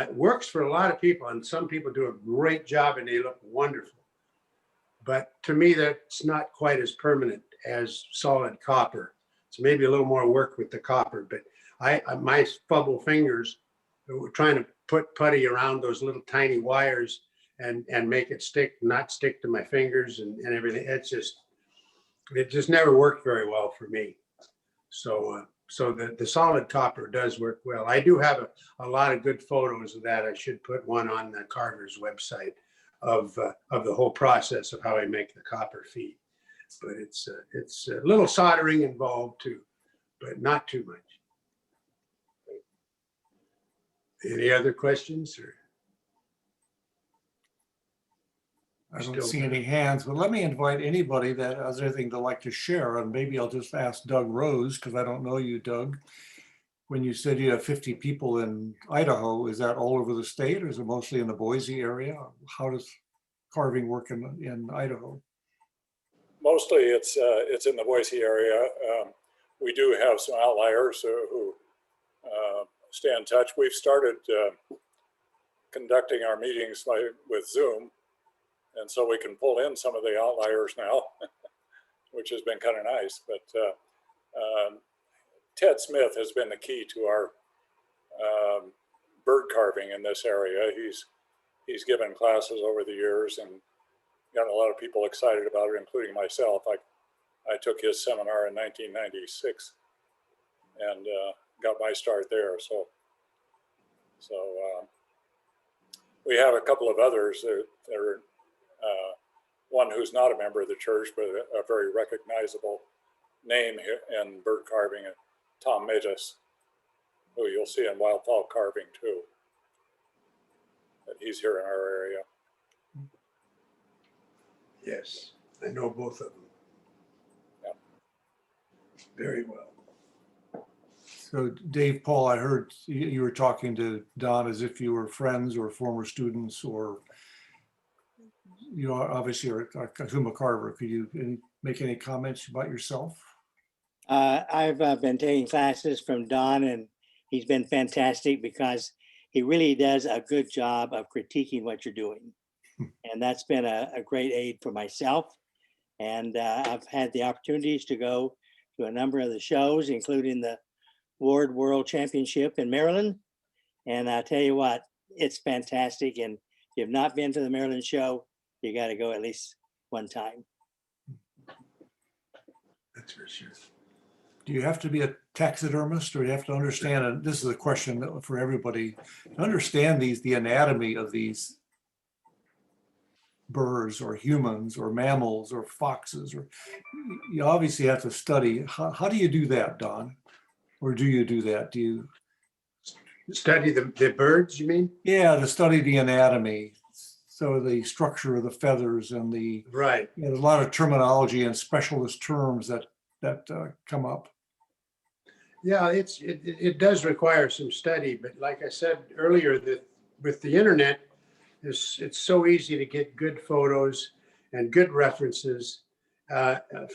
works for a lot of people, and some people do a great job and they look wonderful. But to me, that's not quite as permanent as solid copper. So maybe a little more work with the copper, but my fubble fingers were trying to put putty around those little tiny wires and make it not stick to my fingers and everything. It just never worked very well for me. So the solid copper does work well. I do have a lot of good photos of that. I should put one on the carver's website of the whole process of how I make the copper feet. But it's a little soldering involved too, but not too much. Any other questions? Or I don't Still see there. any hands, but let me invite anybody that has anything to like to share, and maybe I'll just ask Doug Rose, because I don't know you, Doug. When you said you have 50 people in Idaho, is that all over the state, or is it mostly in the Boise area? How does carving work in Idaho? Mostly it's in the Boise area. We do have some outliers who stay in touch. We've started conducting our meetings with Zoom, and so we can pull in some of the outliers now, which has been kind of nice. But Ted Smith has been the key to our bird carving in this area. He's given classes over the years and gotten a lot of people excited about it, including myself. I took his seminar in 1996 and got my start there. So we have a couple of others that are one who's not a member of the church, but a very recognizable name in bird carving, Tom Metis, who you'll see in wildfowl carving too. But he's here in our area. yes, I know both of them. Yeah. Very well. So Dave, Paul, I heard you were talking to Don as if you were friends or former students, or you obviously are a Kahuma carver. Could you make any comments about yourself? I've been taking classes from Don, and he's been fantastic because he really does a good job of critiquing what you're doing. And that's been a great aid for myself. And I've had the opportunities to go to a number of the shows, including the Ward World Championship in Maryland. And I tell you what, it's fantastic. And if you've not been to the Maryland show, you got to go at least one time. That's for sure. Do you have to be a taxidermist, or do you have to understand, and this is a question for everybody, to understand the anatomy of these birds or humans or mammals or foxes? Or you obviously have to study. How do you do that, Don? Or do you do that? Do you Study the birds, you mean? Yeah, to study the anatomy. So the structure of the feathers and Right. there's a lot of terminology and specialist terms that come up. Yeah, it does require some study, but like I said earlier, that with the internet, it's so easy to get good photos and good references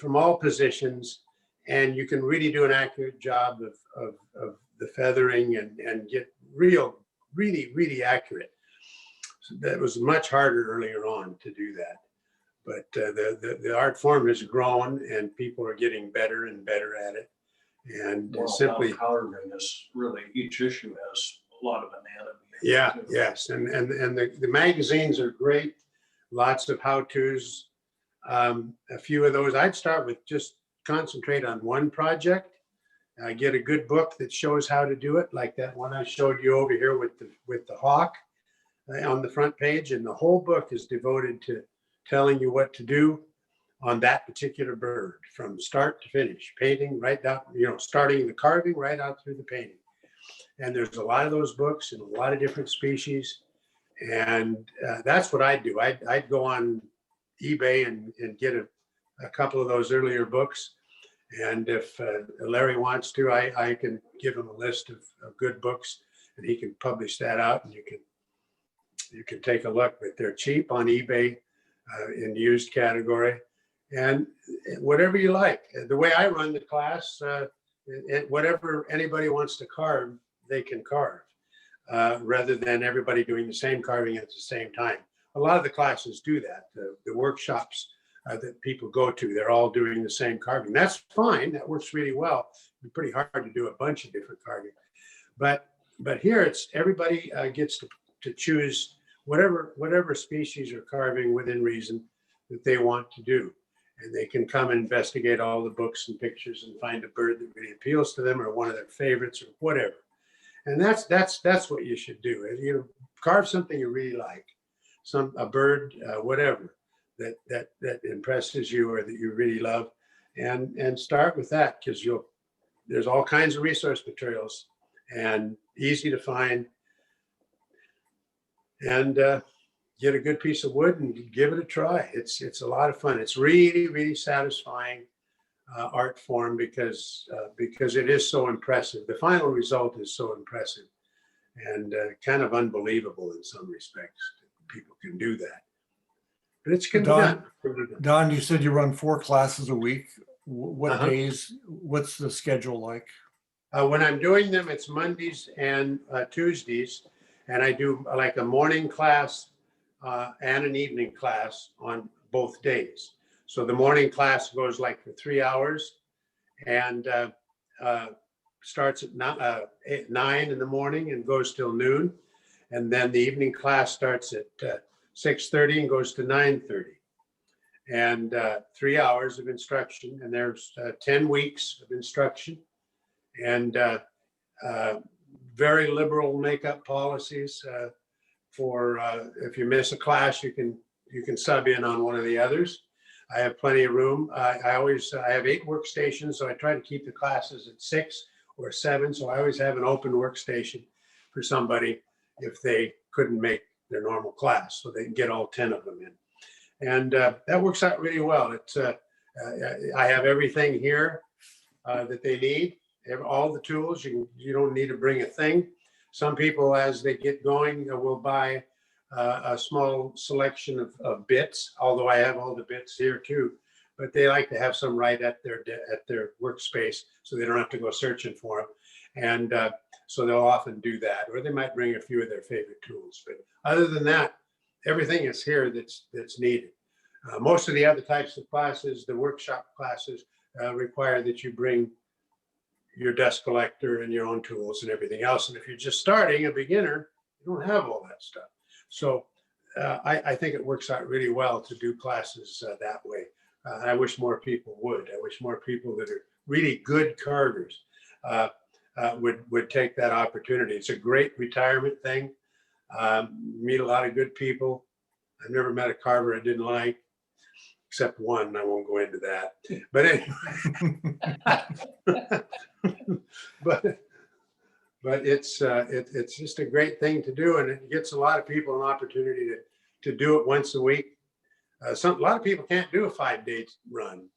from all positions, and you can really do an accurate job of the feathering and get really accurate. So that was much harder earlier on to do that. But the art form has grown and people are getting better and better at it. And Well, simply, carving is really, each issue has a lot of anatomy. yeah, yes. And the magazines are great. Lots of how-tos. A few of those, I'd start with just concentrate on one project. Get a good book that shows how to do it, like that one I showed you over here with the hawk on the front page. And the whole book is devoted to telling you what to do on that particular bird from start to finish, painting right down, starting the carving right out through the painting. And there's a lot of those books and a lot of different species. And that's what I'd do. I'd go on eBay and get a couple of those earlier books. And if Larry wants to, I can give him a list of good books and he can publish that out and you can take a look, but they're cheap on eBay in the used category. And whatever you like. The way I run the class, whatever anybody wants to carve, they can carve, rather than everybody doing the same carving at the same time. A lot of the classes do that. The workshops that people go to, they're all doing the same carving. That's fine. That works really well. It'd be pretty hard to do a bunch of different carving. But here it's everybody gets to choose whatever species or carving within reason that they want to do. And they can come and investigate all the books and pictures and find a bird that really appeals to them or one of their favorites or whatever. And that's what you should do. Carve something you really like, a bird, whatever that impresses you or that you really love, and start with that, because there's all kinds of resource materials and easy to find. And get a good piece of wood and give it a try. It's a lot of fun. It's really satisfying art form because it is so impressive. The final result is so impressive and kind of unbelievable in some respects. People can do that, but it's can be done. Don, you said you run 4 classes a week. What Uh-huh. days? What's the schedule like? When I'm doing them, it's Mondays and Tuesdays, and I do like a morning class and an evening class on both days. So the morning class goes like for 3 hours and starts at 9 in the morning and goes till noon. And then the evening class starts at 6:30 and goes to 9:30. And 3 hours of instruction. And there's 10 weeks of instruction and very liberal makeup policies. For if you miss a class, you can sub in on one of the others. I have plenty of room. I have 8 workstations, so I try to keep the classes at 6 or 7. So I always have an open workstation for somebody if they couldn't make their normal class, so they can get all 10 of them in. And that works out really well. I have everything here that they need. All the tools. You don't need to bring a thing. Some people, as they get going, will buy a small selection of bits, although I have all the bits here too, but they like to have some right at their workspace so they don't have to go searching for them. And so they'll often do that, or they might bring a few of their favorite tools. But other than that, everything is here that's needed. Most of the other types of classes, the workshop classes, require that you bring your dust collector and your own tools and everything else. And if you're just starting, a beginner, you don't have all that stuff. So I think it works out really well to do classes that way. I wish more people would. I wish more people that are really good carvers would take that opportunity. It's a great retirement thing. Meet a lot of good people. I've never met a carver I didn't like, except one. I won't go into that. But anyway, but it's just a great thing to do, and it gets a lot of people an opportunity to do it once a week. A lot of people can't do a 5-day run.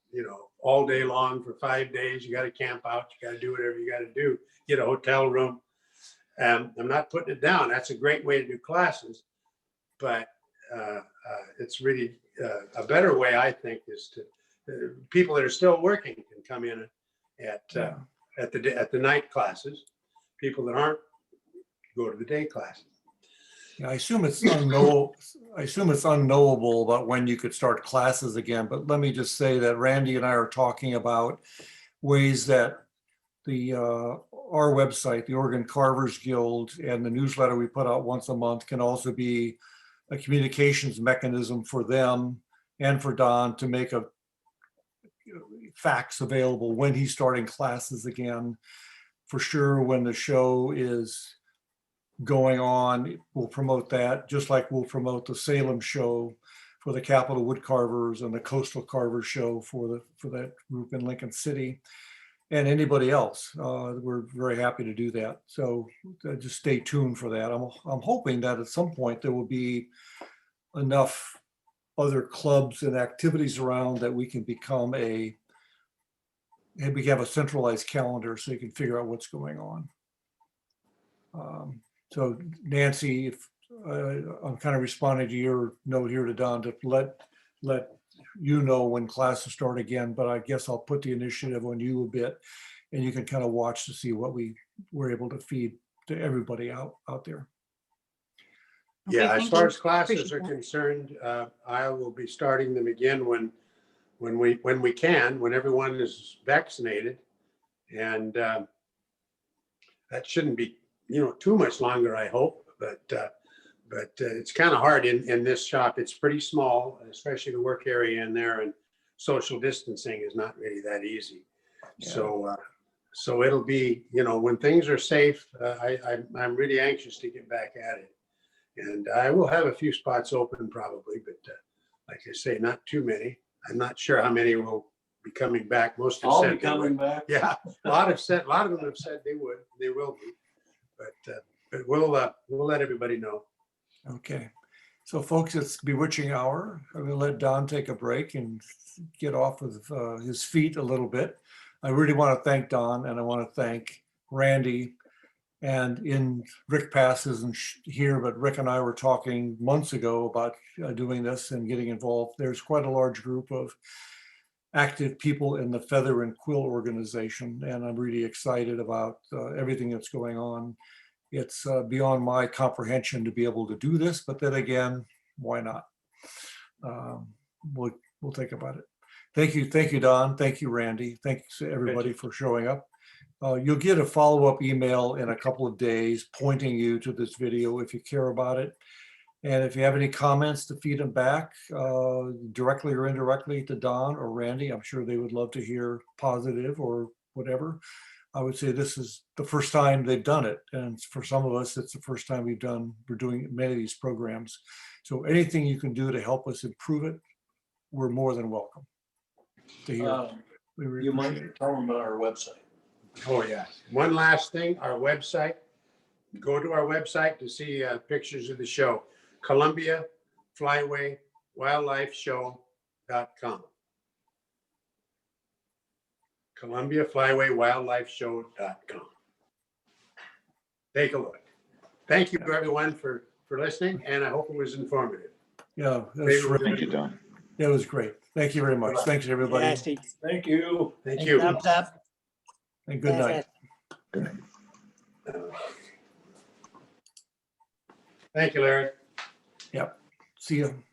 all day long for 5 days. You got to camp out. You got to do whatever you got to do. Get a hotel room. I'm not putting it down. That's a great way to do classes, but it's really a better way, I think, is to people that are still working can come in at the night classes. People that aren't go to the day classes. Yeah, I assume it's unknowable. I assume it's unknowable about when you could start classes again. But let me just say that Randy and I are talking about ways that our website, the Oregon Carvers Guild, and the newsletter we put out once a month can also be a communications mechanism for them and for Don to make facts available when he's starting classes again. For sure, when the show is going on, we'll promote that, just like we'll promote the Salem show for the Capital Wood Carvers and the Coastal Carvers show for that group in Lincoln City, and anybody else. We're very happy to do that. So just stay tuned for that. I'm hoping that at some point there will be enough other clubs and activities around that we can become we have a centralized calendar so you can figure out what's going on. So Nancy, if I'm kind of responding to your note here to Don to let you know when classes start again, but I guess I'll put the initiative on you a bit, and you can kind of watch to see what we were able to feed to everybody out there. Yeah, Okay, as thank far you. as classes are Appreciate that. concerned, I will be starting them again when we can, when everyone is vaccinated, and that shouldn't be too much longer, I hope. But it's kind of hard in this shop. It's pretty small, especially the work area in there, and social distancing is not really that easy. Yeah. So it'll be when things are safe. I'm really anxious to get back at it. And I will have a few spots open probably, but like I say, not too many. I'm not sure how many will be coming back. Most have said they would. back. Yeah, a lot of them have said they will be, but we'll let everybody know. Okay. So folks, it's bewitching hour. I'm gonna let Don take a break and get off of his feet a little bit. I really want to thank Don, and I want to thank Randy. And Rick Pass isn't here, but Rick and I were talking months ago about doing this and getting involved. There's quite a large group of active people in the Feather and Quill organization, and I'm really excited about everything that's going on. It's beyond my comprehension to be able to do this, but then again, why not? We'll think about it. Thank you, Don. Thank you, Randy. Thanks to everybody for showing up. You'll get a follow-up email in a couple of days pointing you to this video if you care about it. And if you have any comments to feed them back directly or indirectly to Don or Randy, I'm sure they would love to hear positive or whatever. I would say this is the first time they've done it. And for some of us, it's the first time we're doing many of these programs. So anything you can do to help us improve it, we're more than welcome to hear. We really You appreciate might it. tell them about our website. Oh yeah. One last thing, our website. Go to our website to see pictures of the show. Columbia Flyway Wildlife Show.com. Columbia Flyway Wildlife Show.com. Take a look. Thank you everyone for listening, and I hope it was informative. Yeah, that's Thank you, Don. That was great. Thank you very much. Thanks, everybody. Fantastic. Thank you. Thank you. Thumbs up. And good night. Good night. Thank you, Larry. Yep. See you.